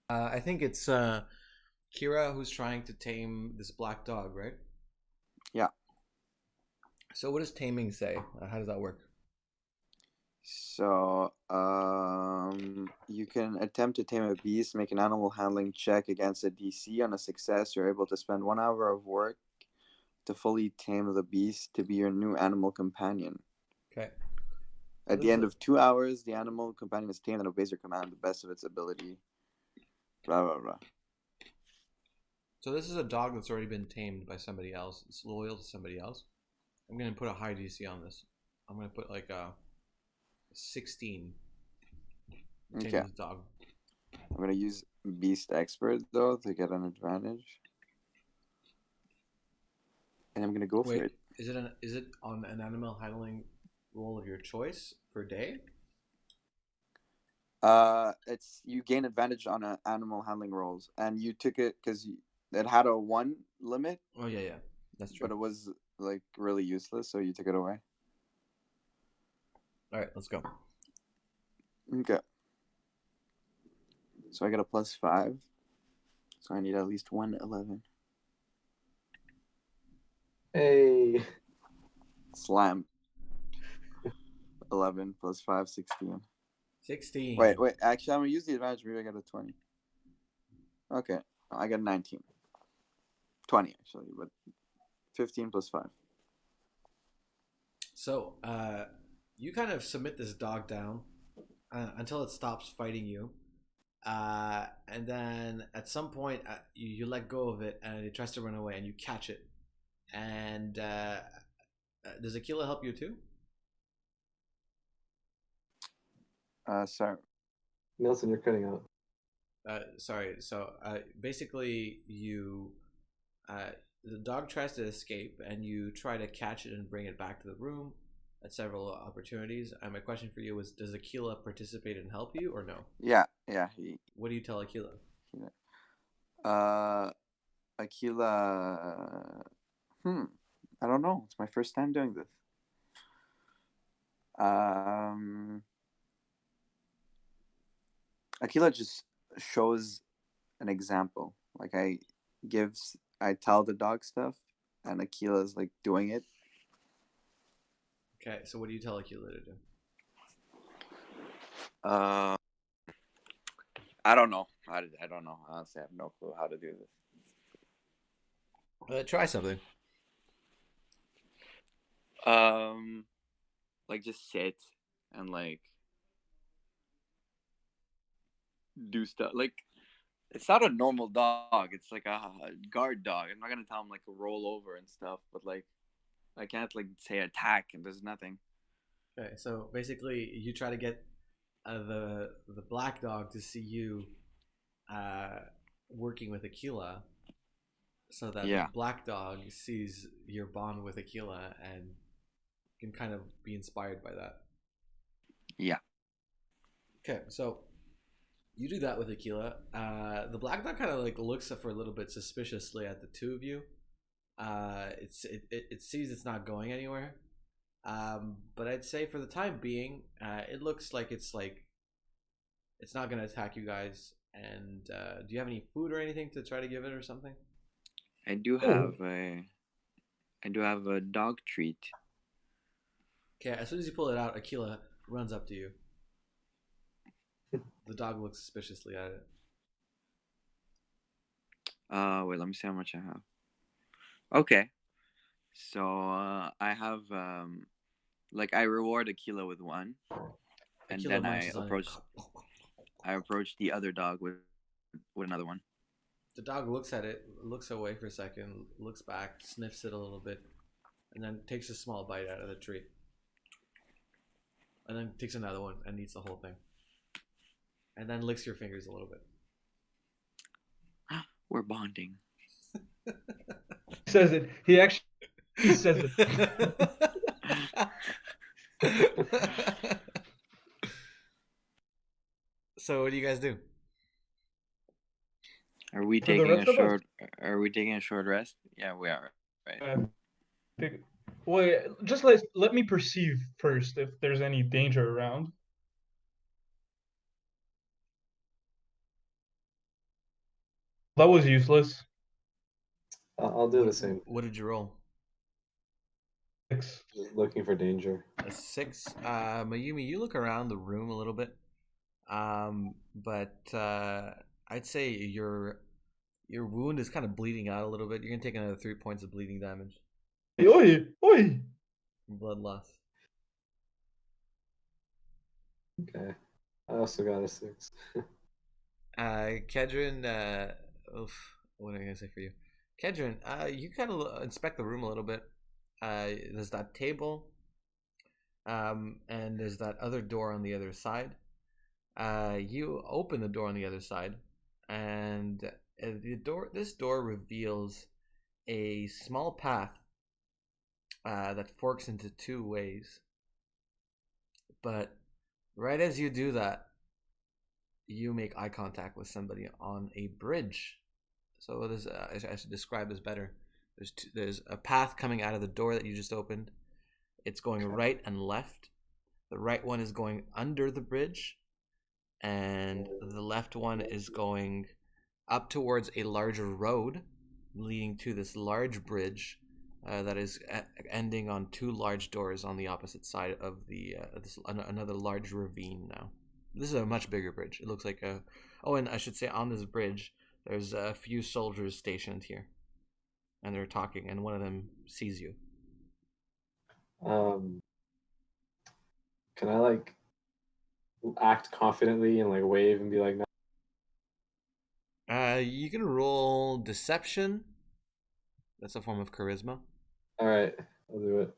I think it's Kira who's trying to tame this black dog, right? Yeah. So what does taming say? How does that work? So, you can attempt to tame a beast, make an animal handling check against a DC. On a success, you're able to spend 1 hour of work to fully tame the beast to be your new animal companion. Okay. At the end of 2 hours, the animal companion is tamed and obeys your command to the best of its ability. Blah, blah, blah. So this is a dog that's already been tamed by somebody else. It's loyal to somebody else. I'm going to put a high DC on this. I'm going to put like a 16. Okay. Dog. I'm gonna use Beast Expert though to get an advantage, and I'm gonna go for it. Is it on an animal handling roll of your choice per day? It's you gain advantage on animal handling rolls, and you took it because it had a 1 limit. Oh yeah, that's true. But it was like really useless, so you took it away. All right, let's go. Okay. So I got a +5. So I need at least 111. Hey. Slam. 11 plus 5, 16. 16. Wait. Actually, I'm gonna use the advantage. Maybe I got a 20. Okay, I got 19. 20 actually, but 15 plus 5. So, you kind of submit this dog down until it stops fighting you. And then at some point, you let go of it and it tries to run away and you catch it. And does Aquila help you too? Sorry. Nelson, you're cutting out. Sorry. So basically, the dog tries to escape, and you try to catch it and bring it back to the room at several opportunities. And my question for you was: does Aquila participate and help you, or no? Yeah. What do you tell Aquila? Aquila. I don't know. It's my first time doing this. Aquila just shows an example. Like I tell the dog stuff, and Aquila's like doing it. Okay, so what do you tell Aquila to do? I don't know. I don't know. Honestly, I have no clue how to do this. Try something. Like just sit and like do stuff. Like it's not a normal dog. It's like a guard dog. I'm not gonna tell him like to roll over and stuff, but like I can't like say attack and there's nothing. Okay, so basically you try to get the black dog to see you working with Aquila, so that the black dog sees your bond with Aquila and can kind of be inspired by that. Yeah. Okay, so you do that with Aquila. The black dog kind of like looks for a little bit suspiciously at the two of you. It sees it's not going anywhere. But I'd say for the time being, it looks like it's not gonna attack you guys. And do you have any food or anything to try to give it or something? I do have a dog treat. Okay, as soon as you pull it out, Aquila runs up to you. The dog looks suspiciously at it. Wait, let me see how much I have. Okay, so I have I reward Aquila with 1, and Aquila then I approach the other dog with another 1. The dog looks at it, looks away for a second, looks back, sniffs it a little bit, and then takes a small bite out of the treat. And then takes another one and eats the whole thing. And then licks your fingers a little bit. We're bonding. Says it. He actually says it. So what do you guys do? Are we taking a short rest? Yeah, we are. Right. Wait, just let me perceive first if there's any danger around. That was useless. I'll do the same. What did you roll? 6. Looking for danger. A 6. Mayumi, you look around the room a little bit. But I'd say your wound is kind of bleeding out a little bit. You're gonna take another 3 points of bleeding damage. Oi! Blood loss. Okay. I also got a 6. Kedrin, what am I gonna say for you? Kedrin, you kind of inspect the room a little bit. There's that table, and there's that other door on the other side. You open the door on the other side, and this door reveals a small path that forks into 2 ways. But right as you do that, you make eye contact with somebody on a bridge. So there's I should describe this better. There's a path coming out of the door that you just opened. It's going right and left. The right one is going under the bridge, and the left one is going up towards a larger road leading to this large bridge that is ending on two large doors on the opposite side of the another large ravine. Now, this is a much bigger bridge. It looks like a. Oh, and I should say on this bridge, there's a few soldiers stationed here, and they're talking, and one of them sees you. Can I like act confidently and like wave and be like, no? You can roll deception. That's a form of charisma. All right, I'll do it.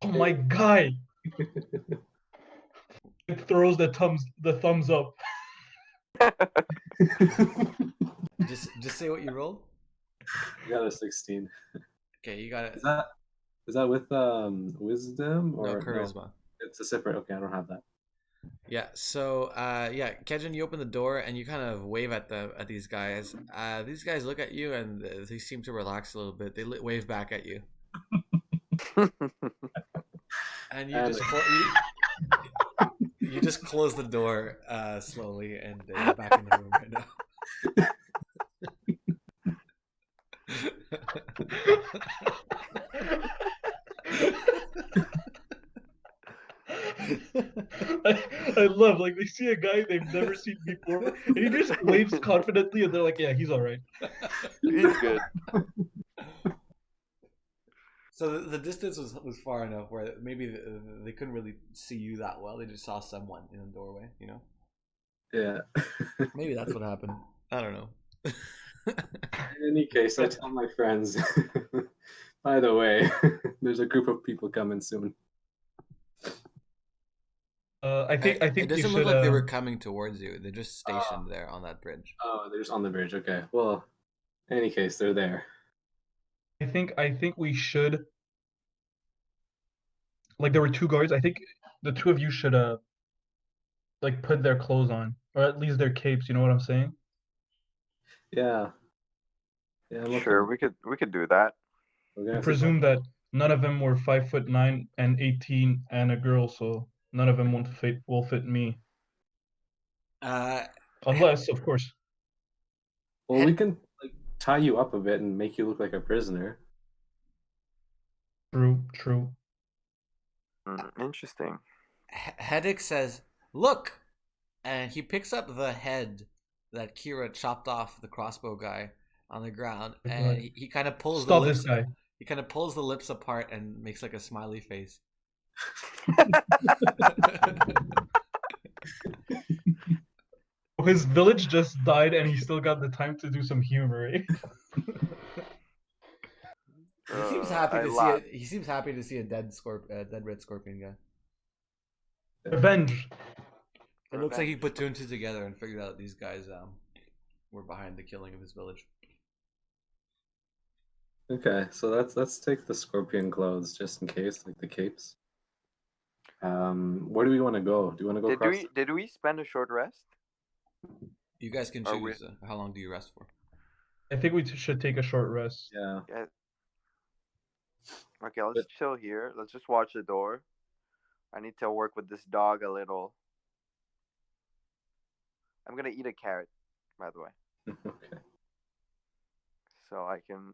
Oh my guy! It throws the thumbs up. Just say what you rolled. I got a 16. Okay, you got it. Is that with wisdom or no charisma? No, it's a separate. Okay, I don't have that. Yeah. So Kejin, you open the door and you kind of wave at these guys. These guys look at you and they seem to relax a little bit. They wave back at you. And you just close the door slowly, and you're back in the room right now. I love, like, they see a guy they've never seen before, and he just waves confidently, and they're like, yeah, he's all right. He's good. So the distance was far enough where maybe they couldn't really see you that well. They just saw someone in the doorway, you know? Yeah. Maybe that's what happened. I don't know. In any case, I tell my friends, by the way, there's a group of people coming soon. I think it doesn't look like they were coming towards you. They're just stationed there on that bridge. Oh, they're just on the bridge. Okay. Well, in any case, they're there. I think we should, like, there were two guards. I think the two of you should like put their clothes on, or at least their capes. You know what I'm saying? Yeah. Yeah. I'm Sure, okay. we could do that. I presume that none of them were 5'9" and 18 and a girl, so none of them will fit me. Unless, of course. Well, we can like tie you up a bit and make you look like a prisoner. True. Interesting. Heddick says, "Look," and he picks up the head that Kira chopped off the crossbow guy on the ground, and he kind of pulls Stop the lips. This guy. He kind of pulls the lips apart and makes like a smiley face. His village just died, and he still got the time to do some humor. Eh? He seems happy to see it. He seems happy to see a dead red scorpion guy. Revenge. It looks like he put two and two together and figured out these guys were behind the killing of his village. Okay, so let's take the scorpion clothes just in case, like the capes. Where do we want to go? Do you want to go Did we spend a short rest? You guys can choose. How long do you rest for? I think we should take a short rest. Yeah. Okay, let's chill here. Let's just watch the door. I need to work with this dog a little. I'm gonna eat a carrot, by the way. Okay. So I can.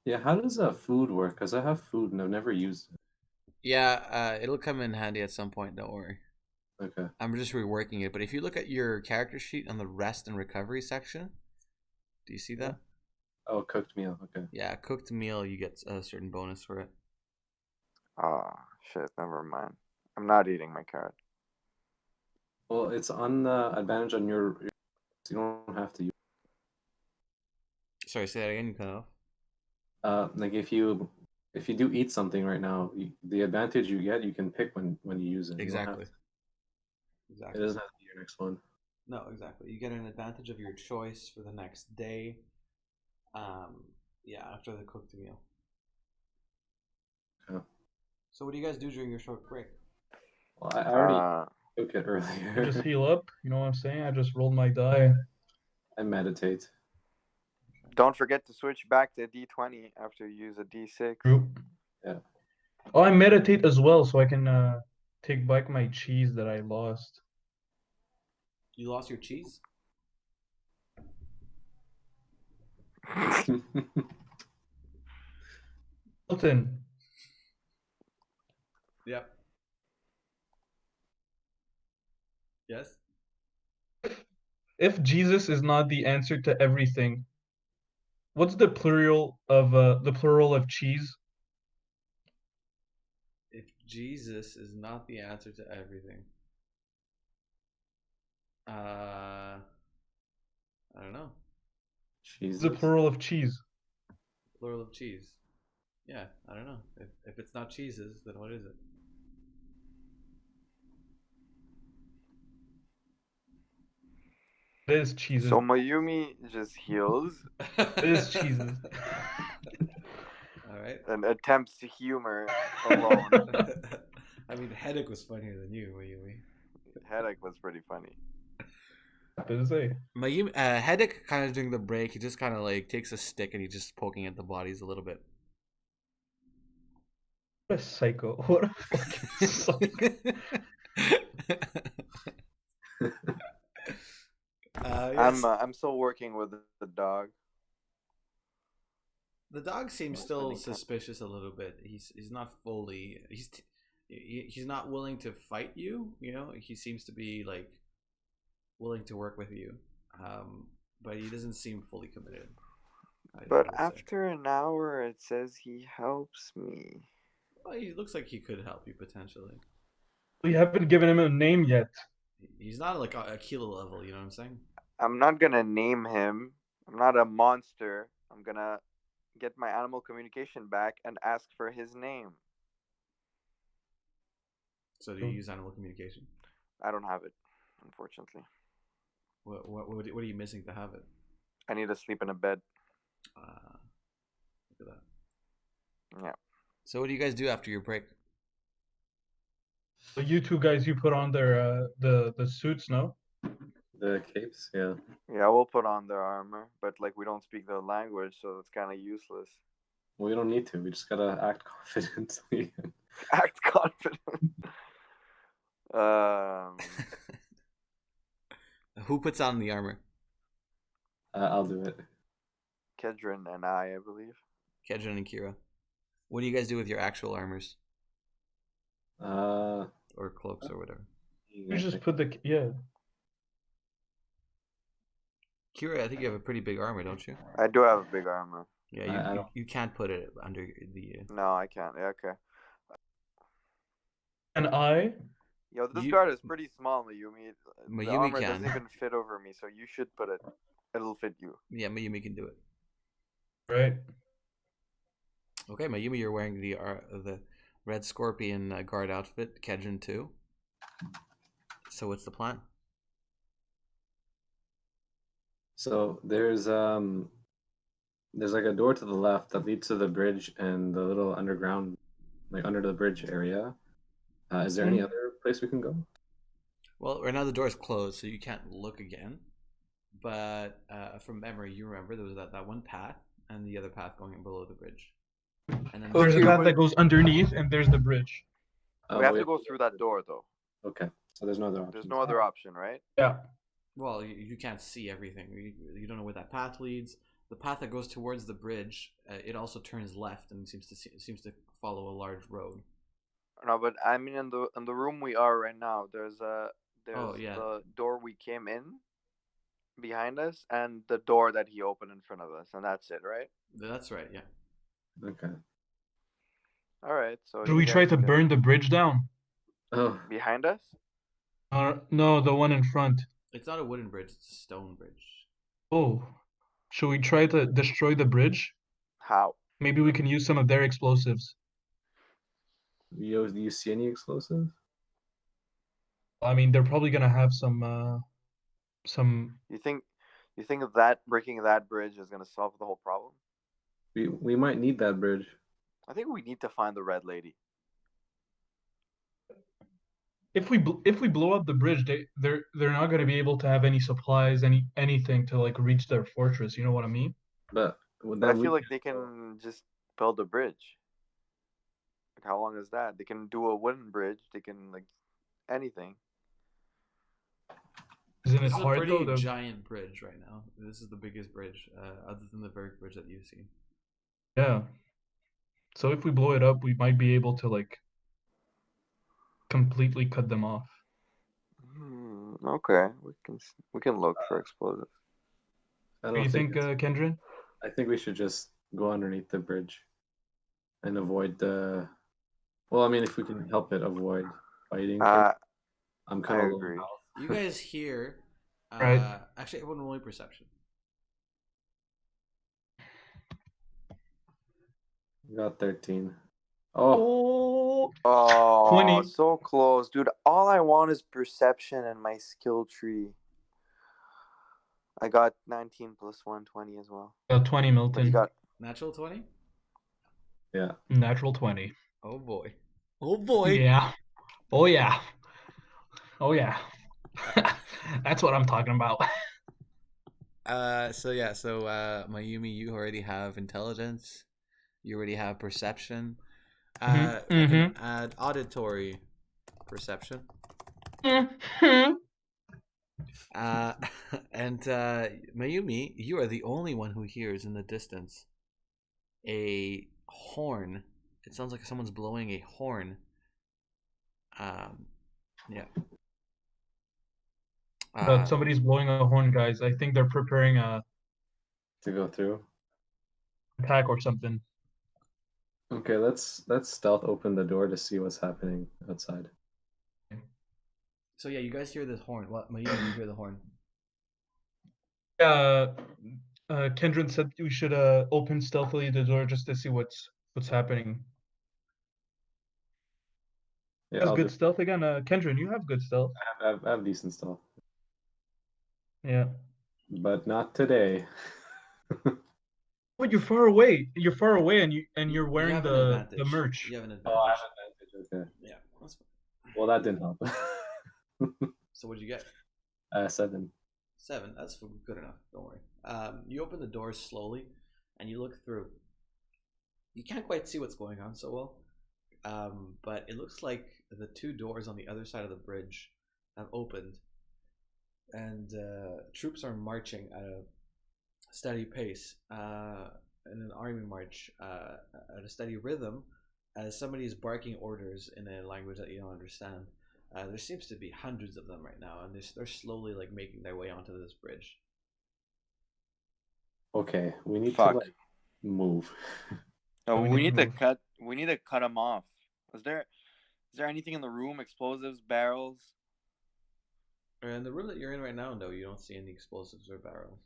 Yeah, how does food work? Because I have food and I've never used it. Yeah, it'll come in handy at some point. Don't worry. Okay. I'm just reworking it, but if you look at your character sheet on the rest and recovery section, do you see that? Oh, cooked meal. Okay. Yeah, cooked meal. You get a certain bonus for it. Oh shit! Never mind. I'm not eating my carrot. Well, it's on advantage on your. You don't have to use. Sorry, say that again. You cut off. Like if you do eat something right now, the advantage you get, you can pick when you use it. Exactly. It doesn't have to be your next one. No, exactly. You get an advantage of your choice for the next day. Yeah, after the cooked meal. Okay. So what do you guys do during your short break? Well, I already took it earlier. Just heal up. You know what I'm saying? I just rolled my die. I meditate. Don't forget to switch back to D20 after you use a D6. True. Yeah. Oh, I meditate as well, so I can take back my cheese that I lost. You lost your cheese? Milton, Yep. Yes. if Jesus is not the answer to everything, what's the plural of cheese? If Jesus is not the answer to everything, I don't know. The Jesus. plural of cheese. Plural of cheese. Yeah, I don't know. If it's not cheeses, then what is it? It is cheeses. So Mayumi just heals It is cheeses. All right. and attempts to humor alone. I mean, Headache was funnier than you, Mayumi. Headache was pretty funny. Happy to say. Mayumi, Headache kind of during the break, he just kind of like takes a stick and he's just poking at the bodies a little bit. What a psycho. What a fucking psycho. Yes. I'm still working with the dog. The dog seems Well, still spending time. suspicious a little bit. He's not fully he's not willing to fight you. You know, he seems to be like willing to work with you, but he doesn't seem fully committed. But I would say. after an hour, it says he helps me. Well, he looks like he could help you potentially. We haven't given him a name yet. He's not like a kilo level. You know what I'm saying? I'm not gonna name him. I'm not a monster. I'm gonna get my animal communication back and ask for his name. So do you use animal communication? I don't have it, unfortunately. What are you missing to have it? I need to sleep in a bed. Look at that. Yeah. So what do you guys do after your break? So you two guys, you put on their the suits, no? The capes, yeah. Yeah, we'll put on their armor, but like we don't speak the language, so it's kind of useless. Well, we don't need to. We just gotta act confidently. Act confident. Who puts on the armor? I'll do it. Kedron and I believe. Kedron and Kira. What do you guys do with your actual armors Uh, or cloaks or whatever? You just put the Kira, I think you have a pretty big armor, don't you? I do have a big armor. Yeah, you can't put it under the. No, I can't. Yeah, okay. And I. Yo, this guard is pretty small, Mayumi. The Mayumi armor can. doesn't even fit over me, so you should put it. It'll fit you. Yeah, Mayumi can do it. Right. Okay, Mayumi, you're wearing the red scorpion guard outfit. Kedron too. So what's the plan? So there's like a door to the left that leads to the bridge and the little underground, like under the bridge area. Is there any other place we can go? Well, right now the door is closed, so you can't look again. But from memory, you remember there was that one path and the other path going below the bridge. And then There's a path that goes underneath, and there's the bridge. We have to go through that door, though. Okay, so there's no other option. There's no other option, right? Yeah. Well, you can't see everything. You don't know where that path leads. The path that goes towards the bridge, it also turns left and seems to follow a large road. No, but I mean in the room we are right now. There's Oh, yeah. the door we came in behind us, and the door that he opened in front of us, and that's it, right? That's right. Yeah. Okay. All right. So Should we try to burn the bridge down? Oh, behind us? No, the one in front. It's not a wooden bridge; it's a stone bridge. Oh, should we try to destroy the bridge? How? Maybe we can use some of their explosives. do you see any explosives? I mean, they're probably gonna have some. You think that breaking that bridge is gonna solve the whole problem? We might need that bridge. I think we need to find the red lady. If we blow up the bridge, they're not gonna be able to have any supplies, anything to like reach their fortress. You know what I mean? But I feel like they can just build a bridge. Like, how long is that? They can do a wooden bridge. They can like anything. Isn't it This is a hard though? pretty giant bridge right now. This is the biggest bridge, other than the Berg bridge that you've seen. Yeah. So if we blow it up, we might be able to like completely cut them off. Okay, we can look for explosives. I What do don't you think. think, Kendrin? I think we should just go underneath the bridge and avoid the. Well, I mean, if we can help it, avoid fighting. I'm I kind of low agree. on health. You guys hear, Right. actually, everyone roll perception. Got 13. Oh, Oh, Oh, 20. so close, dude. All I want is perception and my skill tree. I got 19 plus 120 as well. 20, But Milton. you got Natural 20? yeah. Natural 20. Oh boy. Oh boy. Yeah. Oh yeah. Oh yeah. That's what I'm talking about. So Mayumi, you already have intelligence. You already have perception. I can add auditory perception. And Mayumi, you are the only one who hears in the distance a horn. It sounds like someone's blowing a horn. Yeah. Somebody's blowing a horn, guys. I think they're preparing a To go through. attack or something. Okay, let's stealth open the door to see what's happening outside. So yeah, you guys hear this horn. What, Mayumi, you hear the horn? Kendrin said we should open stealthily the door just to see what's happening. Yeah, That's I'll good just, stealth again. Kendrin, you have good stealth. I have decent stealth, Yeah. but not today. But you're far away. You're far away, and you're You wearing have an the advantage. merch. You have an advantage. Oh, I have advantage. Okay. Yeah. That's fine. Well, that didn't help. So what'd you get? 7. 7. That's good enough. Don't worry. You open the doors slowly, and you look through. You can't quite see what's going on so well, but it looks like the 2 doors on the other side of the bridge have opened, and troops are marching at a steady pace, in an army march, at a steady rhythm, as somebody is barking orders in a language that you don't understand. There seems to be hundreds of them right now, and they're slowly like making their way onto this bridge. Okay, we need Fuck. to like move. No, we we need need to to move. cut. We need to cut them off. Is there anything in the room? Explosives, barrels? In the room that you're in right now, no, you don't see any explosives or barrels.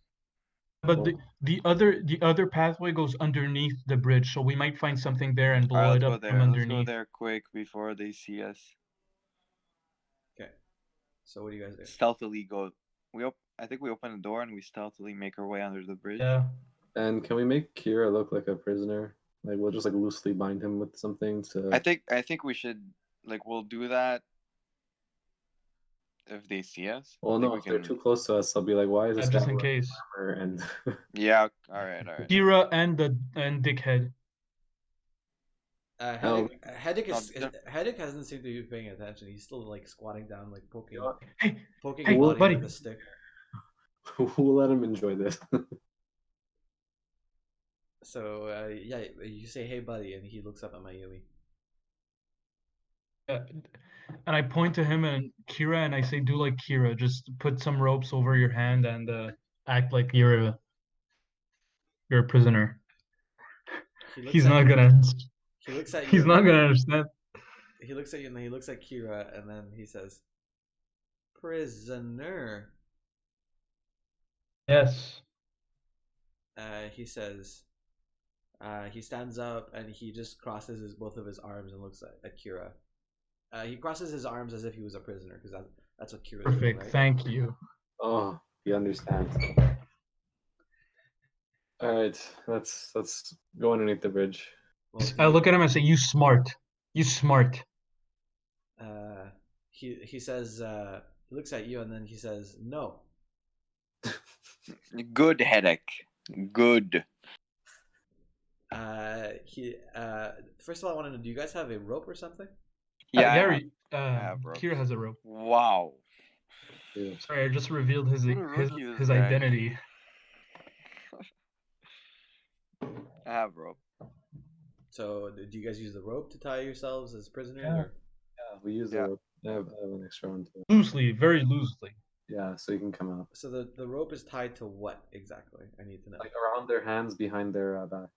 But Well, the other pathway goes underneath the bridge, so we might find something there and All right, blow let's it go up there. from Let's go underneath. there quick before they see us. Okay. So what do you guys do? Stealthily go. I think we open the door and we stealthily make our way under the bridge. Yeah. and can we make Kira look like a prisoner? Like we'll just like loosely bind him with something to. I think we should we'll do that if they see us. Well, I think no, we if they're can. too close to us, I'll be like, "Why is this guy Just in wearing case. armor?" And Yeah. All right. Kira and Dickhead. Heddick hasn't seemed to be paying attention. He's still like squatting down, like poking Hey, Buddy buddy. with a stick. we'll let him enjoy this. So yeah, you say, "Hey, buddy," and he looks up at Mayumi. And I point to him and Kira, and I say, "Do like Kira. Just put some ropes over your hand and act like you're a prisoner." He's not gonna. He looks at you. He's not gonna understand. He looks at you, and then he looks at Kira, and then he says, "Prisoner." Yes. He says. He stands up and he just crosses both of his arms and looks at Kira. He crosses his arms as if he was a prisoner, because that's what Kira's doing, Perfect. right? Thank you. Oh, he understands. All right, let's go underneath the bridge. Well, I look at him and say, "You smart. You smart." He says, he looks at you and then he says, "No." Good headache. Good. First of all, I want to know, do you guys have a rope or something? Yeah. Yari, have ropes. Kira has a rope. Wow. Yeah. Sorry, I just revealed his What a rookie this his guy. identity. I have rope. So, do you guys use the rope to tie yourselves as prisoners? Yeah. Or? Yeah, we use the Yeah. rope. I have an extra one too. Loosely, very loosely. Yeah, so you can come out. So the rope is tied to what exactly? I need to know. Like around their hands, behind their back.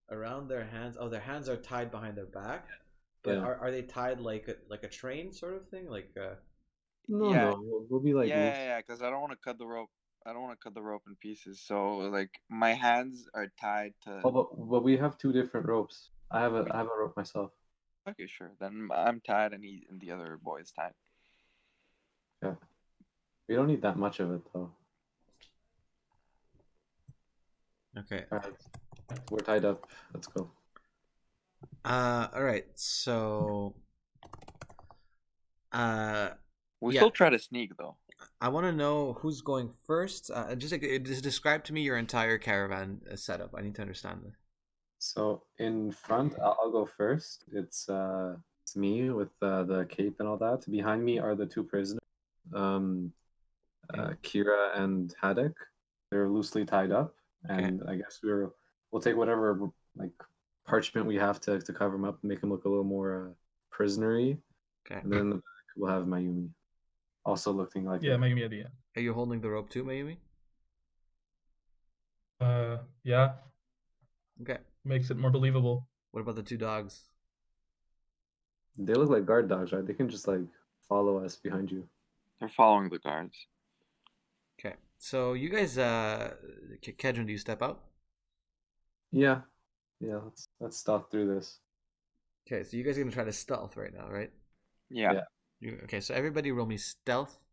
Around their hands. Oh, their hands are tied behind their back. But Yeah. are they tied like a train sort of thing? Like No, Yeah. no, we'll be like loose. Yeah, because I don't want to cut the rope. I don't want to cut the rope in pieces. So like my hands are tied to. Oh, but we have two different ropes. I have a rope myself. Okay, sure. Then I'm tied, and the other boy is tied. Yeah. We don't need that much of it though. okay. Alright. We're tied up. Let's go. All right. So We Yeah. still try to sneak though. I want to know who's going first. Just describe to me your entire caravan setup. I need to understand this. So in front, I'll go first. It's me with the cape and all that. Behind me are the two prisoners, Kira and Haddock. They're loosely tied up, and I guess we'll take whatever like parchment we have to cover them up and make them look a little more prisonery. Okay. And then in the back we'll have Mayumi, also looking like Yeah, Mayumi at the end. Are you holding the rope too, Mayumi? Yeah, Okay. makes it more believable. What about the two dogs? They look like guard dogs, right? They can just like follow us behind you. They're following the guards. Okay. So you guys, Kedron, do you step out? Yeah. Let's stealth through this. Okay. So you guys are gonna try to stealth right now, right? Yeah. Yeah. Okay. So everybody roll me stealth.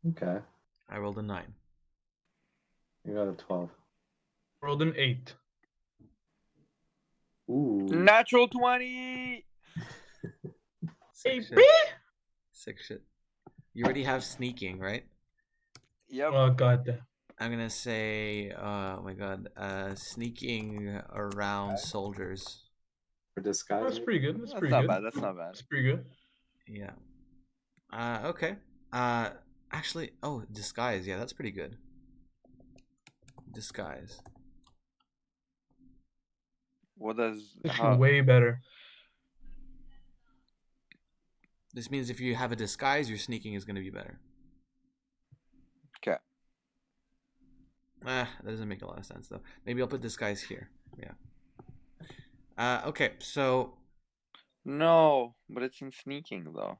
Okay. I rolled a 9. You got a 12. Rolled an 8. Ooh. Natural 20. Sick shit. Hey, Sick shit. You already have sneaking, right? Yep. Oh god. I'm gonna say, oh my god, sneaking around soldiers. For disguise. That's pretty good. That's That's pretty not good. bad. That's not bad. That's pretty good. Yeah. Okay. Actually, disguise. Yeah, that's pretty good. Disguise. What does Actually, way better. This means if you have a disguise, your sneaking is going to be better. Okay. That doesn't make a lot of sense, though. Maybe I'll put disguise here. Yeah. Okay, so... No, but it's in sneaking though.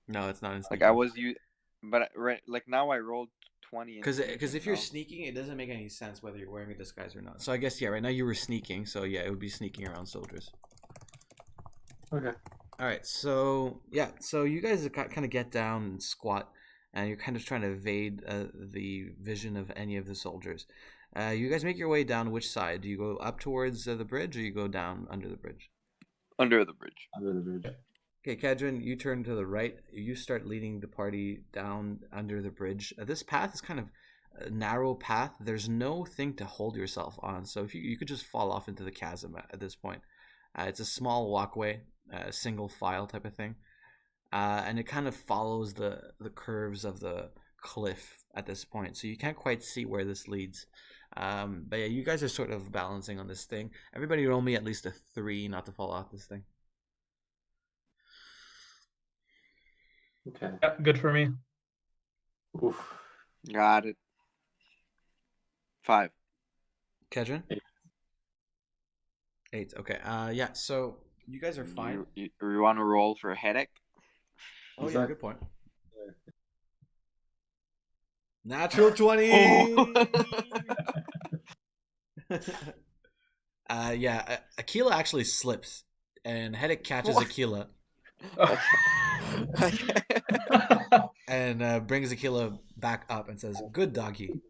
No, it's not in Like sneaking. but like now I rolled 20. Because if you're sneaking, it doesn't make any sense whether you're wearing a disguise or not. So I guess, yeah, right now you were sneaking, so yeah, it would be sneaking around soldiers. Okay. All right, so yeah, so you guys kind of get down and squat, and you're kind of trying to evade the vision of any of the soldiers. You guys make your way down which side? Do you go up towards the bridge, or you go down under the bridge? Under the bridge. Under the bridge. Okay, Kadrin, you turn to the right. You start leading the party down under the bridge. This path is kind of a narrow path. There's no thing to hold yourself on, so if you could just fall off into the chasm at this point. It's a small walkway, single file type of thing, and it kind of follows the curves of the cliff at this point, so you can't quite see where this leads. But yeah, you guys are sort of balancing on this thing. Everybody roll me at least a 3 not to fall off this thing. Okay. Yeah, good for me. Oof. Got it. 5. Kedron? 8. Okay. Yeah. So you guys are fine. You want to roll for a headache? Oh Is yeah, that- good point. Natural 20. Yeah. Aquila actually slips, and Hedek catches What? Aquila and brings Aquila back up and says, "Good doggy."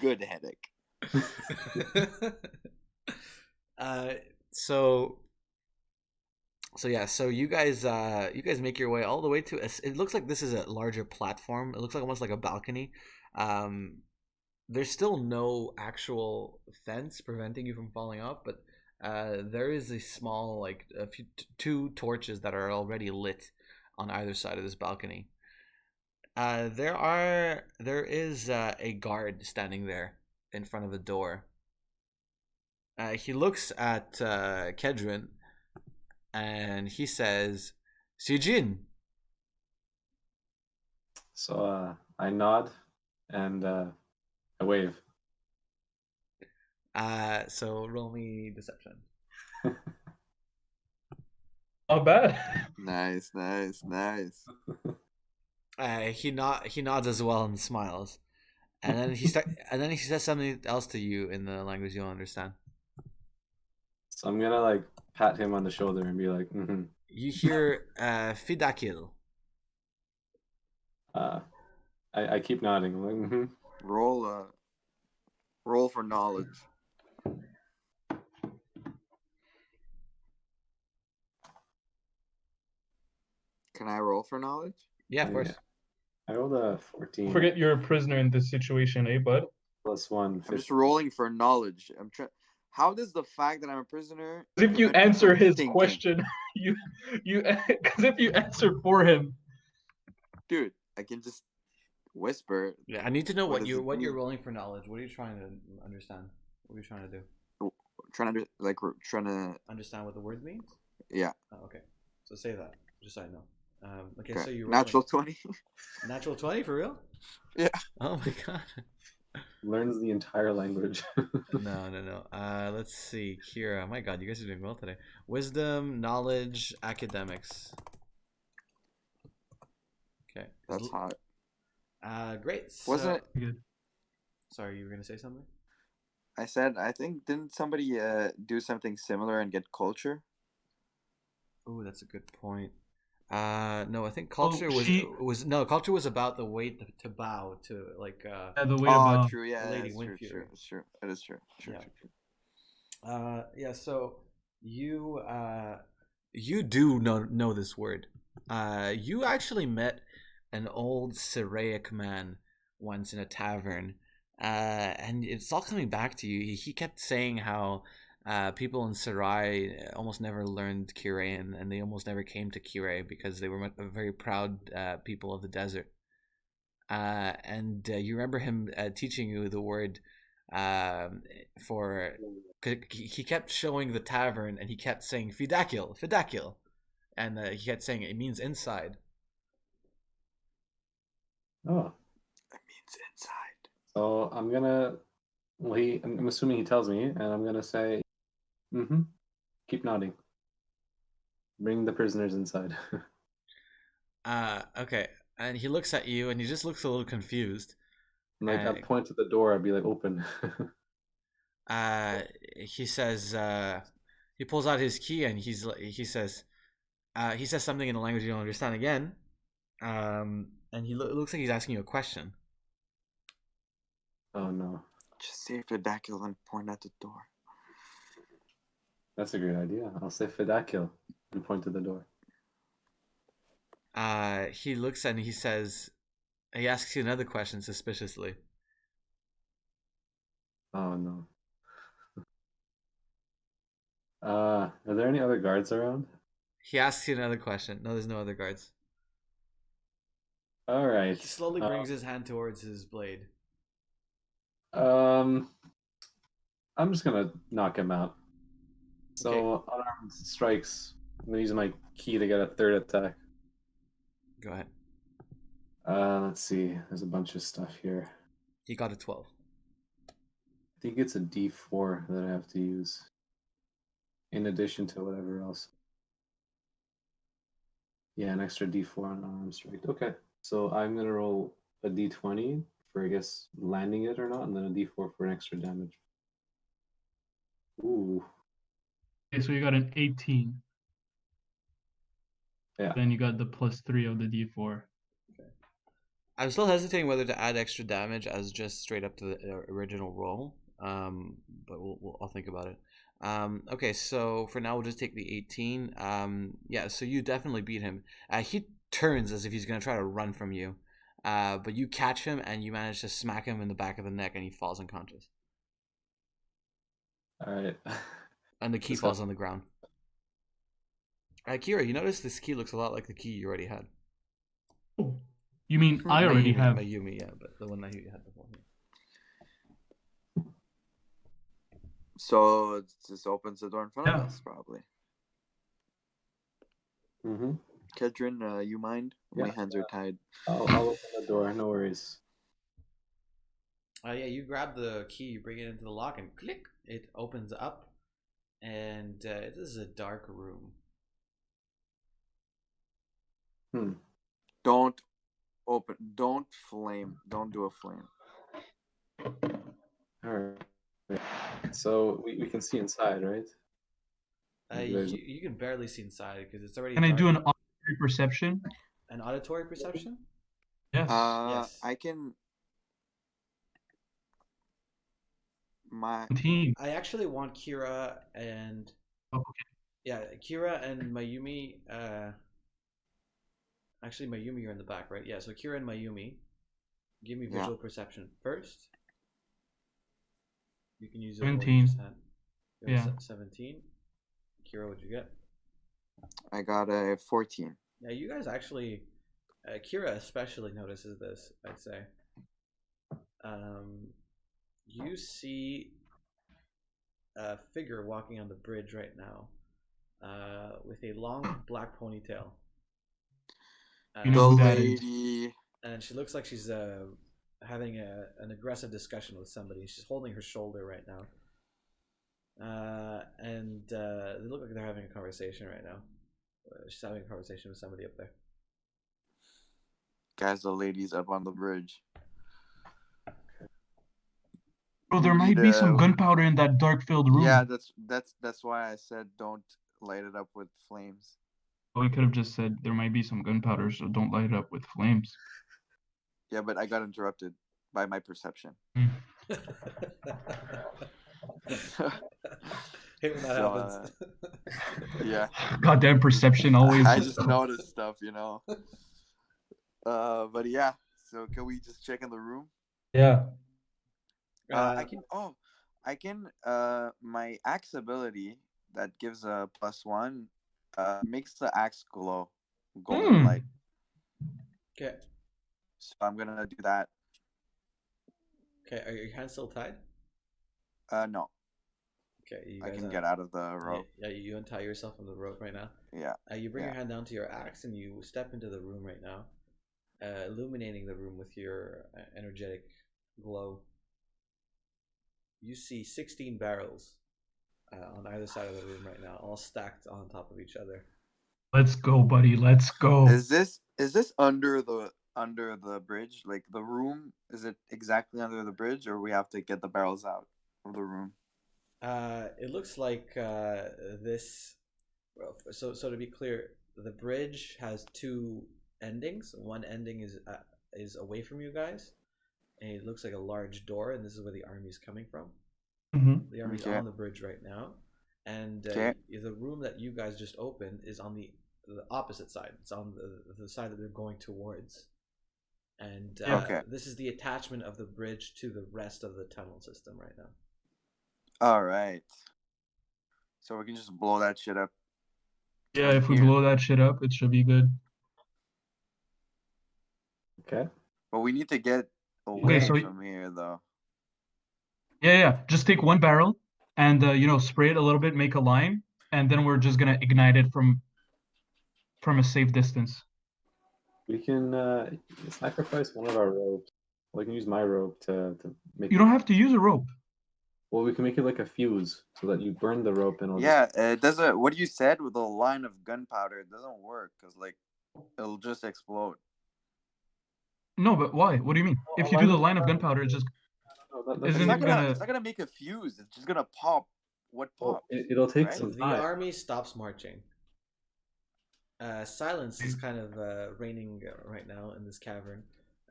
Good headache. So yeah, so you guys make your way all the way to it looks like this is a larger platform. It looks like almost like a balcony. There's still no actual fence preventing you from falling off, but there is a small, like two torches that are already lit on either side of this balcony. There is a guard standing there in front of the door. He looks at Kedrin and he says, "Sujin." So I nod and I wave. So roll me deception. Not bad. Nice. He nods as well and smiles, and then he says something else to you in the language you don't understand. So I'm gonna like pat him on the shoulder and be like, You hear Fidakil. I keep nodding. I'm like, Roll for knowledge. Can I roll for knowledge? Yeah, of course. Yeah. I rolled a 14. Forget you're a prisoner in this situation, eh, bud? Plus 1. I'm just rolling for knowledge. I'm trying. How does the fact that I'm a prisoner? If you prevent me answer from his thinking? question, because if you answer for him, Dude, I can just whisper. Yeah, I need to know What what does it you're mean? rolling for knowledge. What are you trying to understand? What are you trying to do? We're trying to. Understand what the word means? Yeah. Oh, okay. So say that, just so I know. Okay, Okay. so you Natural 20. natural 20 for real? Yeah. Oh my god. learns the entire language. No. Let's see, Kira. My god, you guys are doing well today. Wisdom, knowledge, academics. Okay. That's hot. Great. Wasn't it? good. Sorry, you were gonna say something? I said, I think, didn't somebody do something similar and get culture? Oh, that's a good point. No, I think culture she- culture was about the way to bow to, like, Yeah, the way Oh, about true. Yeah, Lady that's Wind true. Fury. It's true. It is true. True. Yeah. True. Yeah. So you do know this word. You actually met an old Syriac man once in a tavern, and it's all coming back to you. He kept saying how people in Sarai almost never learned Kiraean, and they almost never came to Kirae because they were very proud people of the desert. And you remember him teaching you the word for. He kept showing the tavern, and he kept saying Fidakil, and he kept saying it means inside. Oh. It means inside. So I'm gonna. Well, I'm assuming he tells me, and I'm gonna say, keep nodding. Bring the prisoners inside. Okay. And he looks at you, and he just looks a little confused. Like I point to the door, I'd be like, open. He says, he pulls out his key, and he says something in a language you don't understand again. And he looks like he's asking you a question. Oh no. Just say Fidakil and point at the door. That's a great idea. I'll say Fidakil and point to the door. He looks and he says, he asks you another question suspiciously. Oh no. Are there any other guards around? He asks you another question. No, there's no other guards. All right. He slowly brings his hand towards his blade. I'm just gonna knock him out. So Okay. unarmed strikes. I'm gonna use my key to get a third attack. Go ahead. Let's see. There's a bunch of stuff here. He got a 12. I think it's a D4 that I have to use, in addition to whatever else. Yeah, an extra D4 on unarmed strike. Okay, so I'm gonna roll a D20 for, I guess, landing it or not, and then a D4 for an extra damage. Ooh. Okay, so you got an 18. Yeah. Then you got the +3 of the D4. I'm still hesitating whether to add extra damage as just straight up to the original roll. But I'll think about it. Okay, so for now we'll just take the 18. Yeah, so you definitely beat him. He turns as if he's gonna try to run from you, but you catch him and you manage to smack him in the back of the neck, and he falls unconscious. All right. And the key This falls on the ground. Kira, you notice this key looks a lot like the key you already had. You mean I already have? Mayumi, yeah, but the one that you had before. So it just opens the door in front of Yeah. us, probably. Mm-hmm. Kedrin, you mind? My Yeah. hands are tied. I'll open the door. No worries. Yeah, you grab the key, you bring it into the lock, and click, it opens up, and this is a dark room. Don't open. Don't flame. Don't do a flame. All right. So we can see inside, right? You can barely see inside because it's already Can I dark. do an auditory perception? An auditory perception? Yes. Yes. I can. I actually want Kira and Kira and Mayumi. Actually, Mayumi, you're in the back, right? Yeah. So Kira and Mayumi, give me visual perception first. You can use it 17. Yeah. 17. Kira, what'd you get? I got a 14. Yeah, you guys actually, Kira especially notices this, I'd say. You see a figure walking on the bridge right now, with a long black ponytail. You know who that lady. And she looks like she's having an aggressive discussion with somebody. She's holding her shoulder right now. And they look like they're having a conversation right now. She's having a conversation with somebody up there. Guys, the lady's up on the bridge. Bro, there might be some gunpowder in that dark-filled room. Yeah, that's why I said don't light it up with flames. Well, we could have just said there might be some gunpowder, so don't light it up with flames. Yeah, but I got interrupted by my perception. Hate when that happens. Yeah. Goddamn perception always. I just noticed stuff, you know. But yeah. So can we just check in the room? Yeah. I can. My axe ability that gives a +1 makes the axe glow golden light. Okay. So I'm gonna do that. Okay, are your hands still tied? No. Okay, you I guys can get out of the rope. Yeah, you untie yourself from the rope right now. Yeah. You bring your hand down to your axe and you step into the room right now, illuminating the room with your energetic glow. You see 16 barrels on either side of the room right now, all stacked on top of each other. Let's go, buddy. Let's go. Is this under the bridge? Like the room, is it exactly under the bridge, or we have to get the barrels out of the room? It looks like this. So to be clear, the bridge has two endings. One ending is away from you guys, and it looks like a large door, and this is where the army is coming from. Mm-hmm. The army's on the bridge right now, and the room that you guys just opened is on the opposite side. It's on the side that they're going towards, and this is the attachment of the bridge to the rest of the tunnel system right now. All right. So we can just blow that shit up. Yeah, if we blow that shit up, it should be good. Okay. But we need to get away from here, though. Yeah. Just take one barrel and spray it a little bit, make a line, and then we're just gonna ignite it from a safe distance. We can sacrifice one of our ropes. We can use my rope to make. You don't have to use a rope. Well, we can make it like a fuse so that you burn the rope and it doesn't. What you said with the line of gunpowder, it doesn't work because it'll just explode. No, but why? What do you mean? If you do the line of gunpowder, it just it's not gonna make a fuse. It's just gonna pop. What pops? It'll take some time. The army stops marching. Silence is kind of reigning right now in this cavern.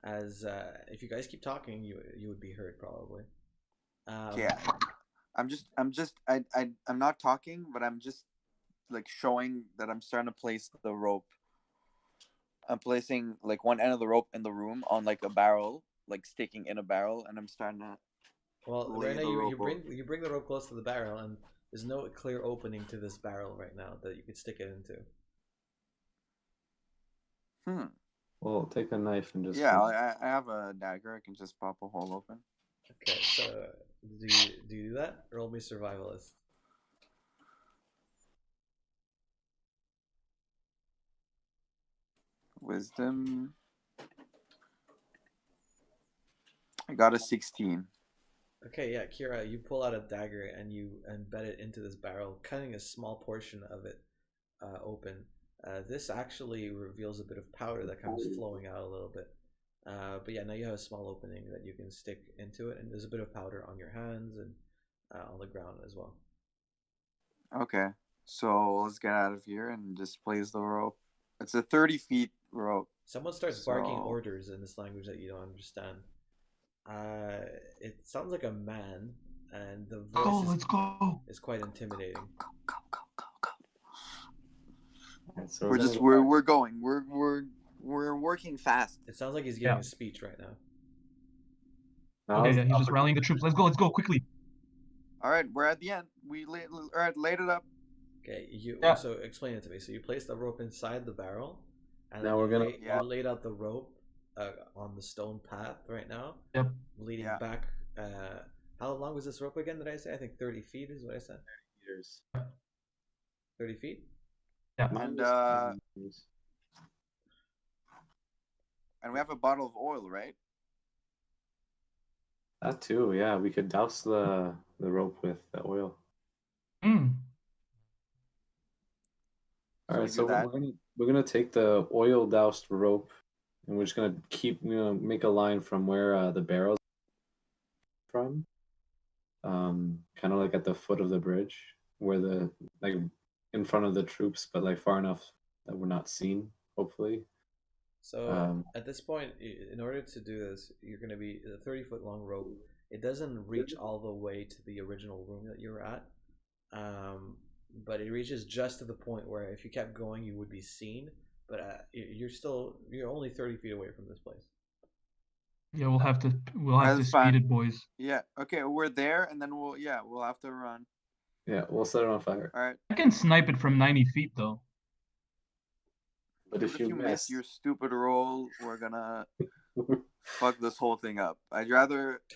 As if you guys keep talking, you would be heard probably. I'm not talking, but I'm just showing that I'm starting to place the rope. I'm placing one end of the rope in the room on a barrel, sticking in a barrel, and I'm starting to. Well, right now you bring the rope close to the barrel, and There's no clear opening to this barrel right now that you could stick it into. Well, take a knife and just. Yeah, I have a dagger. I can just pop a hole open. Okay, so do you do that? Roll me survivalist. Wisdom. I got a 16. Okay, yeah, Kira, you pull out a dagger and you embed it into this barrel, cutting a small portion of it open. This actually reveals a bit of powder that comes flowing out a little bit. But yeah, now you have a small opening that you can stick into it, and there's a bit of powder on your hands and on the ground as well. Okay, so let's get out of here and just place the rope. It's a 30 feet rope. Someone starts barking orders in this language that you don't understand. It sounds like a man, and the voice is quite intimidating. Go. Right, so We're going. We're working fast. It sounds like he's giving a speech right now. Okay, yeah, he's just rallying the troops. Let's go quickly. All right, we're at the end. All right, laid it up. Okay, so explain it to me. So you place the rope inside the barrel, and now you laid out the rope on the stone path right now. Yep. Leading back. How long was this rope again? Did I say? I think 30 feet is what I said. 30 meters. 30 feet. Yeah. And we have a bottle of oil, right? That too, yeah. We could douse the rope with the oil. All right, so we're gonna take the oil doused rope, and we're just gonna make a line from where the barrels from, kind of like at the foot of the bridge, where in front of the troops, but like far enough that we're not seen, hopefully. So at this point, in order to do this, you're going to be a 30-foot long rope. It doesn't reach all the way to the original room that you were at, but it reaches just to the point where if you kept going, you would be seen. But you're only 30 feet away from this place. Yeah, we'll have to speed it, boys. Yeah. Okay, we're there, and then we'll have to run. Yeah, we'll set it on fire. All right. I can snipe it from 90 feet though. But if you miss your stupid roll, we're gonna fuck this whole thing up.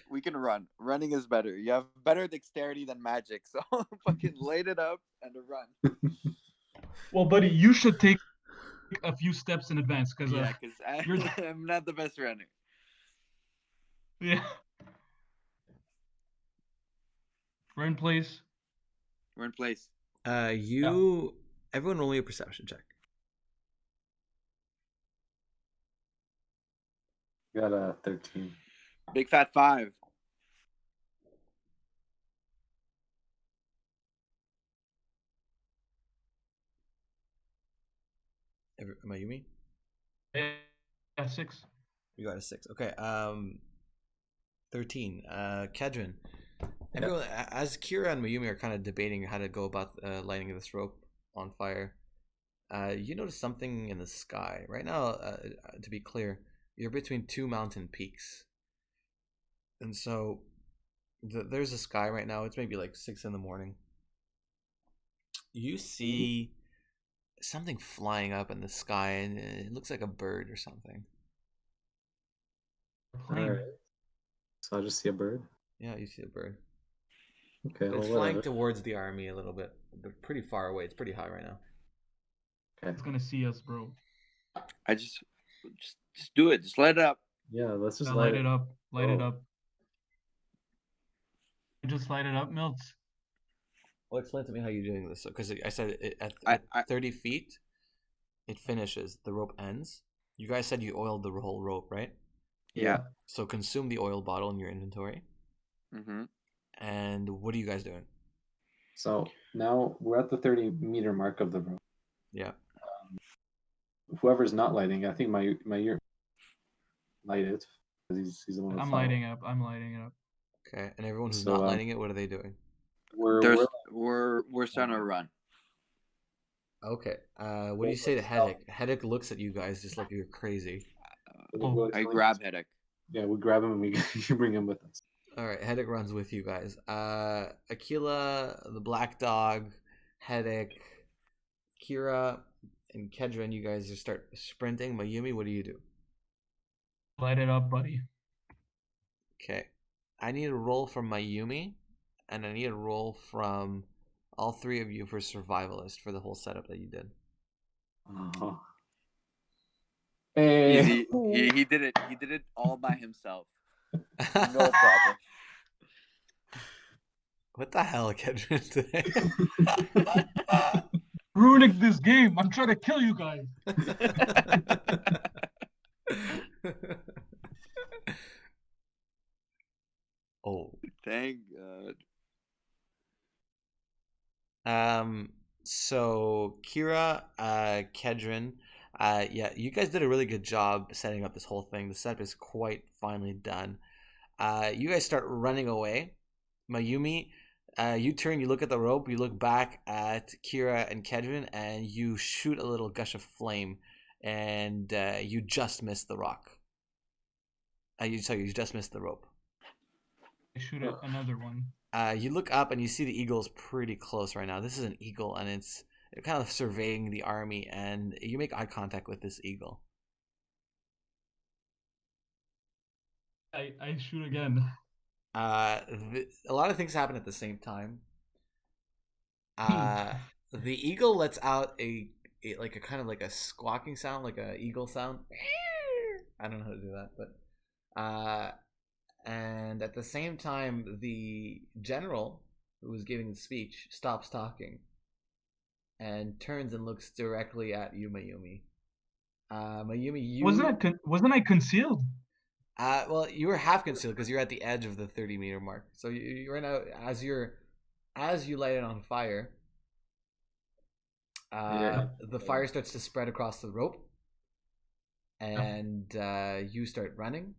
We can run. Running is better. You have better dexterity than magic, so fucking light it up and run. Well, buddy, you should take a few steps in advance because I'm not the best runner. Yeah. We're in place. Everyone roll me a perception check. Got a 13. Big fat 5. Mayumi? Yeah, 6. You got a 6. Okay. 13. Kedrin. Everyone, as Kira and Mayumi are kind of debating how to go about lighting this rope on fire, you notice something in the sky. Right now, to be clear, you're between two mountain peaks. And so there's a sky right now. It's maybe like 6 in the morning. You see something flying up in the sky, and it looks like a bird or something. Right. So I just see a bird? Yeah, you see a bird. Okay, it's flying towards the army a little bit, but pretty far away. It's pretty high right now. Okay. It's gonna see us, bro. I just do it. Just light it up. Yeah, let's just light it up. Light it up. Just light it up, Milts. Well, explain to me how you're doing this. Because I said at 30 feet, it finishes. The rope ends. You guys said you oiled the whole rope, right? Yeah. So consume the oil bottle in your inventory. Mm-hmm. And what are you guys doing? So now we're at the 30-meter mark of the rope. Yeah. Whoever's not lighting, I think my ear light it. He's the one. I'm lighting up. Okay, and everyone who's not lighting it, what are they doing? We're starting to run. Okay. What do you say to Hedek? Hedek looks at you guys just like you're crazy. I grab Hedek. Yeah, we grab him and we bring him with us. All right, Headache runs with you guys. Aquila, the black dog, Headache, Kira, and Kedron, you guys just start sprinting. Mayumi, what do you do? Light it up, buddy. Okay. I need a roll from Mayumi, and I need a roll from all three of you for Survivalist for the whole setup that you did. Oh. Hey. Easy. He did it. He did it all by himself. No problem. What the hell, Kedron, today? Ruining this game. I'm trying to kill you guys. Oh. Thank God. So Kira, Kedron, yeah, you guys did a really good job setting up this whole thing. The setup is quite finely done. You guys start running away. Mayumi, you turn, you look at the rope, you look back at Kira and Kedron, and you shoot a little gush of flame, and you just missed the rock. You just missed the rope. I shoot another one. You look up and you see the eagle's pretty close right now. This is an eagle, and it's kind of surveying the army, and you make eye contact with this eagle. I shoot again. A lot of things happen at the same time. The eagle lets out a kind of like a squawking sound, like a eagle sound. I don't know how to do that, but and at the same time, the general who was giving the speech stops talking and turns and looks directly at you, Mayumi. Mayumi, you wasn't I concealed? Well, you were half concealed because you're at the edge of the 30-meter mark. So you right now, as you light it on fire, the fire starts to spread across the rope, and you start running.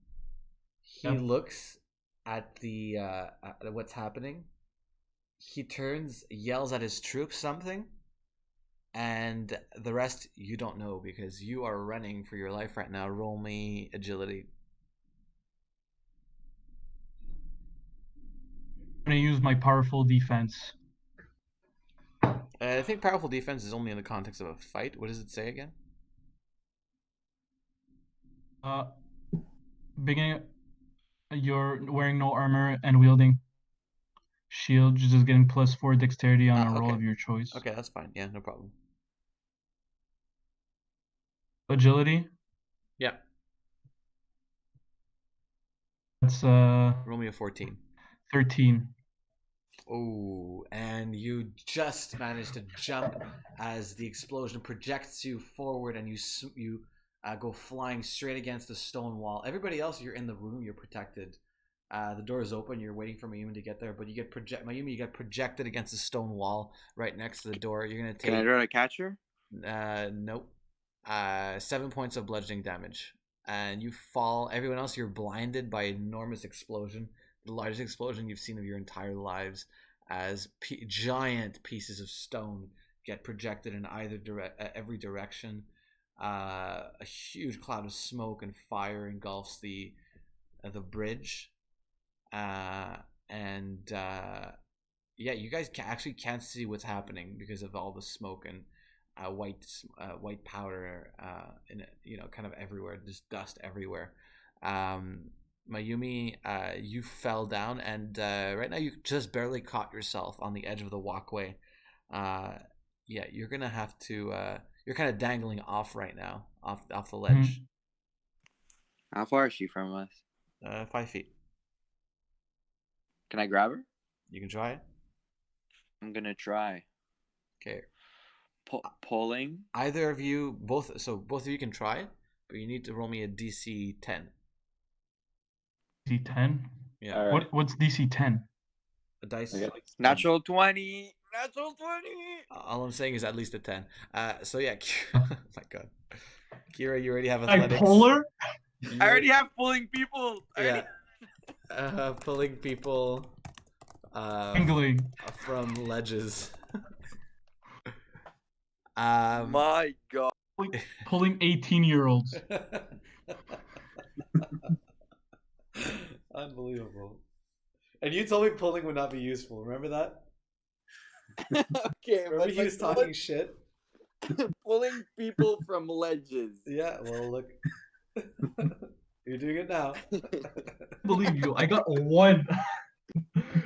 He looks at the at what's happening. He turns, yells at his troops something, and the rest you don't know because you are running for your life right now. Roll me agility. I'm gonna use my powerful defense. I think powerful defense is only in the context of a fight. What does it say again? Beginning, you're wearing no armor and wielding shield, just getting +4 dexterity on a roll of your choice. Okay, that's fine. Yeah, no problem. Agility? Yeah. That's roll me a 14. 13. Oh, and you just managed to jump as the explosion projects you forward, and you go flying straight against the stone wall. Everybody else, you're in the room, you're protected. The door is open. You're waiting for Mayumi to get there, but you get projected against the stone wall right next to the door. You're gonna take. Can I try to catch her? Nope. 7 points of bludgeoning damage, and you fall. Everyone else, you're blinded by an enormous explosion, the largest explosion you've seen of your entire lives, as giant pieces of stone get projected in every direction. A huge cloud of smoke and fire engulfs the bridge. Yeah, you guys actually can't see what's happening because of all the smoke and white powder, kind of everywhere, just dust everywhere. Mayumi, you fell down, and right now you just barely caught yourself on the edge of the walkway. Yeah, you're gonna have to. You're kind of dangling off right now, off the ledge. Mm-hmm. How far is she from us? 5 feet. Can I grab her? You can try it. I'm gonna try. Okay. Pulling. Either of you, both of you can try it, but you need to roll me a DC 10. DC 10? Yeah. Right. What's DC 10? A dice. Natural 20. Natural 20. All I'm saying is at least a 10. So yeah. Oh my god. Kira, you already have athletics. Bipolar? I already have pulling people. Yeah. Pulling people. Angling. From ledges. My god. Pulling 18-year-olds. Unbelievable. And you told me pulling would not be useful. Remember that? Okay, Remember but he was talking shit? pulling people from ledges. Yeah, well, look. You're doing it now. Believe you, I got a 1.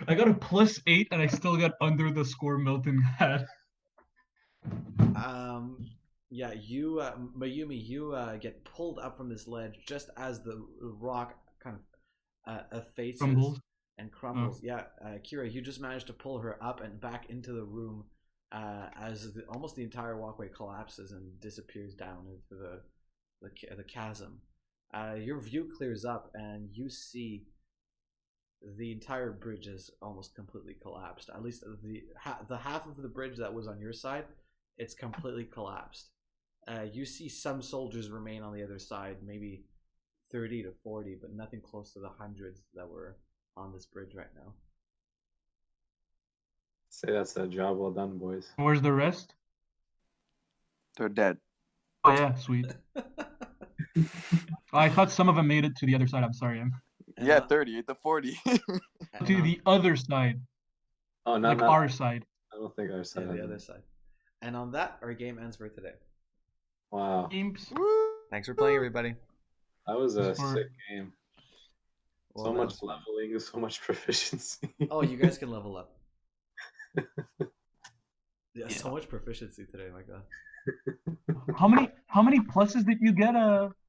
I got a +8, and I still got under the score Milton had. Yeah, you, Mayumi, you get pulled up from this ledge just as the rock kind of effaces Crumbles. and crumbles. Yeah, Kira, you just managed to pull her up and back into the room as almost the entire walkway collapses and disappears down into the chasm. Your view clears up and you see the entire bridge is almost completely collapsed. At least the half of the bridge that was on your side, it's completely collapsed. You see some soldiers remain on the other side, maybe 30 to 40, but nothing close to the hundreds that were on this bridge right now. Say that's a job well done, boys. Where's the rest? They're dead. Oh yeah, sweet. I thought some of them made it to the other side. I'm sorry. Yeah, 38 to 40. To the other side, Oh, like not our side. I don't think our side. Yeah, the other side. And on that, our game ends for today. Wow, Games. Thanks for playing, everybody. that was a For- sick game. Well, So that much was fun. leveling, so much proficiency. Oh, you guys can level up. Yeah, so much proficiency today, my god. How many pluses did you get?